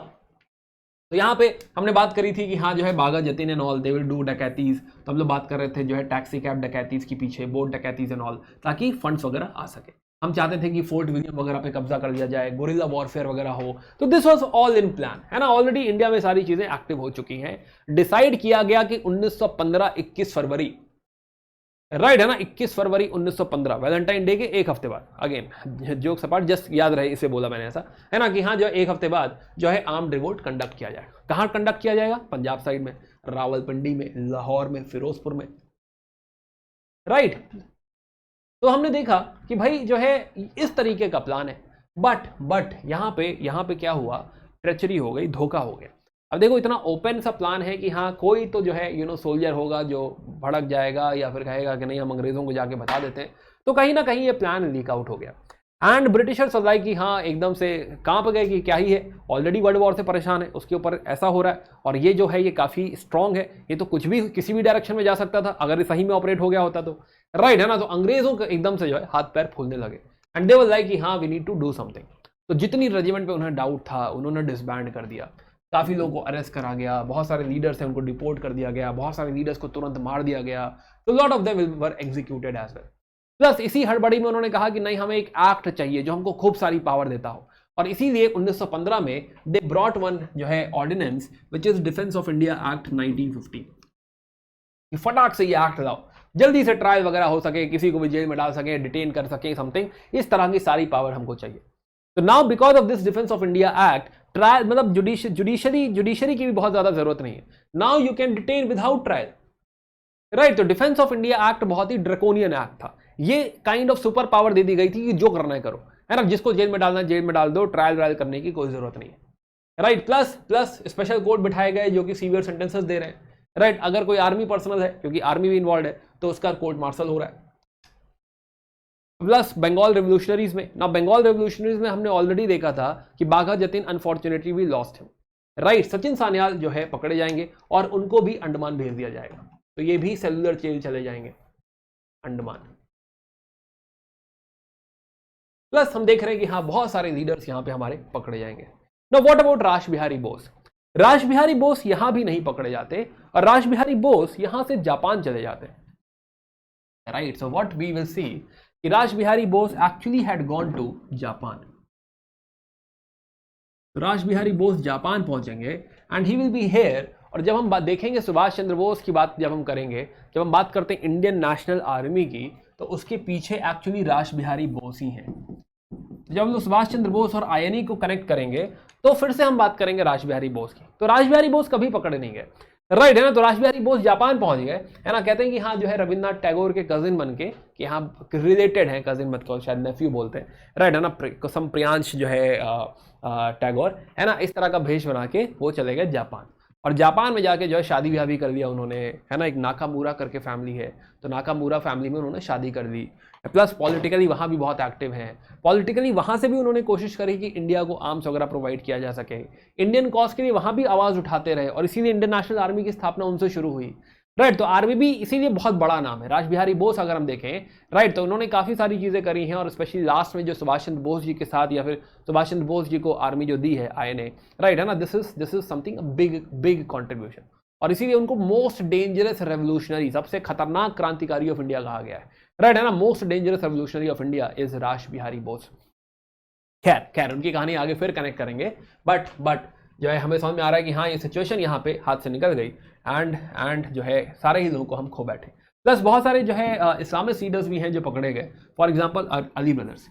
तो यहाँ पे हमने बात करी थी कि हाँ जो है Bagha Jatin and all they will do dacoities, तो हम लोग बात कर रहे थे जो है टैक्सी कैब डकैतीज के पीछे, बोट डकैतीज एंड ऑल, ताकि फंड्स वगैरह आ सके। हम चाहते थे कि फोर्ट विलियम वगैरह पे कब्जा कर लिया जाए, गोरिल्ला वॉरफेयर वगैरह हो, तो this was all in plan, है ना, ऑलरेडी इंडिया में सारी चीजें एक्टिव हो चुकी हैं। डिसाइड किया गया कि 1915 21 फरवरी, राइट है ना, 21 फरवरी 1915 वैलेंटाइन डे के एक हफ्ते बाद, अगेन जोक सपाट, जस्ट याद रहे इसे बोला मैंने ऐसा, है ना, कि हाँ जो एक हफ्ते बाद जो है आर्म्ड रिवोल्ट कंडक्ट किया जाएगा। कहाँ कंडक्ट किया जाएगा? पंजाब साइड में, रावलपिंडी में, लाहौर में, फिरोजपुर में, राइट। तो हमने देखा कि भाई जो है इस तरीके का प्लान है, बट यहाँ पे क्या हुआ, ट्रेचरी हो गई, धोखा हो गया। अब देखो इतना ओपन सा प्लान है कि हाँ कोई तो जो है सोल्जर होगा जो भड़क जाएगा या फिर कहेगा कि नहीं हम अंग्रेजों को जाके बता देते हैं, तो कहीं ना कहीं ये प्लान लीक आउट हो गया। एंड ब्रिटिशर्स लाइक कि हाँ एकदम से कांप गए कि क्या ही है, ऑलरेडी वर्ल्ड वॉर से परेशान है, उसके ऊपर ऐसा हो रहा है, और ये जो है ये काफ़ी स्ट्रॉन्ग है, ये तो कुछ भी किसी भी डायरेक्शन में जा सकता था अगर ये सही में ऑपरेट हो गया होता तो, राइट है ना। तो अंग्रेजों के एकदम से जो है हाथ पैर फूलने लगे, एंड दे वर लाइक कि हाँ we need to do something. तो जितनी रेजिमेंट पे उन्हें डाउट था उन्होंने डिसबैंड कर दिया, काफ़ी लोगों को अरेस्ट करा गया, बहुत सारे लीडर्स हैं उनको डिपोर्ट कर दिया गया, बहुत सारे लीडर्स को तुरंत मार दिया गया, तो lot of them were executed as well. Plus इसी हड़बड़ी में उन्होंने कहा कि नहीं हमें एक एक्ट चाहिए जो हमको खूब सारी पावर देता हो, और इसीलिए 1915 में दे ब्रॉट वन जो है ordinance which is Defence of India Act 1950। फटाक से ये एक्ट लाओ, जल्दी से ट्रायल वगैरह हो सके, किसी को भी जेल में डाल सके, डिटेन कर सके, समथिंग इस तरह की सारी पावर हमको चाहिए। तो now because of this defence of India act, trial मतलब जुडिशरी की भी बहुत ज्यादा जरूरत नहीं है, now you can detain without trial, right. तो डिफेंस ऑफ इंडिया एक्ट बहुत ही ड्रैकोनियन एक्ट था, ये काइंड ऑफ सुपर पावर दे दी गई थी कि जो करना है करो, है ना, जिसको जेल में डालना है जेल में डाल दो, ट्रायल करने की कोई जरूरत नहीं है, राइट। प्लस स्पेशल कोर्ट बिठाए गए जो कि सीवियर सेंटेंसेस दे रहे हैं, राइट। अगर कोई आर्मी पर्सनल है, क्योंकि आर्मी भी इन्वॉल्व है, तो उसका कोर्ट मार्शल हो रहा है। प्लस बंगाल रेवोल्यूशनरीज में ना, बंगाल रेवोल्यूशनरीज में हमने ऑलरेडी देखा था कि बाघा जतीन अनफॉर्चुनेटली भी lost him, right. Sachin Sanyal जो है पकड़े जाएंगे और उनको भी अंडमान भेज दिया जाएगा, तो ये भी सेलुलर जेल चले जाएंगे अंडमान। प्लस हम देख रहे हैं कि हाँ बहुत सारे लीडर्स यहाँ पे हमारे पकड़े जाएंगे। Now what about Ras Bihari Bose? रास बिहारी बोस यहां भी नहीं पकड़े जाते, और रास बिहारी बोस यहां से जापान चले जाते हैं, right. So what we will see कि Ras Bihari Bose actually had gone to Japan. Ras Bihari Bose Japan पहुंचेंगे and he will be here. और जब हम बात देखेंगे सुभाष चंद्र बोस की बात जब हम करेंगे, जब हम बात करते हैं इंडियन नेशनल आर्मी की, तो उसके पीछे एक्चुअली रास बिहारी बोस ही हैं। जब हम लोग सुभाष चंद्र बोस और आईएनए को कनेक्ट करेंगे तो फिर से हम बात करेंगे रास बिहारी बोस की। तो रास बिहारी बोस कभी पकड़े नहीं गए, राइट है ना। तो रास बिहारी बोस जापान पहुंच गए, है ना। कहते हैं कि हाँ जो है रविन्द्रनाथ टैगोर के कजिन बन के, कि हाँ रिलेटेड है, कजिन मत कहो, शायद नेफ्यू बोलते हैं, राइट है ना, कसम प्रियांश जो है टैगोर, है ना, इस तरह का भेष बना के वो चले गए जापान। और जापान में जाके जो है शादी ब्याह भी कर लिया उन्होंने, है ना। एक नाकामूरा करके फैमिली है, तो नाकामूरा फैमिली में उन्होंने शादी कर ली। प्लस पॉलिटिकली वहाँ भी बहुत एक्टिव हैं, पॉलिटिकली वहाँ से भी उन्होंने कोशिश करी कि इंडिया को आर्म्स वगैरह प्रोवाइड किया जा सके, इंडियन कॉज के लिए वहाँ भी आवाज़ उठाते रहे, और इसीलिए इंडियन नेशनल आर्मी की स्थापना उनसे शुरू हुई, राइट। तो आर्मी भी इसीलिए बहुत बड़ा नाम है। रास बिहारी बोस अगर हम देखें, राइट, तो उन्होंने काफ़ी सारी चीज़ें करी हैं, और स्पेशली लास्ट में जो सुभाष चंद्र बोस जी के साथ, या फिर सुभाष चंद्र बोस जी को आर्मी जो दी है आईएनए, राइट है ना, this is something big contribution. और इसीलिए उनको मोस्ट डेंजरस रेवोल्यूशनरी, सबसे खतरनाक क्रांतिकारी ऑफ इंडिया कहा गया है, राइट है ना। Most dangerous revolutionary of India is रास बिहारी बोस। खैर उनकी कहानी आगे फिर कनेक्ट करेंगे, बट जो है हमें समझ में आ रहा है कि हाँ ये सिचुएशन यहाँ पे हाथ से निकल गई, एंड जो है सारे ही लोगों को हम खो बैठे। प्लस बहुत सारे जो है इस्लामिक लीडर्स भी हैं जो पकड़े गए, for example Ali brothers,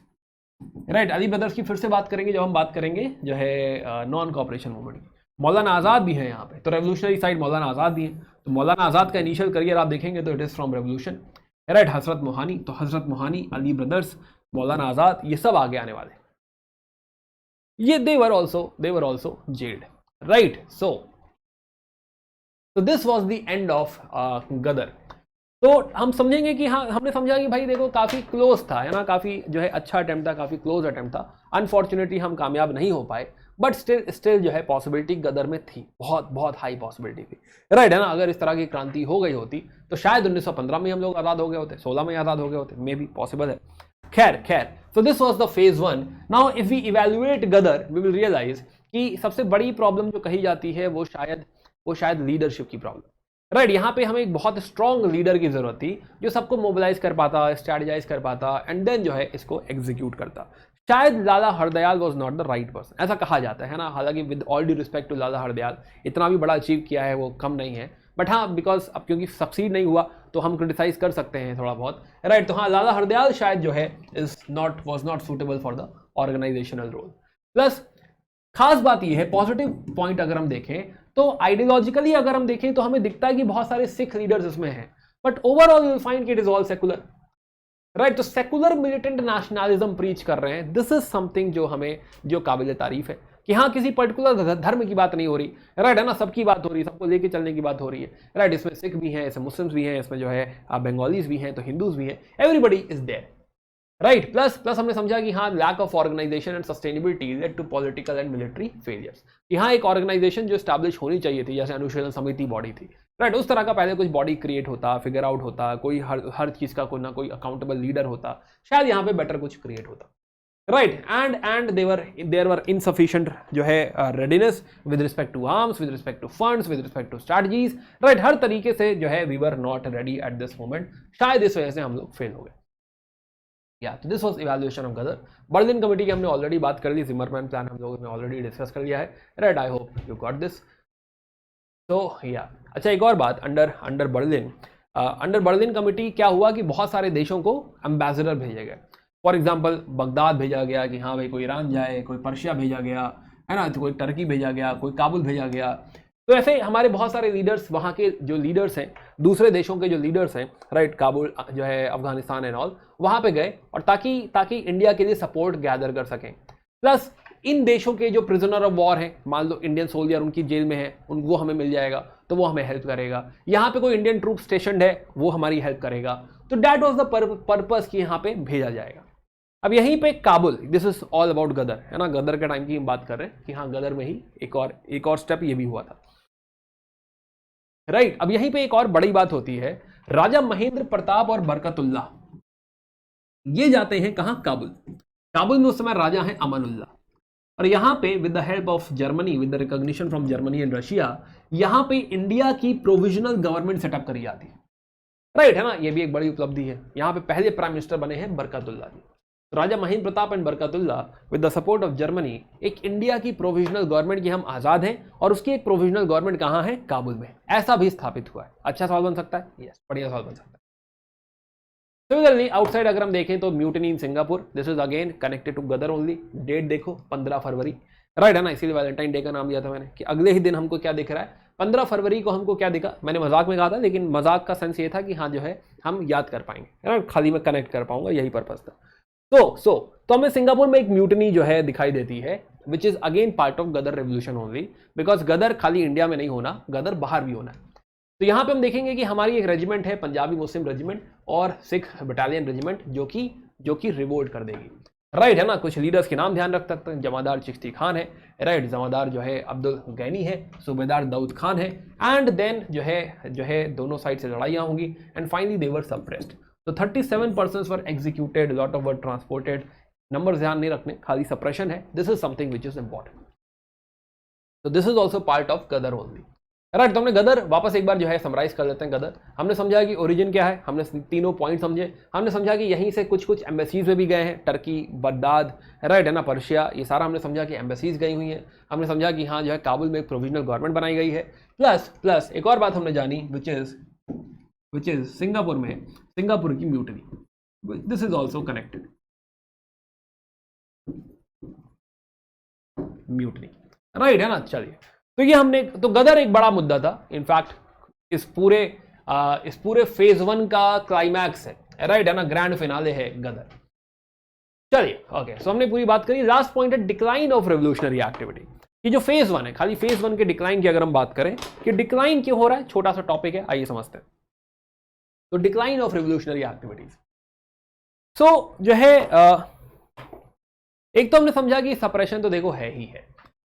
right. Ali brothers की फिर से बात करेंगे जब हम बात करेंगे जो है नॉन कॉपरेशन मूवमेंट की। मौलाना आज़ाद भी हैं यहाँ पे, तो रेवोल्यूशनरी साइड मौलाना आज़ाद भी हैं। तो मौलाना आज़ाद का इनिशियल करियर आप देखेंगे तो it is from revolution, right. हजरत मोहानी, तो हजरत मोहानी, अली ब्रदर्स, मौलाना आज़ाद, ये सब आगे आने वाले, ये they were also jailed, right। So तो this was the end of Ghadar. तो हम समझेंगे कि हाँ, हमने समझा कि भाई देखो काफ़ी क्लोज था, है ना, काफ़ी जो है अच्छा अटेम्प्ट था, काफ़ी क्लोज अटेम्प्ट था। अनफॉर्चुनेटली हम कामयाब नहीं हो पाए, बट स्टिल जो है पॉसिबिलिटी गदर में थी, बहुत बहुत हाई पॉसिबिलिटी थी, राइट, है ना। अगर इस तरह की क्रांति हो गई होती तो शायद 1915 में हम लोग आज़ाद हो गए होते, 16 में आज़ाद हो गए होते, मे बी पॉसिबल है। खैर so this was the phase 1. Now if we evaluate Gadar we will realize कि सबसे बड़ी प्रॉब्लम जो कही जाती है वो शायद लीडरशिप की प्रॉब्लम, राइट। यहाँ पे हमें एक बहुत स्ट्रॉन्ग लीडर की जरूरत थी जो सबको मोबिलाइज कर पाता, स्ट्रेटेजाइज कर पाता एंड देन जो है इसको एग्जीक्यूट करता। शायद Lala Hardayal was not the right person, ऐसा कहा जाता है ना। हालांकि with all due respect to Lala Hardayal, इतना भी बड़ा अचीव किया है वो कम नहीं है, बट हाँ बिकॉज अब क्योंकि सक्सीड नहीं हुआ तो हम क्रिटिसाइज कर सकते हैं थोड़ा बहुत, राइट। तो हाँ, लाला हरदयाल शायद जो है was not suitable for the organisational role. Plus खास बात यह है, पॉजिटिव पॉइंट अगर हम देखें तो आइडियोलॉजिकली अगर हम देखें तो हमें दिखता है कि बहुत सारे सिख लीडर्स इसमें हैं, but overall you will find कि it is all secular, right. तो सेकुलर मिलिटेंट नेशनलिज्म प्रीच कर रहे हैं। दिस इज समथिंग जो काबिल तारीफ है कि हाँ, किसी पर्टिकुलर धर्म की बात नहीं हो रही, राइट, है ना, सबकी बात हो रही है, सबको लेके चलने की बात हो रही है, राइट। इसमें सिख भी हैं, इसमें मुस्लिम्स भी हैं, इसमें जो है बंगालीज भी हैं, तो हिंदूज भी हैं, everybody is there, right. Plus हमने समझा कि हाँ, lack of organisation and sustainability led to political and military failures. यहाँ एक ऑर्गेनाइजेशन जो स्टैब्लिश होनी चाहिए थी, जैसे अनुशीलन समिति बॉडी थी, राइट, उस तरह का पहले कुछ बॉडी क्रिएट होता, फिगर आउट होता, कोई हर चीज़ का कोई ना कोई अकाउंटेबल लीडर होता, शायद यहाँ पे बेटर कुछ क्रिएट होता, right. And there were insufficient जो है readiness with respect to arms, with respect to funds, with respect to strategies, right. हर तरीके से जो है we were not ready at this moment, शायद इस वजह से हम लोग फेल हो गए। तो this was evaluation of Ghadar. Berlin committee की हमने ऑलरेडी बात कर ली, जिमरमैन प्लान हम लोगों ने ऑलरेडी डिस्कस कर लिया है, right. I hope you got this. तो अच्छा, एक और बात, अंडर बर्लिन कमेटी क्या हुआ कि बहुत सारे देशों को एम्बेसडर भेजे गए। फॉर एग्जाम्पल बगदाद भेजा गया कि हाँ भाई कोई ईरान जाए, कोई पर्शिया भेजा गया, है ना, तो कोई टर्की भेजा गया, कोई काबुल भेजा गया। तो ऐसे हमारे बहुत सारे लीडर्स, वहाँ के जो लीडर्स हैं, दूसरे देशों के जो लीडर्स हैं, राइट, काबुल जो है, अफगानिस्तान एंड ऑल, वहाँ पे गए और ताकि इंडिया के लिए सपोर्ट गैदर कर सकें। प्लस इन देशों के जो प्रिजनर ऑफ वॉर हैं, मान लो इंडियन सोल्जर उनकी जेल में है, उनको हमें मिल जाएगा तो वो हमें हेल्प करेगा। यहाँ पे कोई इंडियन ट्रूप स्टेशनड है, वो हमारी हेल्प करेगा। तो दैट वॉज द पर्पस कि यहाँ पे भेजा जाएगा। अब यहीं पे Kabul, this is all about Ghadar, है ना, गदर के टाइम की हम बात कर रहे हैं कि हाँ, गदर में ही एक और स्टेप ये भी हुआ था, राइट। अब यहीं पे एक और बड़ी बात होती है, राजा महेंद्र प्रताप और बरकतुल्लाह ये जाते हैं कहां? काबुल में उस समय राजा हैं अमानुल्लाह, और यहां पे with the help of Germany, with the recognition from Germany and Russia, यहां पे इंडिया की प्रोविजनल गवर्नमेंट सेटअप करी जाती है, राइट, है ना। ये भी एक बड़ी उपलब्धि है। यहां पे पहले प्राइम मिनिस्टर बने हैं Barkatullah ji. Raja Mahendra Pratap and Barkatullah with the support of Germany, एक इंडिया की प्रोविजनल गवर्नमेंट की हम आजाद हैं, और उसकी एक प्रोविजनल गवर्नमेंट कहां है? काबुल में। ऐसा भी स्थापित हुआ है। अच्छा सवाल बन सकता है, यस, बढ़िया सवाल बन सकता है। सिमिलरली आउटसाइड अगर हम देखें तो mutiny in Singapore, this is again connected to Ghadar only. Date देखो 15 फरवरी, राइट, है ना, इसीलिए वैलेंटाइन डे का नाम दिया था मैंने कि अगले ही दिन हमको क्या दिख रहा है, 15 फरवरी को हमको क्या दिखा। मैंने मजाक में कहा था, लेकिन मजाक का सेंस ये था कि हाँ जो है हम याद कर पाएंगे, है ना, खाली में कनेक्ट कर पाऊंगा, यही पर्पज था। तो हमें सिंगापुर में एक म्यूटनी जो है दिखाई देती है, which is again part of Ghadar revolution only, because Ghadar खाली इंडिया में नहीं होना, गदर बाहर भी होना है। तो यहाँ पे हम देखेंगे कि हमारी एक रेजिमेंट है, पंजाबी मुस्लिम रेजिमेंट और सिख बटालियन रेजिमेंट, जो कि रिवोल्ट कर देगी, राइट, है ना। कुछ लीडर्स के नाम ध्यान रख सकते हैं। जमादार चिश्ती खान है, राइट, जमादार जो है अब्दुल गैनी है, सूबेदार दाऊद खान है, एंड देन जो है दोनों साइड से लड़ाइयाँ होंगी, and finally they were suppressed. तो 37 persons were executed, lot of were transported. Number ध्यान नहीं रखने, खाली सप्रेशन है। This is something which is important. तो this is also part of Ghadar only, right. तो हमने गदर वापस एक बार जो है समराइज कर लेते हैं। गदर हमने समझा कि ओरिजिन क्या है, हमने तीनों पॉइंट समझे। हमने समझा कि यहीं से कुछ एम्बेसीज में भी गए हैं, टर्की, बगदाद, राइट, है ना, पर्शिया, ये सारा हमने समझा कि एम्बेसीज गई हुई हैं। हमने समझा कि हाँ जो है काबुल में एक प्रोविजनल गवर्नमेंट बनाई गई है। प्लस एक और बात हमने जानी, विच इज सिंगापुर की mutiny. This is also connected, mutiny, right, है ना। चलिए, तो ये हमने, तो गदर एक बड़ा मुद्दा था। इनफैक्ट इस पूरे फेज 1 का क्लाइमैक्स है, राइट, है ना, ग्रैंड फिनाले है गदर। चलिए, ओके, सो हमने पूरी बात करी। लास्ट पॉइंट है डिक्लाइन ऑफ रेवोल्यूशनरी एक्टिविटी। कि जो फेज 1 है, खाली फेज 1 के डिक्लाइन की अगर हम बात करें कि डिक्लाइन क्यों हो रहा है, छोटा सा टॉपिक है, आइए समझते हैं। तो डिक्लाइन ऑफ रिवोल्यूशनरी एक्टिविटीज, सो जो है एक तो हमने समझा कि सप्रेशन तो देखो है ही है,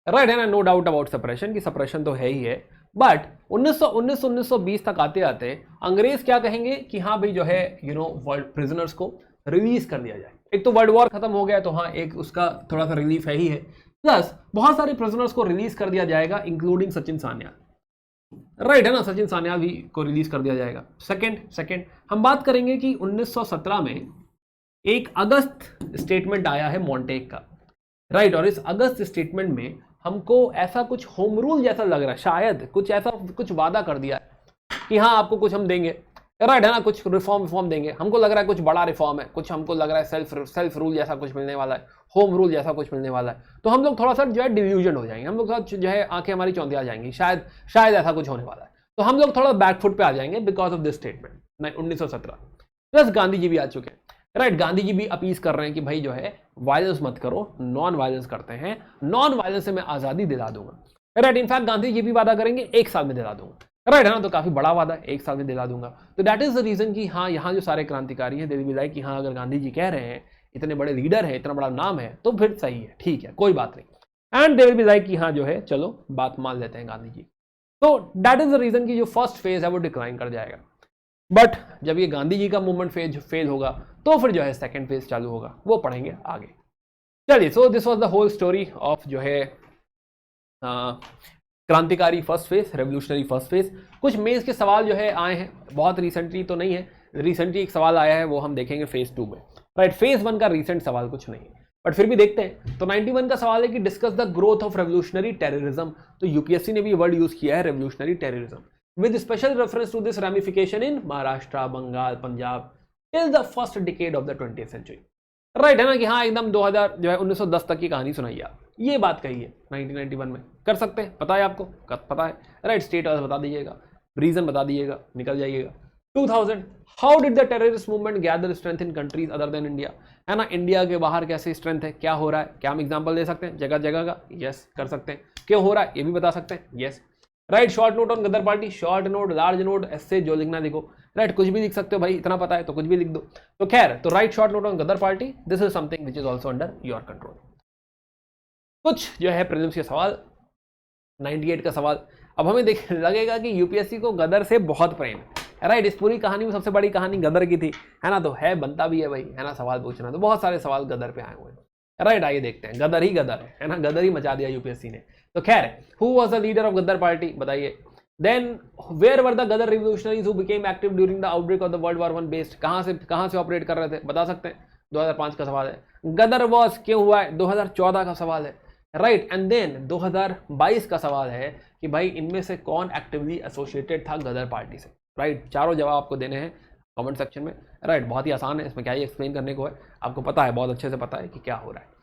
राइट है ना, नो डाउट अबाउट सप्रेशन, की सप्रेशन तो है ही है। बट 1919 तक आते आते अंग्रेज क्या कहेंगे कि हाँ भाई जो है वर्ल्ड प्रिजनर्स को रिलीज कर दिया जाए। एक तो वर्ल्ड वॉर खत्म हो गया तो हाँ एक उसका थोड़ा सा रिलीफ है ही है, प्लस बहुत सारे प्रिजनर्स को रिलीज कर दिया जाएगा इंक्लूडिंग सचिन सान्याल, राइट है ना, सचिन सान्याल भी को रिलीज कर दिया जाएगा। सेकंड हम बात करेंगे कि 1917 में एक अगस्त स्टेटमेंट आया है मॉन्टेग का, राइट, और इस अगस्त स्टेटमेंट में हमको ऐसा कुछ होम रूल जैसा लग रहा है, शायद कुछ ऐसा कुछ वादा कर दिया है कि हाँ आपको कुछ हम देंगे, राइट है ना, कुछ रिफॉर्म देंगे। हमको लग रहा है कुछ बड़ा रिफॉर्म है, कुछ हमको लग रहा है सेल्फ रूल जैसा कुछ मिलने वाला है, होम रूल जैसा कुछ मिलने वाला है। तो हम लोग थोड़ा सा जो है डिल्यूजन हो जाएंगे, हम लोग जो है आंखें हमारी चौंधिया जाएंगी, शायद ऐसा कुछ होने वाला है। तो हम लोग थोड़ा बैकफुट पे आ जाएंगे because of this statement 1917। Plus Gandhi ji भी आ चुके हैं, राइट, गांधी जी भी अपील कर रहे हैं कि भाई जो है वायलेंस मत करो, नॉन वायलेंस करते हैं, नॉन वायलेंस से मैं आजादी दिला दूंगा, राइट। इनफैक्ट गांधी जी भी वादा करेंगे 1 साल में दिला दूंगा, राइट है ना, तो काफी बड़ा वादा है, 1 साल में दिला दूंगा। तो दैट इज द रीजन कि हाँ यहाँ जो सारे क्रांतिकारी हैं दे विल बी लाइक कि हाँ अगर गांधी जी कह रहे हैं, इतने बड़े लीडर है, इतना बड़ा नाम है, तो फिर सही है, ठीक है, कोई बात नहीं। And they will be like कि हाँ जो है चलो बात मान लेते हैं गांधी जी। तो दैट इज द रीजन कि जो फर्स्ट फेज है वो डिक्लाइन कर जाएगा। बट जब ये गांधी जी का मूवमेंट फेल होगा तो फिर जो है सेकंड फेज चालू होगा, वो पढ़ेंगे आगे। चलिए, so this was the whole story of जो है क्रांतिकारी first phase, revolutionary first phase. कुछ मेंस के सवाल जो है आए हैं, बहुत रिसेंटली तो नहीं है, रिसेंटली एक सवाल आया है वो हम देखेंगे फेज 2 में, राइट। फेज 1 का रिसेंट सवाल कुछ नहीं, बट फिर भी देखते हैं। तो 91 का सवाल है कि discuss the growth of revolutionary terrorism. तो यूपीएससी ने भी वर्ड यूज किया है revolutionary terrorism with special reference to this ramification in Maharashtra, Bengal, Punjab till the first decade of the 20th century, right है ना, कि हाँ एकदम 2000 जो है 1910 तक की कहानी सुनाई आप, ये बात कही है 1991 में। कर सकते हैं, पता है आपको, पता है, राइट। स्टेट बता दीजिएगा, रीजन बता दीजिएगा, निकल जाइएगा। 2000 how did the terrorist movement gather strength in countries other than India, है ना, इंडिया के बाहर कैसे स्ट्रेंथ है, क्या हो रहा है, क्या हम एग्जाम्पल दे सकते हैं जगह जगह का, यस कर सकते हैं। क्यों हो रहा है ये भी बता सकते हैं, yes, right. Short note on Ghadar party, short note, large note, ऐसे जो लिखना लिखो, राइट, कुछ भी लिख सकते हो भाई, इतना पता है तो कुछ भी लिख दो। तो खैर, तो right short note on Ghadar party, this is something which is also under your control. कुछ जो है प्रीलिम्स के सवाल, 98 का सवाल। अब हमें देख लगेगा कि यूपीएससी को गदर से बहुत प्रेम है, राइट। इस पूरी कहानी में सबसे बड़ी कहानी गदर की थी, है ना, तो है बनता भी है भाई, है ना, सवाल पूछना। तो बहुत सारे सवाल गदर पे आए हुए हैं, राइट। आइए देखते हैं, गदर ही गदर है ना, गदर ही मचा दिया यूपीएससी ने। तो खैर, who was the leader of Ghadar party, बताइए। Then where were the Ghadar revolutionaries who became active during the outbreak of the world war 1 based, कहां से ऑपरेट कर रहे थे, बता सकते हैं। 2005 का सवाल है। गदर वॉज क्यों हुआ है, 2014 का सवाल है, राइट। एंड देन 2022 का सवाल है कि भाई इनमें से कौन एक्टिवली एसोसिएटेड था गदर पार्टी से, राइट। चारों जवाब आपको देने हैं कमेंट सेक्शन में, राइट। बहुत ही आसान है, इसमें क्या ही एक्सप्लेन करने को है, आपको पता है, बहुत अच्छे से पता है कि क्या हो रहा है।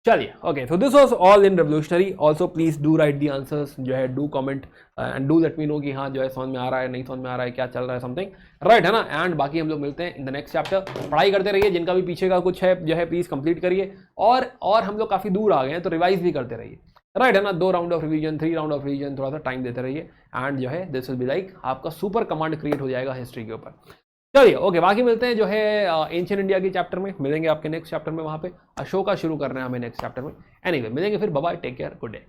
चलिए, okay, so this was all in revolutionary. Also please do right the answers, जो है do comment and do let me know कि हाँ जो है समझ में आ रहा है, नहीं समझ में आ रहा है, क्या चल रहा है, समथिंग, राइट है ना। एंड बाकी हम लोग मिलते हैं इन द नेक्स्ट चैप्टर। पढ़ाई करते रहिए, जिनका भी पीछे का कुछ है जो है प्लीज कंप्लीट करिए, और हम लोग काफी दूर आ गए हैं तो रिवाइज भी करते रहिए, राइट है ना। 2 round of revision, 3 round of revision, थोड़ा सा टाइम देते रहिए। एंड जो है दिस विल बी लाइक आपका सुपर कमांड क्रिएट हो जाएगा हिस्ट्री के ऊपर। चलिए, ओके, बाकी मिलते हैं जो है एंशिएंट इंडिया के चैप्टर में, मिलेंगे आपके नेक्स्ट चैप्टर में, वहां पे अशोका शुरू करना है हमें नेक्स्ट चैप्टर में। एनीवे, मिलेंगे फिर, bye bye, take care, good day.